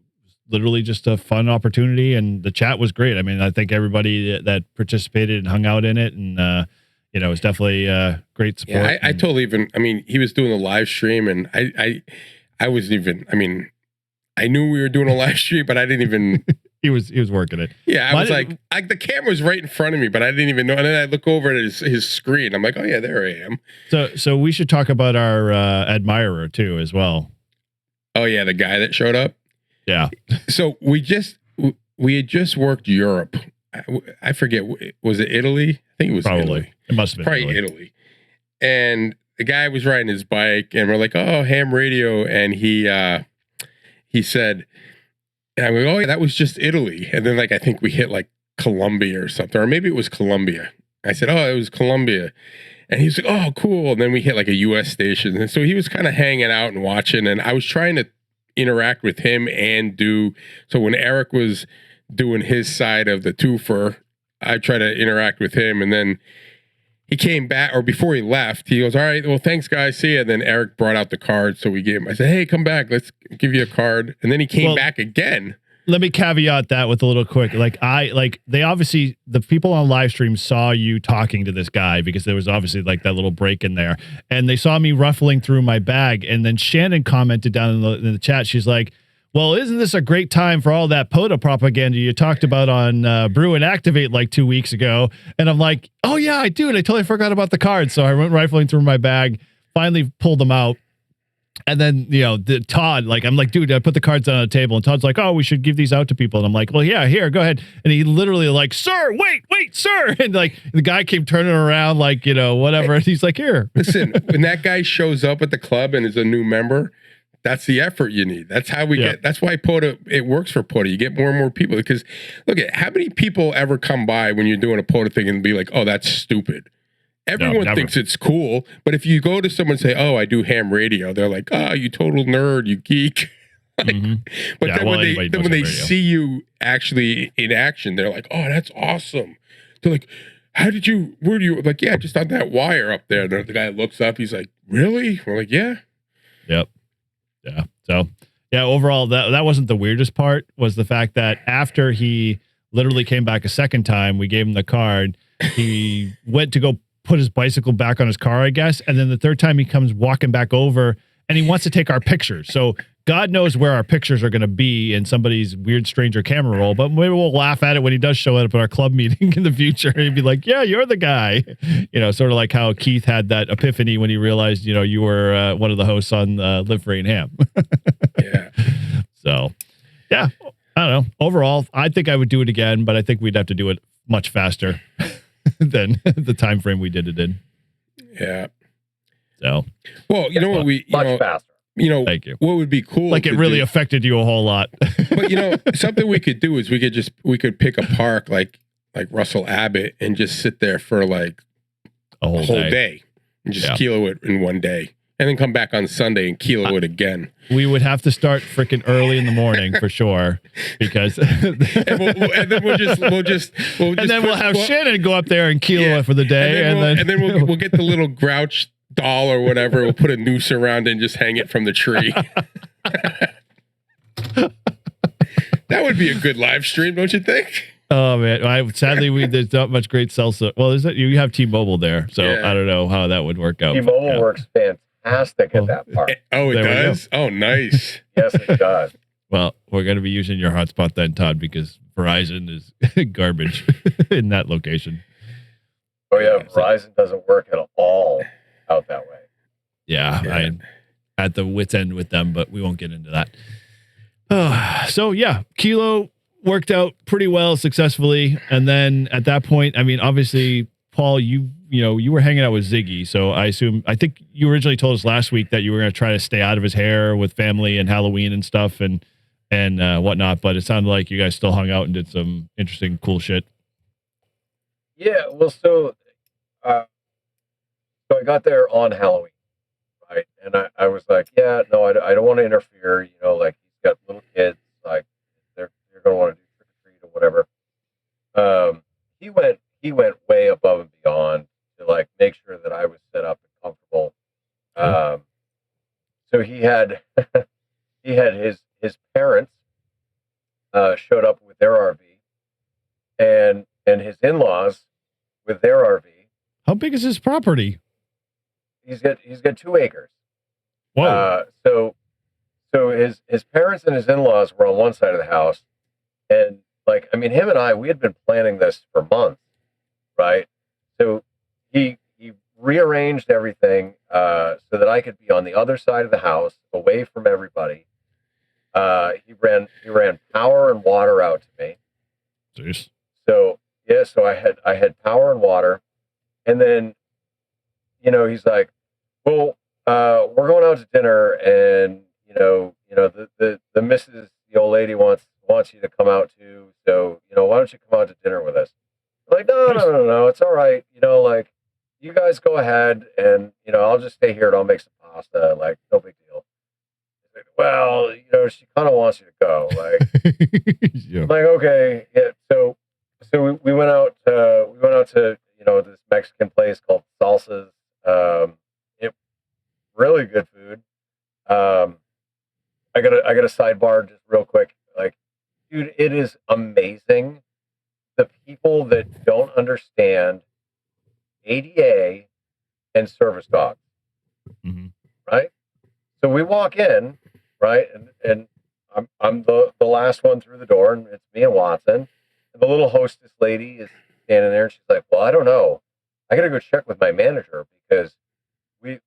literally just a fun opportunity, and the chat was great. I mean, I think everybody that participated and hung out in it, and you know, it's definitely great support. Yeah, I totally even. I mean, he was doing a live stream, and I wasn't even. I mean, I knew we were doing a live stream, but I didn't even. he was working it. Yeah, I was like, the camera's right in front of me, but I didn't even know. And then I look over at his screen. I'm like, oh yeah, there I am. So we should talk about our admirer too, as well. Oh yeah, the guy that showed up. Yeah. So we had just worked Europe. I forget. Was it Italy? I think it was Probably. Italy. It must have been Probably Italy. And the guy was riding his bike, and we're like, "Oh, ham radio," and he said, and I went, "Oh, yeah, that was just Italy." And then, like, I think we hit like Colombia or something, or maybe it was Colombia. I said, "Oh, it was Colombia," and he's like, "Oh, cool." And then we hit like a U.S. station, and so he was kind of hanging out and watching, and I was trying to interact with him and so when Eric was doing his side of the twofer, I try to interact with him, and then he came back, or before he left, he goes, "All right, well, thanks, guys, see ya." And then Eric brought out the card, so we gave him. I said, "Hey, come back, let's give you a card." And then he came back again. Let me caveat that with a little quick. They obviously, the people on live stream saw you talking to this guy because there was obviously like that little break in there, and they saw me ruffling through my bag. And then Shannon commented down in the chat. She's like, "Well, isn't this a great time for all that POTA propaganda you talked about on Brew and Activate like 2 weeks ago?" And I'm like, "Oh yeah, I do. And I totally forgot about the cards." So I went rifling through my bag, finally pulled them out. And then, you know, Todd, like, I'm like, "Dude, I put the cards on the table." And Todd's like, "Oh, we should give these out to people." And I'm like, "Well, yeah, here, go ahead." And he literally like, "Sir, wait, sir." And like the guy came turning around like, you know, whatever. And he's like, "Here." Listen, when that guy shows up at the club and is a new member, that's the effort you need. That's how we get. That's why POTA. It works for POTA. You get more and more people because look at how many people ever come by when you're doing a POTA thing and be like, "Oh, that's stupid." Everyone never. thinks it's cool, but if you go to someone and say, "Oh, I do ham radio," they're like, "Oh, you total nerd, you geek." Like, but Yeah, then well, when anybody they knows ham radio. see you actually in action, they're like, "Oh, that's awesome." They're like, where do you, like, yeah, just on that wire up there. And the guy looks up, he's like, "Really?" We're like, "Yeah." Yep. Yeah. So, yeah, overall, that wasn't the weirdest part, was the fact that after he literally came back a second time, we gave him the card. He went to go put his bicycle back on his car, I guess. And then the third time he comes walking back over and he wants to take our pictures. So God knows where our pictures are going to be in somebody's weird stranger camera roll, but maybe we'll laugh at it when he does show up at our club meeting in the future. He'd be like, "Yeah, you're the guy." Sort of like how Keith had that epiphany when he realized, you were one of the hosts on Live Free and Ham. Yeah. So, yeah, I don't know. Overall, I think I would do it again, but I think we'd have to do it much faster than the time frame we did it in. Yeah. So, well, you know what much faster. Thank you. What would be cool? Like it really affected you a whole lot. But something we could do is we could pick a park like Russell Abbott and just sit there for like a whole day and just kilo it in one day, and then come back on Sunday and kilo it again. We would have to start freaking early in the morning for sure, because and then we'll have Shannon go up there and kilo it for the day, and then we'll get the little grouch doll or whatever. We'll put a noose around it and just hang it from the tree. That would be a good live stream, don't you think? Oh man, sadly there's not much great salsa. Well, you have T-Mobile there, so I don't know how that would work out. T-Mobile works fantastic at that part. Oh, it does? Oh, nice. Yes, it does. Well, we're going to be using your hotspot then, Todd, because Verizon is garbage in that location. Oh yeah, Verizon doesn't work at all out that way. Yeah, I'm at the wit's end with them, but we won't get into that. So yeah, Kilo worked out pretty well successfully. And then at that point, I mean, obviously, Paul, you were hanging out with Ziggy. So I think you originally told us last week that you were going to try to stay out of his hair with family and Halloween and stuff and whatnot. But it sounded like you guys still hung out and did some interesting, cool shit. Yeah. Well, so I got there on Halloween, right? And I was like, yeah, no, I don't want to interfere. Like he's got little kids, like they're going to want to do trick or treat or whatever. He went way above and beyond to like make sure that I was set up and comfortable. So he had his parents showed up with their RV, and his in-laws with their RV. How big is his property? He's got 2 acres. Whoa. So his parents and his in-laws were on one side of the house, and like, I mean, him and we had been planning this for months, right? So he rearranged everything so that I could be on the other side of the house, away from everybody. He ran power and water out to me. Jeez. So yeah, so I had power and water, and then he's like, well, we're going out to dinner, and the missus, the old lady wants you to come out too. So why don't you come out to dinner with us? I'm like, no, it's all right. Like, you guys go ahead, and I'll just stay here and I'll make some pasta. Like, no big deal. Like, well, she kind of wants you to go. Like, yeah. I'm like, okay, yeah. So we went out. We went out to this Mexican place called Salsas. It really good food. I got a sidebar just real quick. Like, dude, it is amazing. The people that don't understand ADA and service dogs, right? So we walk in, right, and I'm the last one through the door, and it's me and Watson. And the little hostess lady is standing there, and she's like, "Well, I don't know. I got to go check with my manager because we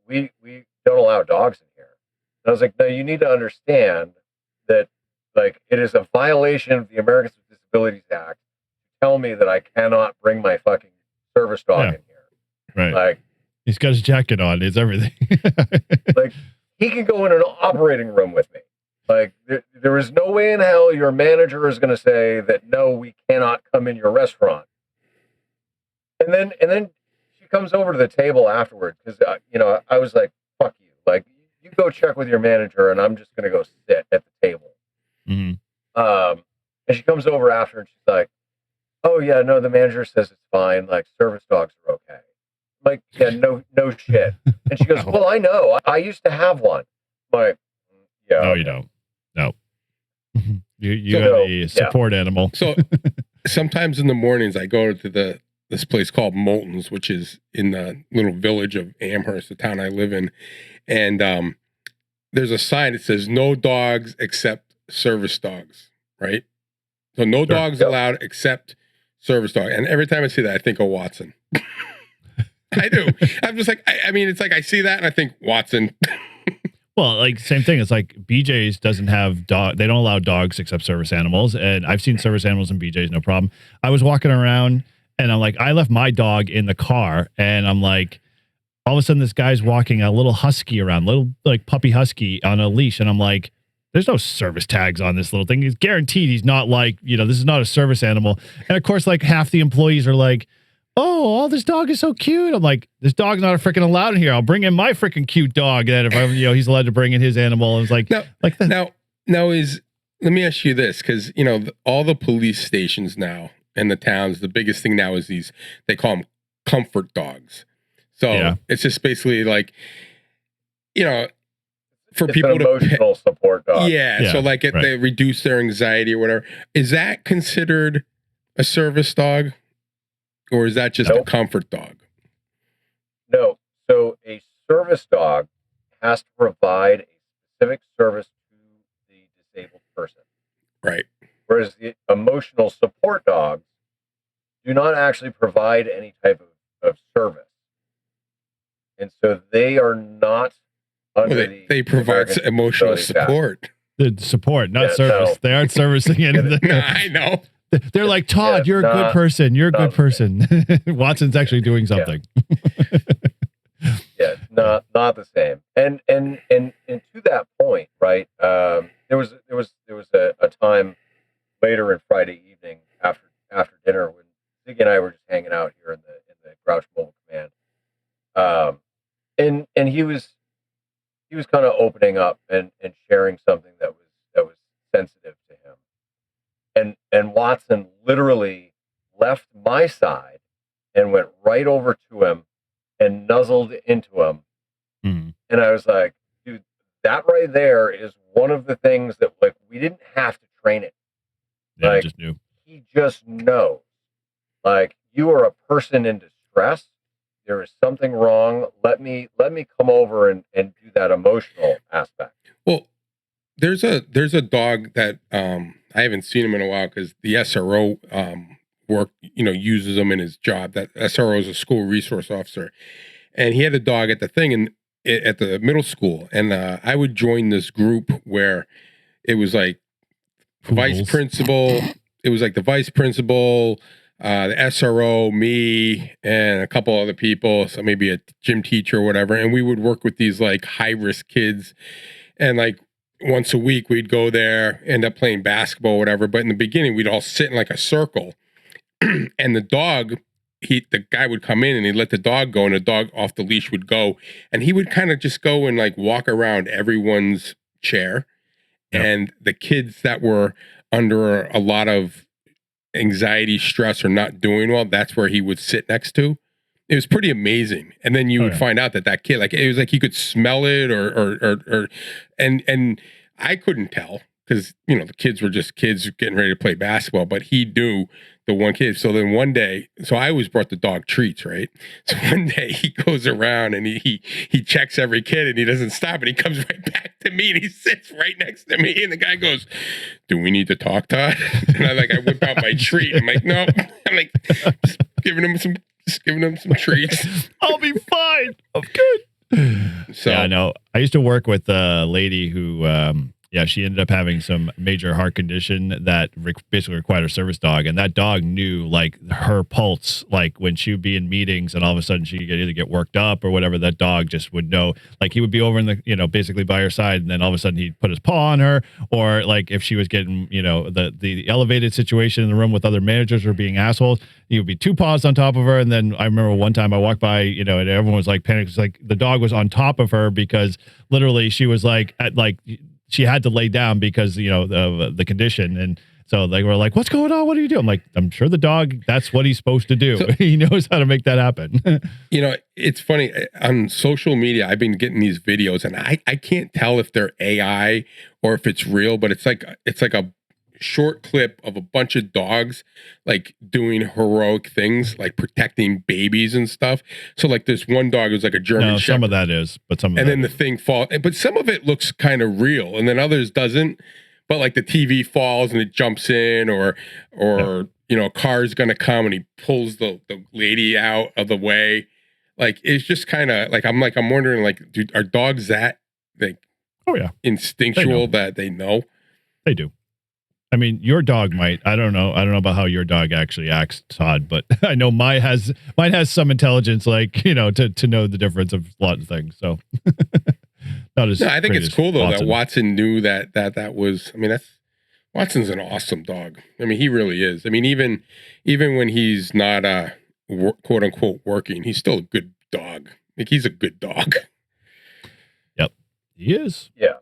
don't allow dogs in here." And I was like, "No, you need to understand that, like, it is a violation of the Americans with Disabilities Act to tell me that I cannot bring my fucking service dog in here." Right. Like, he's got his jacket on. It's everything. like, he can go in an operating room with me. Like, there is no way in hell your manager is going to say that, no, we cannot come in your restaurant. And then she comes over to the table afterwards because I was like, "Fuck you!" Like, you go check with your manager, and I'm just gonna go sit at the table. Mhm. And she comes over after, and she's like, "Oh yeah, no, the manager says it's fine. Like, service dogs are okay." I'm like, yeah, no shit. And she goes, Wow. "Well, I know. I used to have one." I'm like, yeah, No, okay. you don't. No. You So- have So, a support animal. So sometimes in the mornings, I go to this place called Moulton's, which is in the little village of Amherst, the town I live in, and there's a sign that says "No dogs except service dogs." Right? So no dogs Yep. allowed except service dog. And every time I see that, I think of Watson. I do. I'm just like, I mean, it's like I see that and I think Watson. Well, like same thing. It's like BJ's doesn't have dog. They don't allow dogs except service animals. And I've seen service animals in BJ's, no problem. I was walking around and I'm like, I left my dog in the car and I'm like, all of a sudden this guy's walking a little husky around, little like puppy husky on a leash. And I'm like, there's no service tags on this little thing. He's guaranteed he's not like, this is not a service animal. And of course, like half the employees are like, oh, this dog is so cute. I'm like, this dog's not freaking allowed in here. I'll bring in my freaking cute dog. Then if he's allowed to bring in his animal. And it's like, Now let me ask you this, because all the police stations now and the towns, the biggest thing now is they call them comfort dogs. So Yeah. it's just basically like, for It's people an to emotional support dog. Yeah, so like right. they reduce their anxiety or whatever. Is that considered a service dog, or is that just a Nope. comfort dog? No. So a service dog has to provide a specific service to the disabled person, Right. whereas the emotional support dogs do not actually provide any type of service, and so they are not under Well, the they provide American emotional Disabilities Act. support. the support, not Yeah, service. no. They aren't servicing anything. No, I know. They're like, Todd, it's you're a good not- person. You're a good not- person. Watson's actually doing something. Yeah, not the same. And to that point, right? There was a time later in Friday evening after dinner when Ziggy and I were just hanging out here in the Grouch Mobile Command. And he was kind of opening up and sharing something that was sensitive to him. And Watson literally left my side and went right over to him and nuzzled into him. Mhm. And I was like, dude, that right there is one of the things that, like, we didn't have to train it. Yeah, I Like, just knew. He just knows. Like, you are a person in distress. There is something wrong. Let me come over and do that emotional aspect. Well, there's a dog that I haven't seen him in a while because the SRO uses him in his job. That SRO is a school resource officer, and he had a dog at the thing at the middle school, and I would join this group where it was like vice Poodles. principal. It was like the vice principal, the SRO, me, and a couple other people, so maybe a gym teacher or whatever, and we would work with these like high risk kids, and like once a week we'd go there, end up playing basketball or whatever. But in the beginning, we'd all sit in like a circle, and the guy would come in and he'd let the dog go, and the dog off the leash would go, and he would kind of just go and like walk around everyone's chair. Yep. And the kids that were under a lot of anxiety, stress, or not doing well, that's where he would sit next to. It was pretty amazing. And then you would find out that kid, like, it was like he could smell it and I couldn't tell because, the kids were just kids getting ready to play basketball, but he knew the one kid. So then one day, so I always brought the dog treats, right? So one day he goes around and he checks every kid and he doesn't stop, and he comes right back to me and he sits right next to me, and the guy goes, "Do we need to talk, Todd?" And I whip out my treat. I'm like, "No." I'm like, just giving him some treats. I'll be fine. I'm good. So Yeah, I know. I used to work with a lady who, she ended up having some major heart condition that basically required a service dog, and that dog knew like her pulse, like when she would be in meetings, and all of a sudden she could either get worked up or whatever. That dog just would know. Like he would be over in the basically by her side, and then all of a sudden he'd put his paw on her, or like if she was getting the elevated situation in the room with other managers or being assholes, he would be two paws on top of her. And then I remember one time I walked by, and everyone was like panicked. It's like the dog was on top of her because literally she was she had to lay down because the condition. And so they were like, what's going on, what do you do? I'm like, I'm sure the dog, that's what he's supposed to do. So, he knows how to make that happen. It's funny, on social media I've been getting these videos, and I can't tell if they're AI or if it's real, but it's like a short clip of a bunch of dogs like doing heroic things, like protecting babies and stuff. So like this one dog was like a German Shepherd. Some of that is, but some of and that then the thing falls, but some of it looks kind of real, and then others doesn't. But like the TV falls and it jumps in, or a car's gonna come and he pulls the lady out of the way. Like it's just kind of like I'm wondering, like, are dogs that like instinctual that they know? They do. I mean, your dog might. I don't know about how your dog actually acts, Todd, but I know mine has some intelligence, like, to know the difference of a lot of things. So not as. No, I think it's cool though that Watson knew that was. I mean, Watson's an awesome dog. I mean, he really is. I mean, even when he's not quote unquote working, he's still a good dog. Like he's a good dog. Yep, he is. Yeah,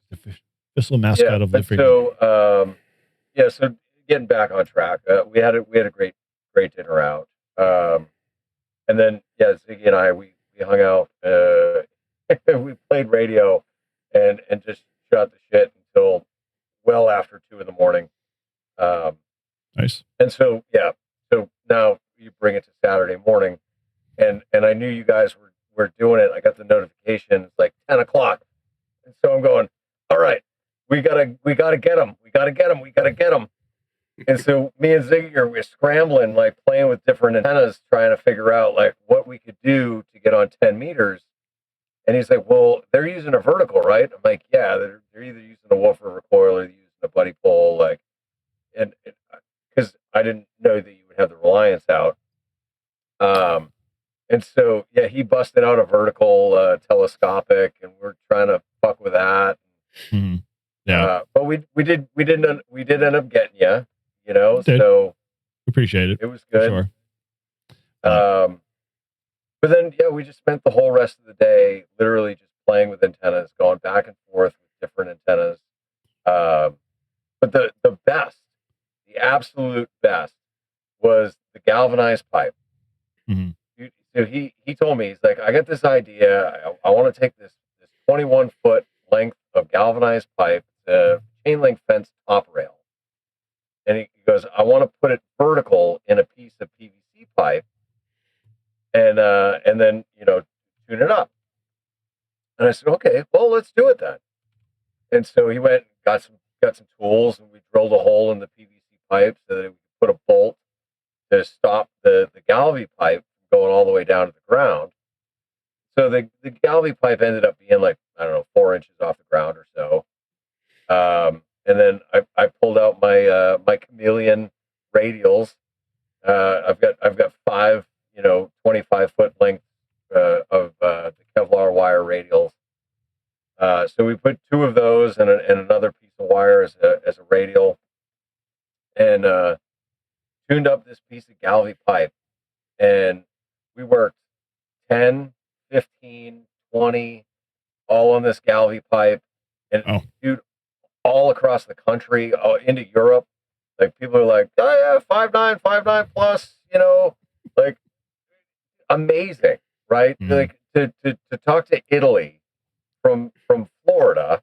official mascot of the freedom. So. So getting back on track, we had a great dinner out, and then Ziggy and I we hung out, we played radio, and just shot the shit until well after 2 a.m. Nice. And so now you bring it to Saturday morning, and I knew you guys were doing it. I got the notification. It's like 10 o'clock, and so I'm going, all right. We gotta get him. We gotta get him. And so me and Ziggy we're scrambling, like playing with different antennas, trying to figure out like what we could do to get on 10 meters. And he's like, well, they're using a vertical, right? I'm like, yeah, they're either using a woofer recoil or they're using a buddy pole, like, and because I didn't know that you would have the reliance out. And so he busted out a vertical telescopic, and we're trying to fuck with that. Mm-hmm. Yeah, but we did end up getting you, so appreciate it. It was good. Sure. But then we just spent the whole rest of the day literally just playing with antennas, going back and forth with different antennas. But the absolute best was the galvanized pipe. Mm-hmm. So he told me, he's like, I got this idea. I want to take this 21-foot length of galvanized pipe, chain link fence top rail, and he goes, I want to put it vertical in a piece of PVC pipe, and then tune it up. And I said, okay, well, let's do it then. And so he went and got some tools, and we drilled a hole in the PVC pipe so that we could put a bolt to stop the galvy pipe from going all the way down to the ground. So the galvy pipe ended up being like, I don't know, 4 inches off the ground or so. And then I pulled out my my chameleon radials. I've got 5 25-foot length of the Kevlar wire radials. So we put 2 of those and another piece of wire as a radial, and tuned up this piece of galvy pipe, and we worked 10, 15, 20, all on this galvy pipe, and dude, all across the country, into Europe. Like people are like, oh yeah, 5.9 plus, like amazing, right? Mm-hmm. Like to talk to Italy from Florida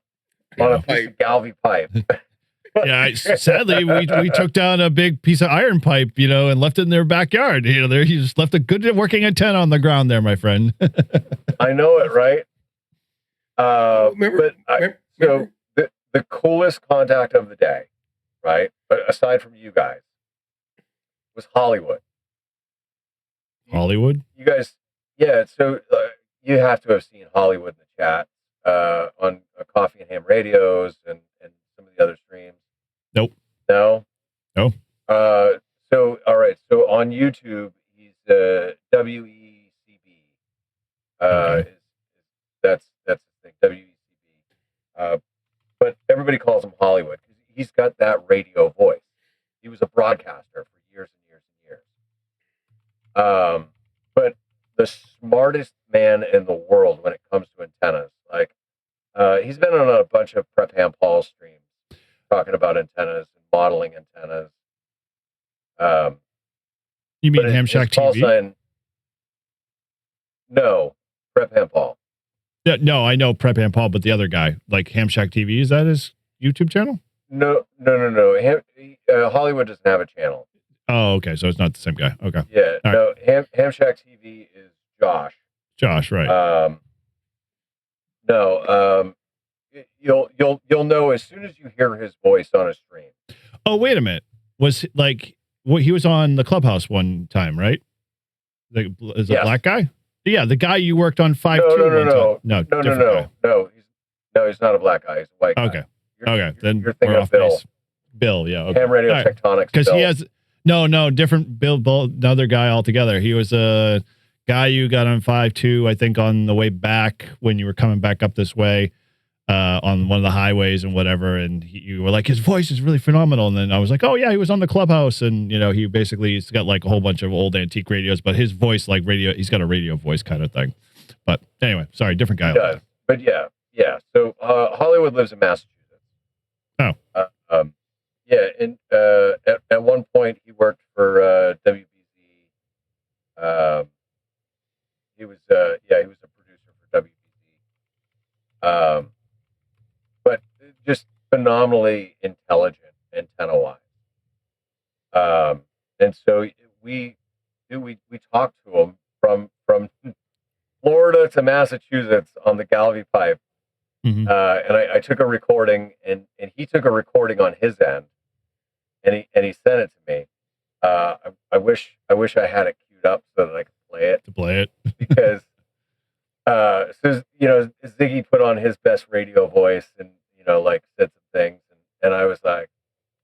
on a piece of galvy pipe. Yeah, sadly, we took down a big piece of iron pipe, and left it in their backyard. There you just left a good working antenna on the ground there, my friend. I know it, right? So the coolest contact of the day, right? Aside from you guys, was Hollywood. Hollywood? You guys, yeah. So you have to have seen Hollywood in the chat on Coffee and Ham radios and some of the other streams? Nope. No. No. So all right. So on YouTube, he's WECB. Okay. That's the thing. WECB. But everybody calls him Hollywood because he's got that radio voice. He was a broadcaster for years and years and years. But the smartest man in the world when it comes to antennas. Like, he's been on a bunch of Prep Ham Paul streams talking about antennas and modeling antennas. You mean but Ham Shack his call TV? sign- no, Prep Ham Paul. Yeah, no, I know Prep and Paul, but the other guy, like Ham Shack TV, is that his YouTube channel? No. Hollywood doesn't have a channel. Oh, okay. So it's not the same guy. Okay. Yeah, All no. Ham Shack TV is Josh. Josh, right. No. You'll know as soon as you hear his voice on a stream. Oh, wait a minute. Was like he was on the Clubhouse one time, right? Is the Yes. black guy? Yeah, the guy you worked on 5-2. No. different guy. He's not a black guy. He's a white guy. Okay. Okay. Then you're thinking we're of off Bill. base. Bill, yeah. Okay. Ham Radio All right. Tectonics. Because Bill. he has different Bill, another guy altogether. He was a guy you got on 5-2, I think, on the way back when you were coming back up this way on one of the highways and whatever. And you were like, his voice is really phenomenal. And then I was like, oh yeah, he was on the Clubhouse, and he he's got like a whole bunch of old antique radios, but his voice like radio, he's got a radio voice kind of thing. But anyway, sorry, different guy. He does. But yeah. So Hollywood lives in Massachusetts. Oh. Yeah, and at one point he worked for WBZ. He was a producer for WBZ. But just phenomenally intelligent antenna-wise. And so we talked to him from Florida to Massachusetts on the Galvi pipe. Mhm. And I took a recording, and he took a recording on his end, and he sent it to me. I wish I had it queued up so that I could play it, To play it. because so Ziggy put on his best radio voice, and like said some things, and I was like,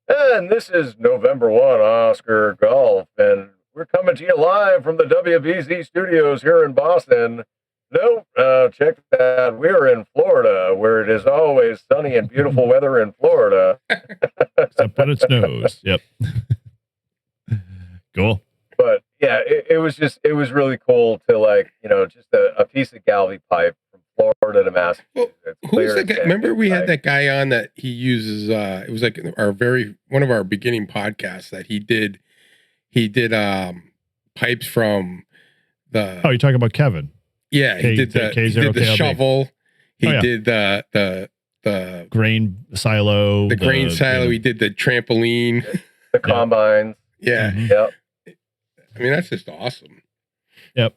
and this is November 1 Oscar Golf, and we're coming to you live from the WBZ studios here in Boston. Nope, check that. We're in Florida, where it is always sunny and beautiful weather in Florida. Except when it snows. Yep. Cool. But yeah, it was really cool to just a piece of Galvi pipe from Florida to Massachusetts. Who's the guy? Remember we had that guy on that he uses, it was like one of our beginning podcasts that he did pipes from the. Oh, you're talking about Kevin. Yeah, he did the shovel. He did the grain silo. The grain silo. He did the trampoline. The combines. Yeah. Mhm. Yep. I mean, that's just awesome. Yep.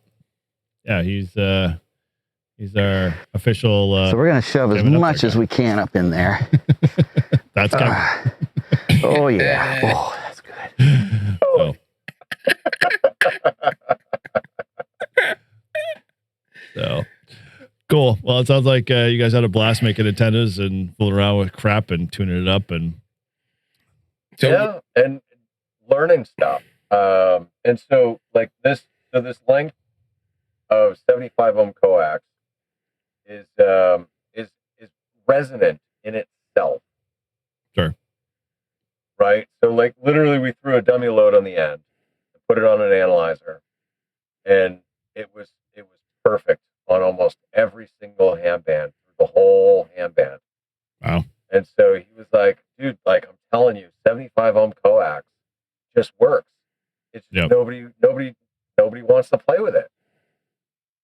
Yeah, he's our official. So we're gonna shove as Kevin up much there, as guy. we can up in there. That's Kevin. Oh yeah. Oh, that's good. So. So cool. Well, it sounds like you guys had a blast making antennas and fooling around with crap and tuning it up, and So and learning stuff. And so like this length of 75 ohm coax is resonant in itself. Sure. Right. So like literally we threw a dummy load on the end and put it on an analyzer, and it was perfect on almost every single ham band through the whole ham band. wow. And so he was like, dude, like I'm telling you, 75 ohm coax just works. It's just Yep. nobody wants to play with it.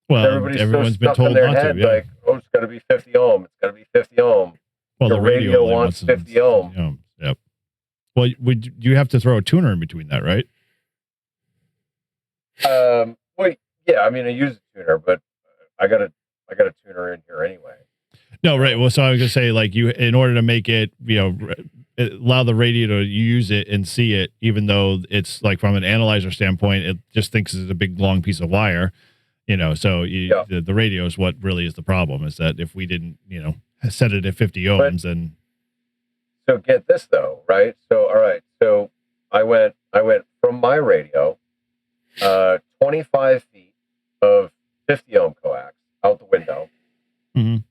Well, Everybody's everyone's so been stuck in told their not head, to. Yeah. like, oh, it's got to be 50 ohm. It's got to be 50 ohm. Well, the radio only wants to- 50 ohm. Yep. Well, you have to throw a tuner in between that, right? Well, yeah, I mean, I use a tuner, but I got a tuner in here anyway. No, right. Well, so I was gonna say, like, in order to make it, allow the radio to use it and see it, even though it's like from an analyzer standpoint, it just thinks it's a big long piece of wire, So the radio is what really is the problem. Is that if we didn't, set it at 50 ohms, then So get this though, right? So all right, so I went from my radio, 25 feet of 50 ohm coax out the window Mhm.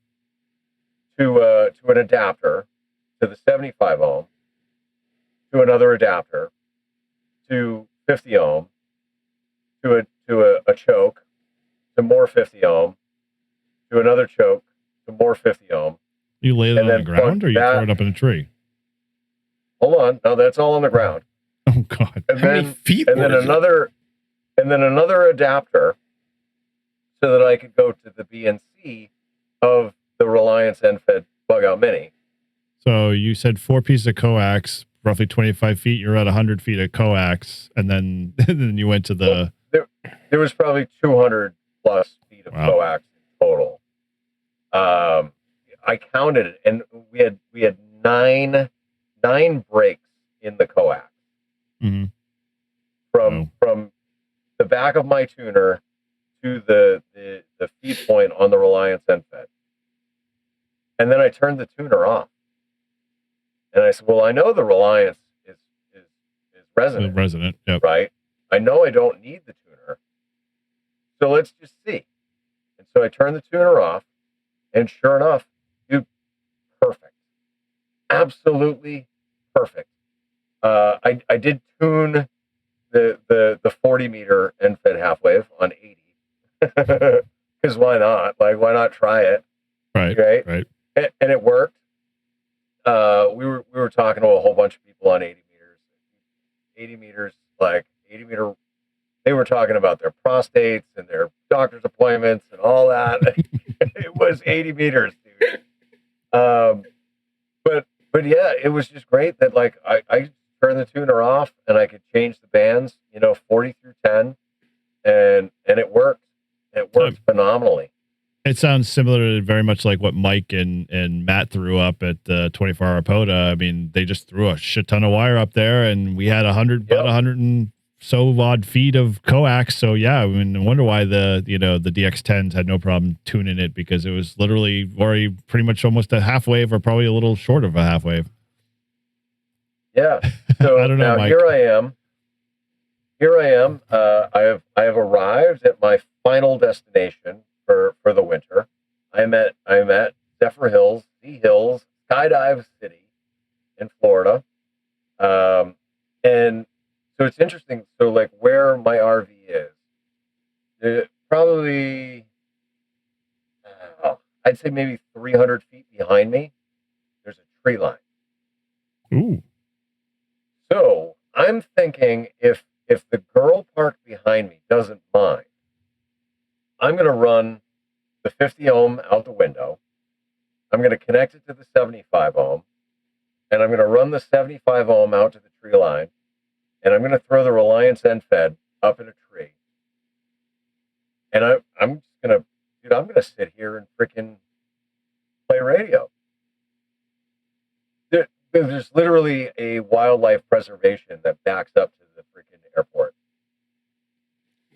to an adapter to the 75 ohm, to another adapter to 50 ohm, to a choke, to more 50 ohm, to another choke, to more 50 ohm. You lay it And on the then ground, plug or you throw that- it up in a tree? Hold on, no, that's all on the ground. Oh God! And How many then feet and then was it? another adapter so that I could go to the BNC of the Reliance end-fed bug-out mini. So you said 4 pieces of coax, roughly 25 feet. You're at 100 feet of coax, and then and then you went to the. There was probably 200 plus feet of Wow. coax in total. I counted it, and we had nine breaks in the coax Mhm. from the back of my tuner to the feed point on the Reliance end-fed. And then I turned the tuner off. And I said, well, I know the Reliance is resonant, Resident. Yep. right? I know I don't need the tuner. So let's just see. And so I turned the tuner off, and sure enough, dude, perfect. Absolutely perfect. I did tune the 40 meter end-fed half wave on 80. Because why not? Like, why not try it? Right. Right. Right. And it worked. We were talking to a whole bunch of people on 80 meters. 80 meters, like 80 meter. They were talking about their prostates and their doctor's appointments and all that. It was 80 meters, dude. But yeah, it was just great that like I turned the tuner off and I could change the bands, 40 through 10, and it worked. It worked phenomenally. It sounds similar to very much like what Mike and Matt threw up at the 24-hour POTA. I mean, they just threw a shit ton of wire up there, and we had about 100 and so odd feet of coax. So yeah, I mean, I wonder why the DX10s had no problem tuning it, because it was literally already pretty much almost a half wave, or probably a little short of a half wave. Yeah. So I don't know, now Mike. here I am. I have arrived at my final destination for the winter. I'm at Zephyr Hills, Sea Hills, Skydive City in Florida. And so it's interesting. So like where my RV is, probably, I'd say maybe 300 feet behind me, there's a tree line. Ooh. So I'm thinking if the girl parked behind me doesn't mind, I'm going to run the 50 ohm out the window. I'm going to connect it to the 75 ohm, and I'm going to run the 75 ohm out to the tree line, and I'm going to throw the Reliance end-fed up in a tree. And I'm just going to, dude, I'm going to sit here and freaking play radio. There's literally a wildlife preservation that backs up to the freaking airport.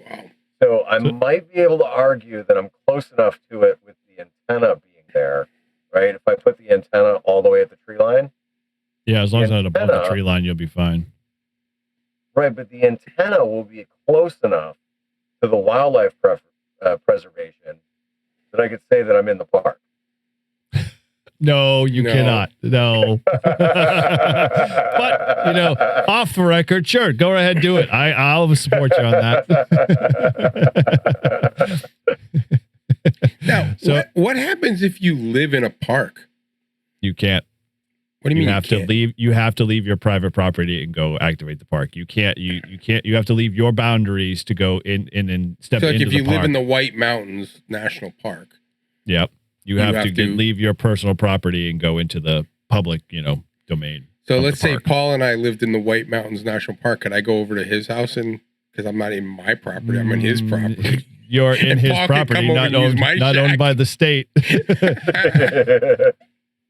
Wow. So I might be able to argue that I'm close enough to it with the antenna being there, right? If I put the antenna all the way at the tree line. Yeah, as long as The not above the antenna- tree line, you'll be fine. Right, but the antenna will be close enough to the wildlife preservation that I could say that I'm in the park. No, you No. cannot. No. But, off the record, sure, go ahead and do it. I'll support you on that. Now, So- what happens if you live in a park? You can't. What do you mean? You have to leave. You have to leave your private property and go activate the park. You can't. You can't. You have to leave your boundaries to go in and step So like into if the you park. live in the White Mountains National Park. Yep. You have to leave your personal property and go into the public, domain. So of let's the say park. Paul and I lived in the White Mountains National Park. Could I go over to his house because I'm not in my property, I'm in his property. You're in And his Paul could property, come over not and use owned, my not shack. owned by the state.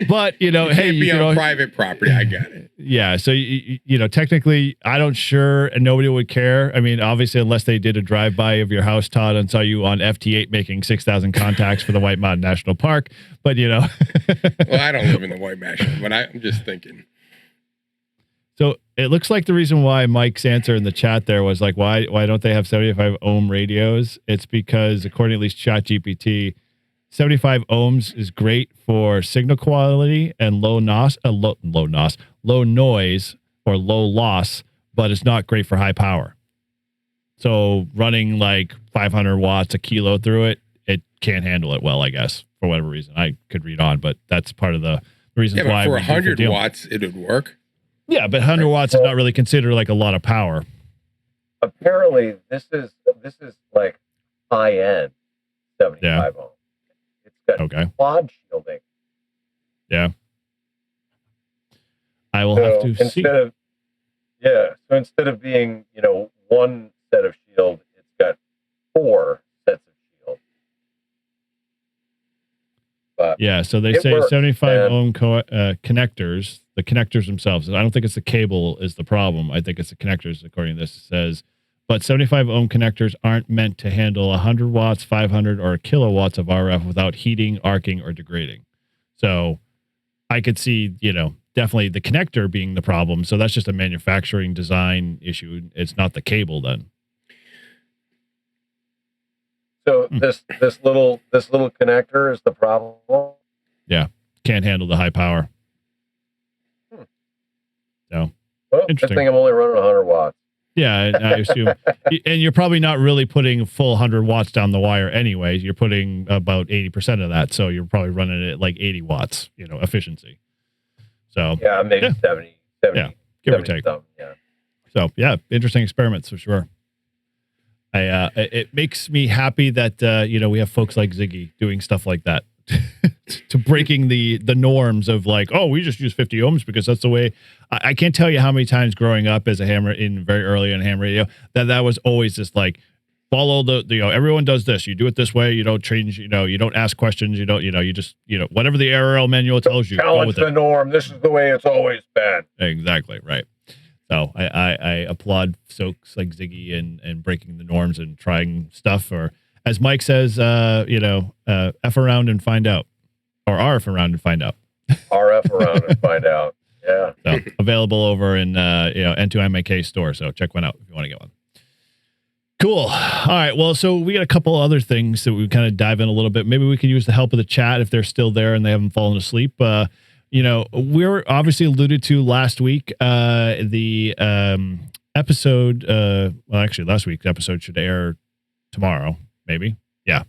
But You hey, can't be you on know, private property. I got it. yeah. So technically, I don't sure, and nobody would care. I mean, obviously, unless they did a drive-by of your house, Todd, and saw you on FT8 making 6,000 contacts for the White Mountain National Park. But Well, I don't live in the White Mountains, but I'm just thinking. So it looks like the reason why Mike's answer in the chat there was like, why don't they have 75 ohm radios? It's because according to at least ChatGPT, 75 ohms is great for signal quality and low noise or low loss, but it's not great for high power. So running like 500 watts a kilo through it, it can't handle it well, I guess, for whatever reason. I could read on, but that's part of the reasons why. For 100 watts, it would work. Yeah, but 100 watts is not really considered like a lot of power. Apparently, this is like high end 75 ohm. It's got quad shielding. Yeah. I will have to see. So instead of being, one set of shield, it's got 4 sets of shield. But yeah, so they say works, 75 ohm connectors, the connectors themselves. I don't think it's the cable is the problem. I think it's the connectors, according to this. It says, but 75 ohm connectors aren't meant to handle 100 watts, 500, or kilowatts of RF without heating, arcing, or degrading. So I could see, definitely the connector being the problem. So that's just a manufacturing design issue. It's not the cable then. So this little connector is the problem. Yeah, can't handle the high power. So interesting. I think I'm only running 100 watts. Yeah, I assume, and you're probably not really putting full 100 watts down the wire anyways. You're putting about 80% of that, so you're probably running it at like 80 watts, efficiency. So yeah, maybe 70, yeah, give or take. Yeah. So yeah, interesting experiments for sure. It makes me happy that we have folks like Ziggy doing stuff like that, to breaking the norms of like, oh, we just use 50 ohms because that's the way. I can't tell you how many times growing up as a very early in ham radio that was always just like, follow the everyone does this. You do it this way. You don't change. You don't ask questions. You don't. You just whatever the ARL manual tells you. Challenge the norm. This is the way it's always been. Exactly right. So I applaud folks like Ziggy and breaking the norms and trying stuff, or as Mike says, F around and find out, or RF around and find out. RF around and find out. Yeah. So available over in N2MAK store. So check one out if you want to get one. Cool. All right. Well, so we got a couple other things that we kind of dive in a little bit. Maybe we can use the help of the chat if they're still there and they haven't fallen asleep. We're obviously alluded to last week. The episode, actually last week's episode should air tomorrow, maybe. Yeah.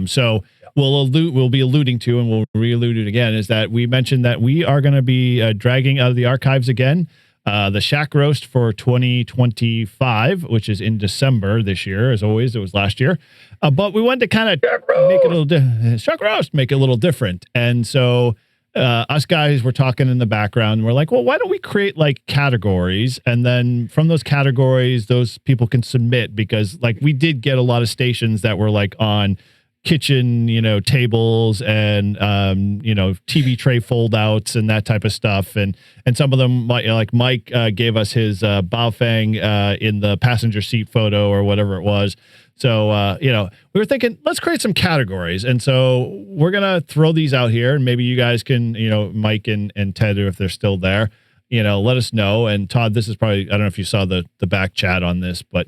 So we'll be alluding to, and we'll re-allude it again, is that we mentioned that we are going to be dragging out of the archives again the Shack Roast for 2025, which is in December this year. As always, it was last year. But we wanted to kind of make it a little Shack Roast, make it a little different. And so us guys were talking in the background. We're like, well, why don't we create like categories? And then from those categories, those people can submit, because like we did get a lot of stations that were like on kitchen, tables and, TV tray fold outs and that type of stuff. And some of them like Mike gave us his Baofeng in the passenger seat photo or whatever it was. So, we were thinking, let's create some categories. And so we're going to throw these out here, and maybe you guys can, Mike and Ted, if they're still there, let us know. And Todd, this is probably, I don't know if you saw the back chat on this, but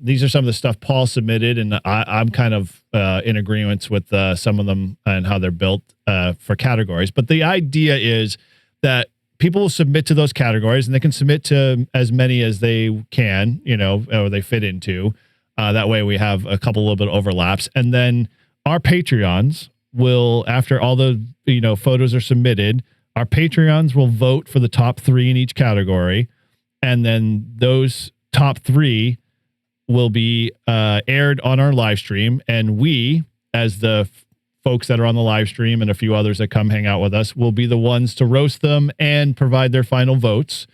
these are some of the stuff Paul submitted, and I'm kind of in agreement with some of them and how they're built for categories. But the idea is that people will submit to those categories, and they can submit to as many as they can, or they fit into. That way we have a little bit of overlaps. And then our Patreons will, after all the, photos are submitted, our Patreons will vote for the top 3 in each category. And then those top 3 will be aired on our live stream. And we, as the folks that are on the live stream and a few others that come hang out with us, will be the ones to roast them and provide their final votes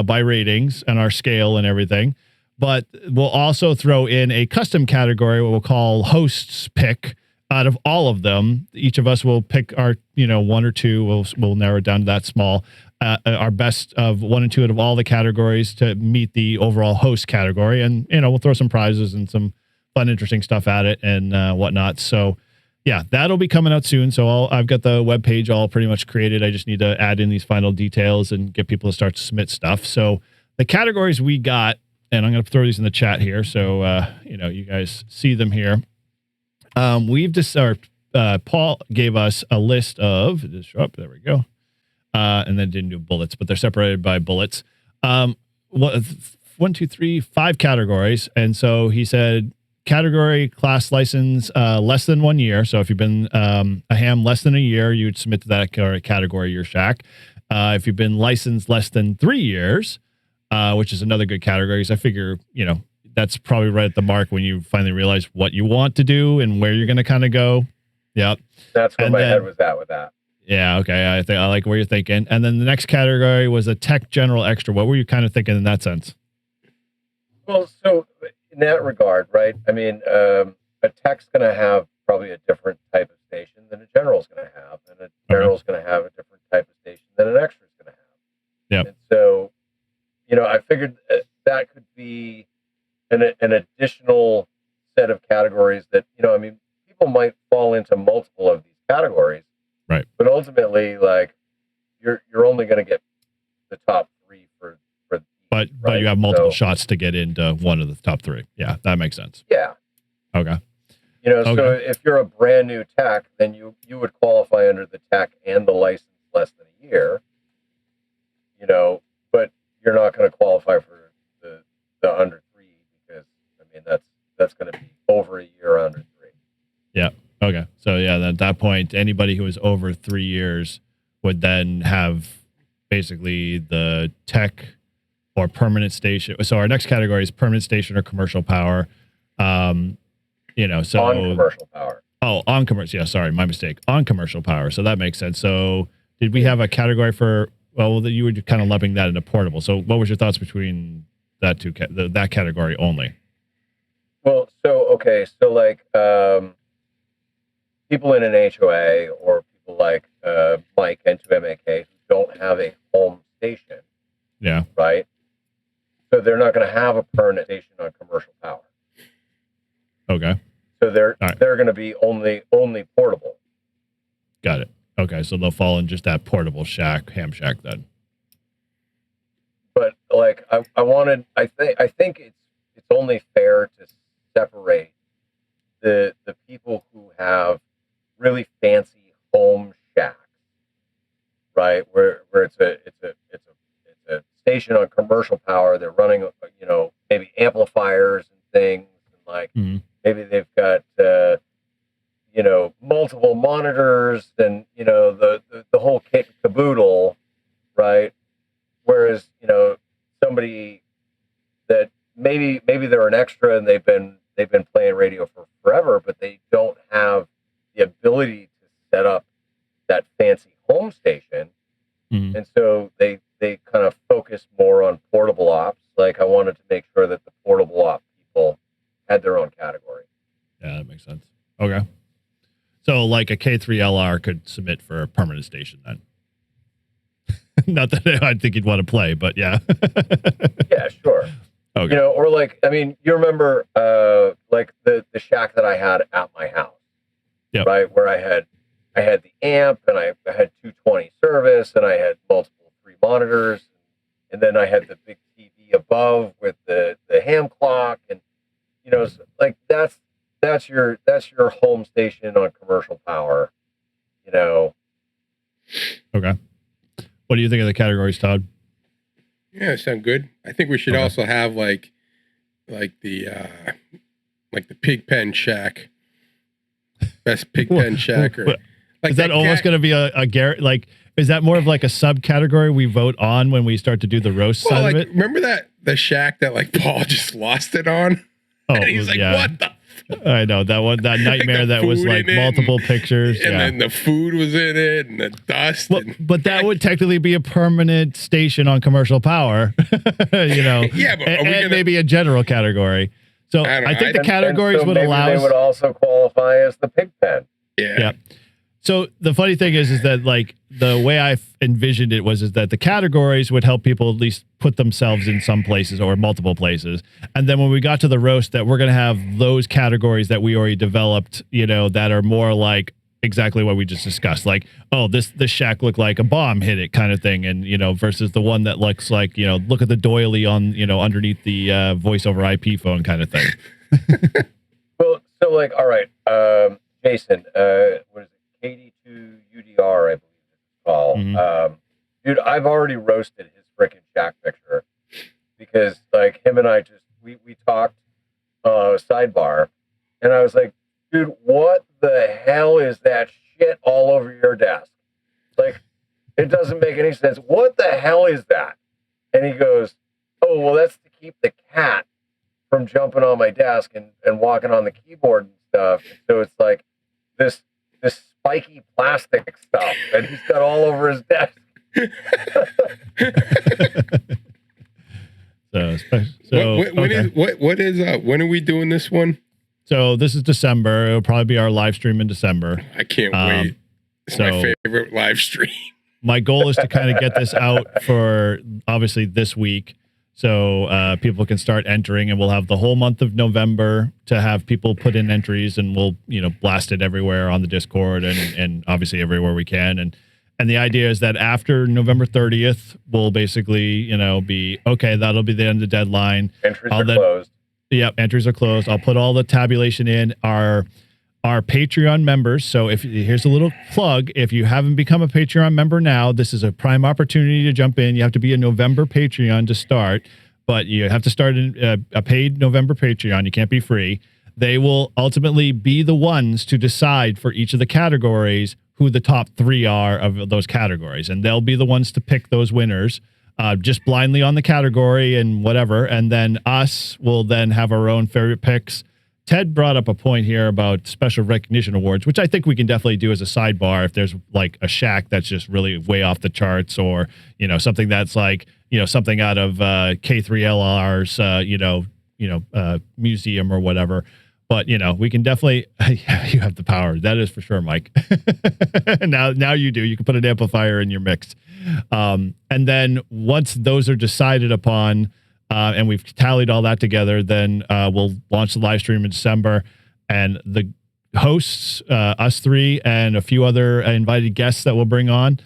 by ratings and our scale and everything. But we'll also throw in a custom category, what we'll call hosts pick. Out of all of them, each of us will pick our, 1 or 2. We'll narrow it down to that small. Our best of 1 and 2 out of all the categories to meet the overall host category. And, we'll throw some prizes and some fun, interesting stuff at it and whatnot. So, yeah, that'll be coming out soon. So I've got the web page all pretty much created. I just need to add in these final details and get people to start to submit stuff. So the categories we got, and I'm going to throw these in the chat here, so you guys see them here. We've just Paul gave us a list of there we go, and then didn't do bullets, but they're separated by bullets. 1, 2, 3, 5 categories, and so he said category, class, license less than 1 year. So if you've been a ham less than a year, you'd submit to that category your shack. If you've been licensed less than 3 years, which is another good category, because I figure that's probably right at the mark when you finally realize what you want to do and where you're going to kind of go. Yep. That's where my head was at with that. Yeah. Okay. I like where you're thinking. And then the next category was a tech general extra. What were you kind of thinking in that sense? Well, so in that regard, right? I mean, a tech's going to have probably a different type of station than a general's going to have, and a general's going to have a different type of station than an extra's going to have. Yeah. And so, I figured that could be an additional set of categories that, people might fall into multiple of these categories, right? But ultimately, like, you're only going to get the top 3 for. But you have multiple shots to get into one of the top 3. Yeah, that makes sense. Yeah. Okay. So if you're a brand new tech, then you would qualify under the tech and the license less than a year. But you're not going to qualify for the under 3 because that's going to be over a year under 3. Yeah. Okay. So yeah, at that point, anybody who is over 3 years would then have basically the tech or permanent station. So our next category is permanent station or commercial power. So on commercial power. Oh, on commercial. Yeah, sorry, my mistake. On commercial power. So that makes sense. So did we have a category for? Well, you were kind of lumping that into portable. So what was your thoughts between that that category only? Well, so like people in an HOA or people like Mike and 2MAK who don't have a home station. Yeah. Right. So they're not going to have a permanent station on commercial power. Okay. So they're going to be only portable. Got it. Okay, so they'll fall in just that portable ham shack then. But like I think it's only fair to separate the people who have really fancy home shacks, right? Where it's a station on commercial power. They're running, maybe amplifiers and things, and like maybe they've got multiple monitors and the whole kit and caboodle, right? Whereas somebody that maybe they're an extra and they've been playing radio for forever, but they don't have the ability to set up that fancy home station, and so they kind of focus more on portable ops. Like I wanted to make sure that the portable op people had their own category. Yeah, that makes sense. Okay. So like a K3LR could submit for a permanent station then. Not that I think you'd want to play, but yeah. Yeah, sure. Okay. Or like, you remember like the shack that I had at my house. Yep. Right? Where I had the amp and I had 220 service and I had multiple 3 monitors, and then I had the big TV above with the ham clock, and so, like that's your home station on commercial power. Okay. What do you think of the categories, Todd? Yeah, sound good. I think we should also have like the pig pen shack, best pig pen shack. Or, like is that almost going to be a Garrett? Like, is that more of like a subcategory we vote on when we start to do the roast side of it? Remember the shack that like Paul just lost it on? Oh, and he's like, yeah. what the? I know that one, that nightmare like that was like multiple pictures. And then the food was in it and the dust. Well, but that would technically be a permanent station on commercial power, Yeah, but and maybe a general category. So I think the categories would allow They would also qualify as the pig pen. Yeah. So the funny thing is that like the way I envisioned it is that the categories would help people at least put themselves in some places or multiple places. And then when we got to the roast, that we're going to have those categories that we already developed, that are more like exactly what we just discussed. Like, oh, this shack looked like a bomb hit it kind of thing. And, versus the one that looks like, look at the doily on, underneath the voice over IP phone kind of thing. Well, so like, all right, Jason, what is it? KD2UDR, I believe it's called. Mm-hmm. Dude, I've already roasted his freaking shack picture because, like, him and I we talked sidebar, and I was like, dude, what the hell is that shit all over your desk? Like, it doesn't make any sense. What the hell is that? And he goes, oh, well, that's to keep the cat from jumping on my desk and walking on the keyboard and stuff. So it's like this spiky plastic stuff that he's got all over his desk. When are we doing this one? So this is December. It'll probably be our live stream in December. I can't wait. It's my favorite live stream. My goal is to kind of get this out for obviously this week. So people can start entering, and we'll have the whole month of November to have people put in entries, and we'll blast it everywhere on the Discord and obviously everywhere we can. And the idea is that after November 30th, we'll basically be okay. That'll be the end of the deadline. Entries are closed. Yep, entries are closed. I'll put all the tabulation in our Patreon members. So here's a little plug. If you haven't become a Patreon member now, this is a prime opportunity to jump in. You have to be a November Patreon to start, but you have to start a paid November Patreon. You can't be free. They will ultimately be the ones to decide for each of the categories who the top 3 are of those categories. And they'll be the ones to pick those winners just blindly on the category and whatever. And then us will then have our own favorite picks. Ted brought up a point here about special recognition awards, which I think we can definitely do as a sidebar if there's like a shack that's just really way off the charts, or something that's like something out of K3LR's museum or whatever. But we can definitely you have the power. That is for sure, Mike. now you do. You can put an amplifier in your mix, and then once those are decided upon. And we've tallied all that together, then we'll launch the live stream in December, and the hosts, us three, and a few other invited guests that we'll bring on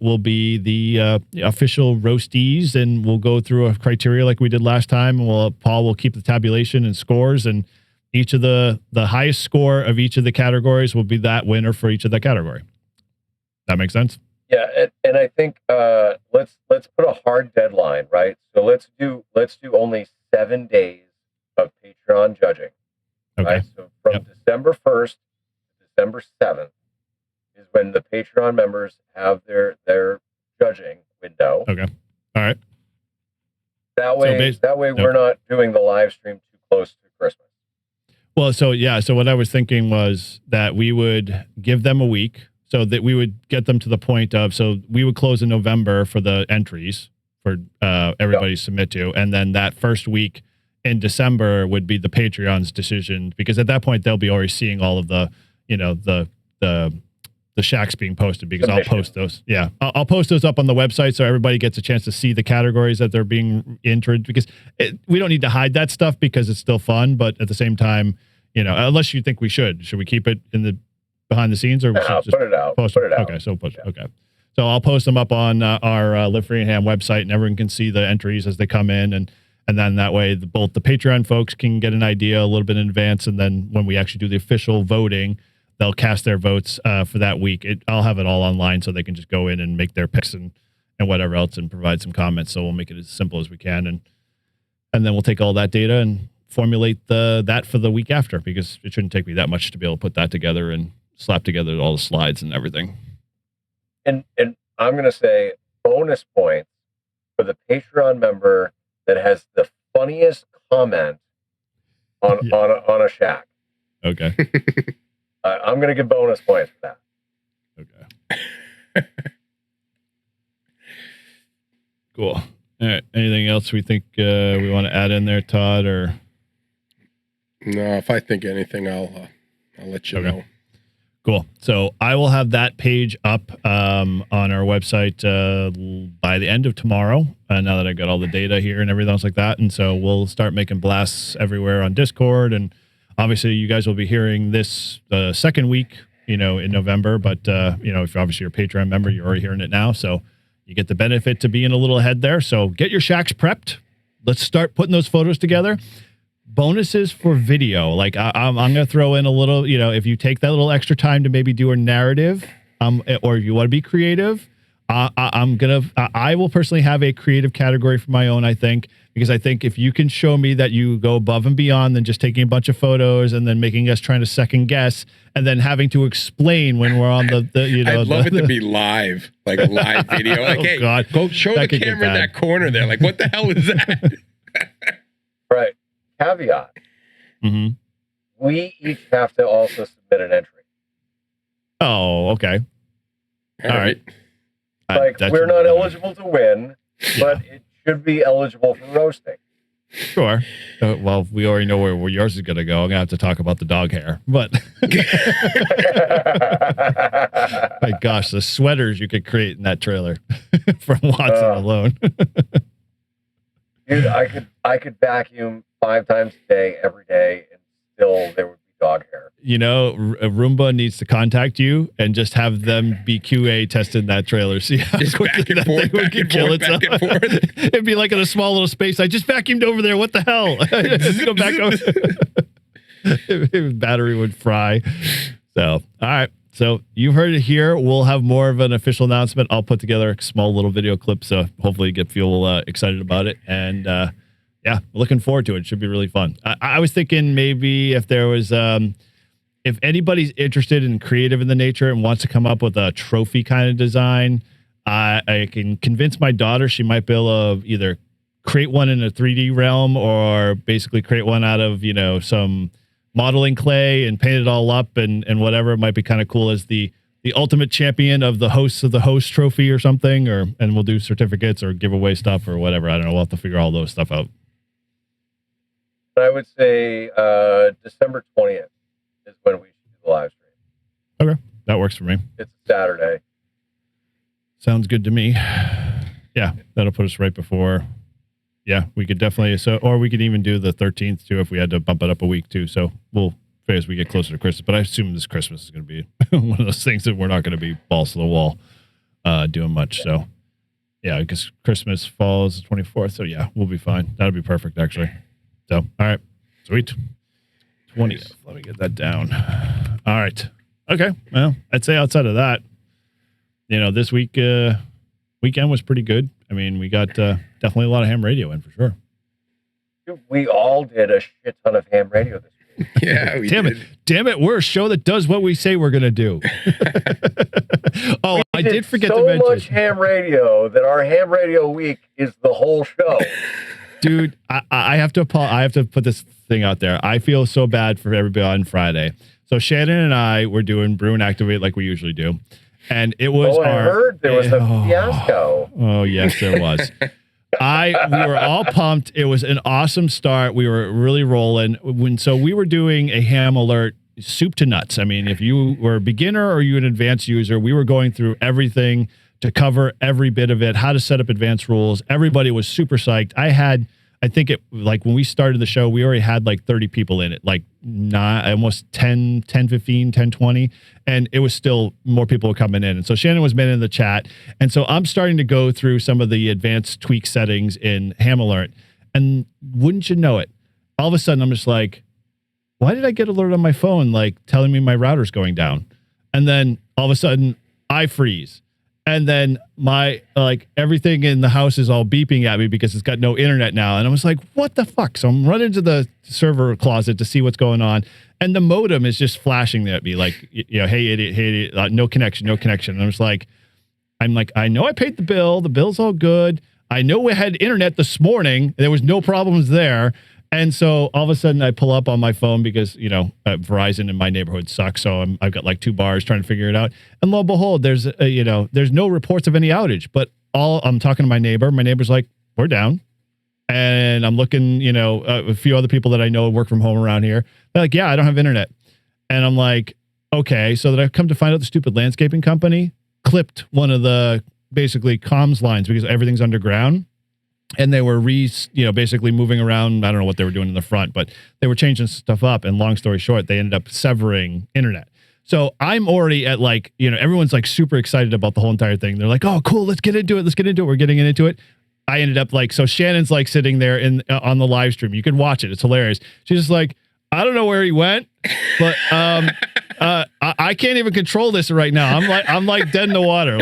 will be the official roastees, and we'll go through a criteria like we did last time. Paul will keep the tabulation and scores, and each of the highest score of each of the categories will be that winner for each of the category. That makes sense? Yeah, and I think let's put a hard deadline, right? So let's do only 7 days of Patreon judging. Okay. Right? So from December 1st to December 7th is when the Patreon members have their judging window. Okay. All right. That way we're not doing the live stream too close to Christmas. Well, so what I was thinking was that we would give them a week. So that we would get them to the point of, so we would close in November for the entries for everybody to submit to. And then that first week in December would be the Patreon's decision, because at that point they'll be already seeing all of the, the shacks being posted, because I'll post those. Yeah. I'll post those up on the website so everybody gets a chance to see the categories that they're being entered, because we don't need to hide that stuff because it's still fun. But at the same time, unless you think we should we keep it in the behind the scenes, or just put it out? Post put it out. Okay, so okay. So I'll post them up on our Live Free and Ham website, and everyone can see the entries as they come in, and then that way both the Patreon folks can get an idea a little bit in advance, and then when we actually do the official voting, they'll cast their votes for that week. I'll have it all online so they can just go in and make their picks and whatever else, and provide some comments. So we'll make it as simple as we can, and then we'll take all that data and formulate that for the week after, because it shouldn't take me that much to be able to put that together and slap together all the slides and everything. And I'm going to say bonus points for the Patreon member that has the funniest comment on a shack. Okay. I'm going to give bonus points for that. Okay. Cool. All right. Anything else we think we want to add in there, Todd? Or no? If I think anything, I'll let you know. Cool. So I will have that page up on our website by the end of tomorrow. Now that I got all the data here and everything else like that, and so we'll start making blasts everywhere on Discord. And obviously, you guys will be hearing this the second week, in November. But if obviously you're a Patreon member, you're already hearing it now, so you get the benefit to being a little ahead there. So get your shacks prepped. Let's start putting those photos together. Bonuses for video. Like I'm going to throw in a little, if you take that little extra time to maybe do a narrative, or if you want to be creative, I will personally have a creative category for my own, I think, because I think if you can show me that you go above and beyond than just taking a bunch of photos and then making us trying to second guess and then having to explain when we're on I'd love it to be live, like a live video. Like, hey, God. go show the camera in that corner there. Like, what the hell is that? Right. Caveat. Mm-hmm. We each have to also submit an entry. Oh, okay. All right. Like, we're not eligible to win, but it should be eligible for roasting. Sure. Well, we already know where yours is going to go. I'm going to have to talk about the dog hair. But, my gosh, the sweaters you could create in that trailer from Watson alone. Dude, I could vacuum 5 times a day, every day, and still there would be dog hair. Roomba needs to contact you and just have them be QA testing that trailer. See how just quickly that thing would kill itself. It'd be like in a small little space. I just vacuumed over there. What the hell? Go back over. Battery would fry. So, all right. So you've heard it here. We'll have more of an official announcement. I'll put together a small little video clip, so hopefully you feel excited about it. And yeah, looking forward to it. It should be really fun. I was thinking maybe if there was, if anybody's interested in creative in the nature and wants to come up with a trophy kind of design, I can convince my daughter she might be able to either create one in a 3D realm or basically create one out of, some modeling clay and paint it all up and whatever. It might be kind of cool as the ultimate champion of the host trophy or something, and we'll do certificates or give away stuff or whatever. I don't know. We'll have to figure all those stuff out. I would say December 20th is when we should do the live stream. Okay. That works for me. It's a Saturday. Sounds good to me. Yeah. That'll put us right before. Yeah, we could definitely. Or we could even do the 13th too if we had to bump it up a week too. So we'll figure as we get closer to Christmas. But I assume this Christmas is going to be one of those things that we're not going to be balls to the wall doing much. So yeah, because Christmas falls the 24th. So yeah, we'll be fine. That'll be perfect actually. So all right, sweet. 20th. Let me get that down. All right. Okay. Well, I'd say outside of that, this weekend was pretty good. I mean, we got definitely a lot of ham radio in for sure. Dude, we all did a shit ton of ham radio this week. Yeah, we did. Damn it, we're a show that does what we say we're going to do. I did forget to mention. So much ham radio that our ham radio week is the whole show. Dude, I have to put this thing out there. I feel so bad for everybody on Friday. So Shannon and I were doing Brew and Activate like we usually do. And it was I heard there was a fiasco. Oh, yes, there was. We were all pumped. It was an awesome start. We were really rolling. So we were doing a ham alert soup to nuts. I mean, if you were a beginner or you an advanced user, we were going through everything to cover every bit of it, how to set up advanced rules. Everybody was super psyched. I think when we started the show, we already had like 30 people in it, like almost 10, 15, 10, 20. And it was still more people were coming in. And so Shannon was in the chat. And so I'm starting to go through some of the advanced tweak settings in Ham Alert. And wouldn't you know it, all of a sudden I'm just like, why did I get alert on my phone, like telling me my router's going down? And then all of a sudden I freeze. And then everything in the house is all beeping at me because it's got no internet now. And I was like, what the fuck? So I'm running to the server closet to see what's going on. And the modem is just flashing at me like, hey, idiot, no connection. And I'm like, I know I paid the bill. The bill's all good. I know we had internet this morning. There was no problems there. And so all of a sudden I pull up on my phone because, Verizon in my neighborhood sucks. So I've got like 2 bars trying to figure it out. And lo and behold, there's no reports of any outage, but I'm talking to my neighbor. My neighbor's like, we're down. And I'm looking, a few other people that I know work from home around here. They're like, yeah, I don't have internet. And I'm like, okay. So that I've come to find out the stupid landscaping company clipped one of the basically comms lines because everything's underground. And they were basically moving around. I don't know what they were doing in the front, but they were changing stuff up. And long story short, they ended up severing internet. So I'm already at everyone's like super excited about the whole entire thing. They're like, oh, cool. Let's get into it. We're getting into it. I ended up so Shannon's like sitting there on the live stream. You can watch it. It's hilarious. She's just like, I don't know where he went, but I can't even control this right now. I'm like dead in the water.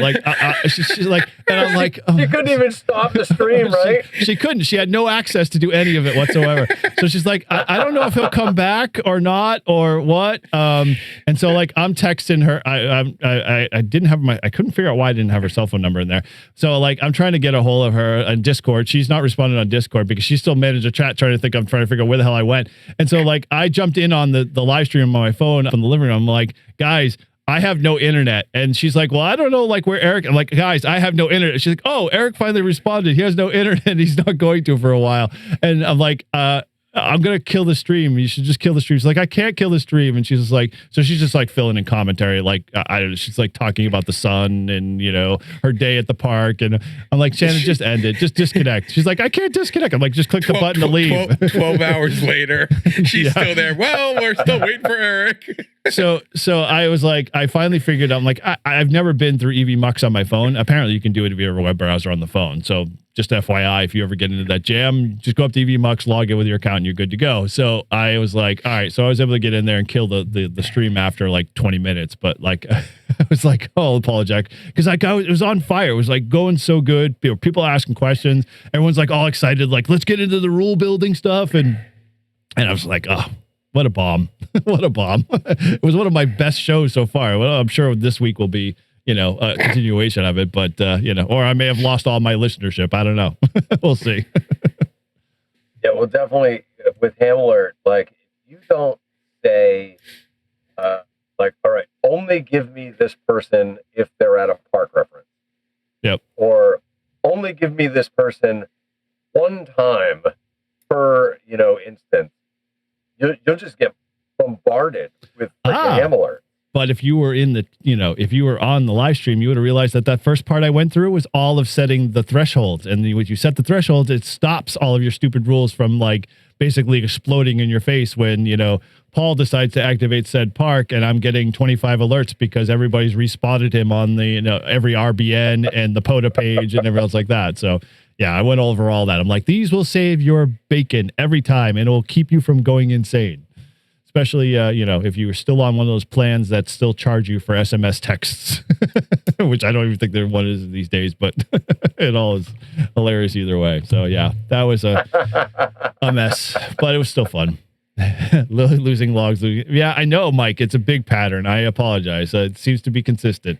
She's like, and I'm like, oh. You couldn't even stop the stream, right? She couldn't. She had no access to do any of it whatsoever. So she's like, I don't know if he'll come back or not or what. And so I'm texting her. I didn't have I couldn't figure out why I didn't have her cell phone number in there. So I'm trying to get a hold of her on Discord. She's not responding on Discord because she still managed a chat I'm trying to figure out where the hell I went. And so I jumped in on the live stream on my phone from the living room. I'm like, guys, I have no internet. And she's like, well, I don't know where Eric. I'm like, guys, I have no internet. She's like, oh, Eric finally responded. He has no internet. He's not going to for a while. And I'm like, I'm going to kill the stream. You should just kill the stream. She's like, I can't kill the stream. And she's just like, so she's just filling in commentary. I don't know. She's talking about the sun and, her day at the park. And I'm like, Shannon, just end it. Just disconnect. She's like, I can't disconnect. I'm like, just click the button to leave. 12 hours later, she's still there. Well, we're still waiting for Eric. So I was like, I finally figured out, I'm like, I've never been through EV Mux on my phone. Apparently you can do it if you have a web browser on the phone. So just FYI, if you ever get into that jam, just go up to EV Mux, log in with your account, and you're good to go. So I was like, all right. So I was able to get in there and kill the stream after 20 minutes. But I was like, oh, apologize. Because it was on fire. It was going so good. People asking questions. Everyone's all excited. Let's get into the rule building stuff. And I was like, oh, what a bomb. What a bomb. It was one of my best shows so far. Well, I'm sure this week will be, a continuation of it, but, or I may have lost all my listenership. I don't know. We'll see. Yeah, well, definitely with Ham Alert, if you don't say, all right, only give me this person if they're at a park reference. Yep. Or only give me this person one time per, instance. You'll just get bombarded with Ham Alert. But if you were if you were on the live stream, you would have realized that first part I went through was all of setting the thresholds. And when you set the thresholds, it stops all of your stupid rules from basically exploding in your face when, Paul decides to activate said park and I'm getting 25 alerts because everybody's respotted him on the, every RBN and the POTA page and everything else like that. So yeah, I went over all that. I'm like, these will save your bacon every time and it will keep you from going insane. Especially, if you were still on one of those plans that still charge you for SMS texts, which I don't even think there one is these days, but it all is hilarious either way. So, yeah, that was a mess, but it was still fun. Losing logs. Yeah, I know, Mike. It's a big pattern. I apologize. It seems to be consistent.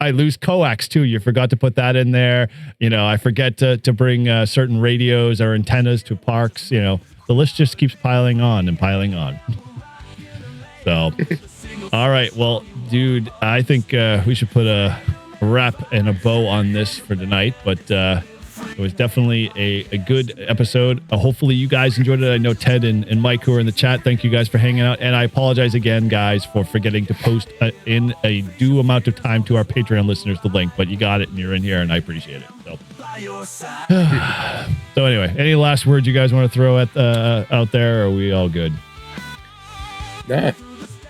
I lose coax, too. You forgot to put that in there. I forget to bring certain radios or antennas to parks, The list just keeps piling on and piling on. So, all right. Well, dude, I think we should put a wrap and a bow on this for tonight. But it was definitely a good episode. Hopefully you guys enjoyed it. I know Ted and Mike who are in the chat. Thank you guys for hanging out. And I apologize again, guys, for forgetting to post in a due amount of time to our Patreon listeners the link. But you got it and you're in here and I appreciate it. So anyway, any last words you guys want to throw at out there? Or are we all good? Nah.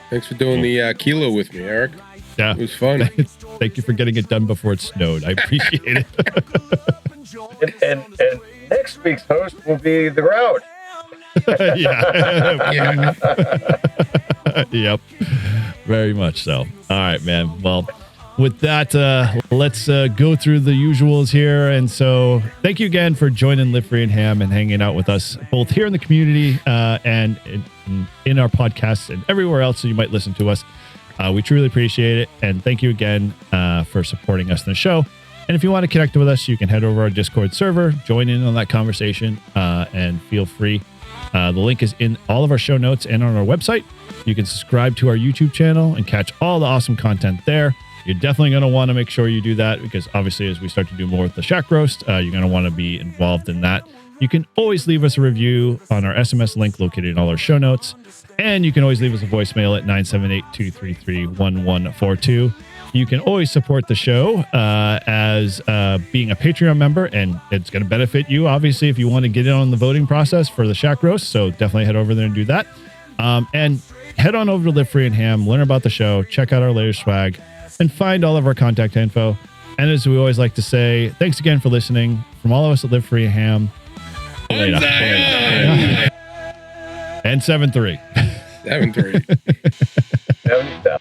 Thanks for doing the kilo with me, Eric. Yeah, it was fun. Thank you for getting it done before it snowed. I appreciate it. and next week's host will be the Grouch. Yeah. Yep. Very much so. All right, man. Well, with that, let's go through the usuals here. And so thank you again for joining Live Free and Ham and hanging out with us both here in the community and in our podcasts and everywhere else that you might listen to us. We truly appreciate it. And thank you again for supporting us in the show. And if you want to connect with us, you can head over our Discord server, join in on that conversation, and feel free. The link is in all of our show notes and on our website. You can subscribe to our YouTube channel and catch all the awesome content there. you're definitely going to want to make sure you do that, because obviously as we start to do more with the shack roast, you're going to want to be involved in that. You can always leave us a review on our SMS link located in all our show notes. And you can always leave us a voicemail at 978-233-1142. You can always support the show as being a Patreon member, and it's going to benefit you, obviously, if you want to get in on the voting process for the shack roast. So definitely head over there and do that. And head on over to Live Free and Ham, learn about the show, check out our latest swag, and find all of our contact info. And as we always like to say, thanks again for listening. From all of us at Live Free and Ham. Later. And 7-3. 7-3. 77.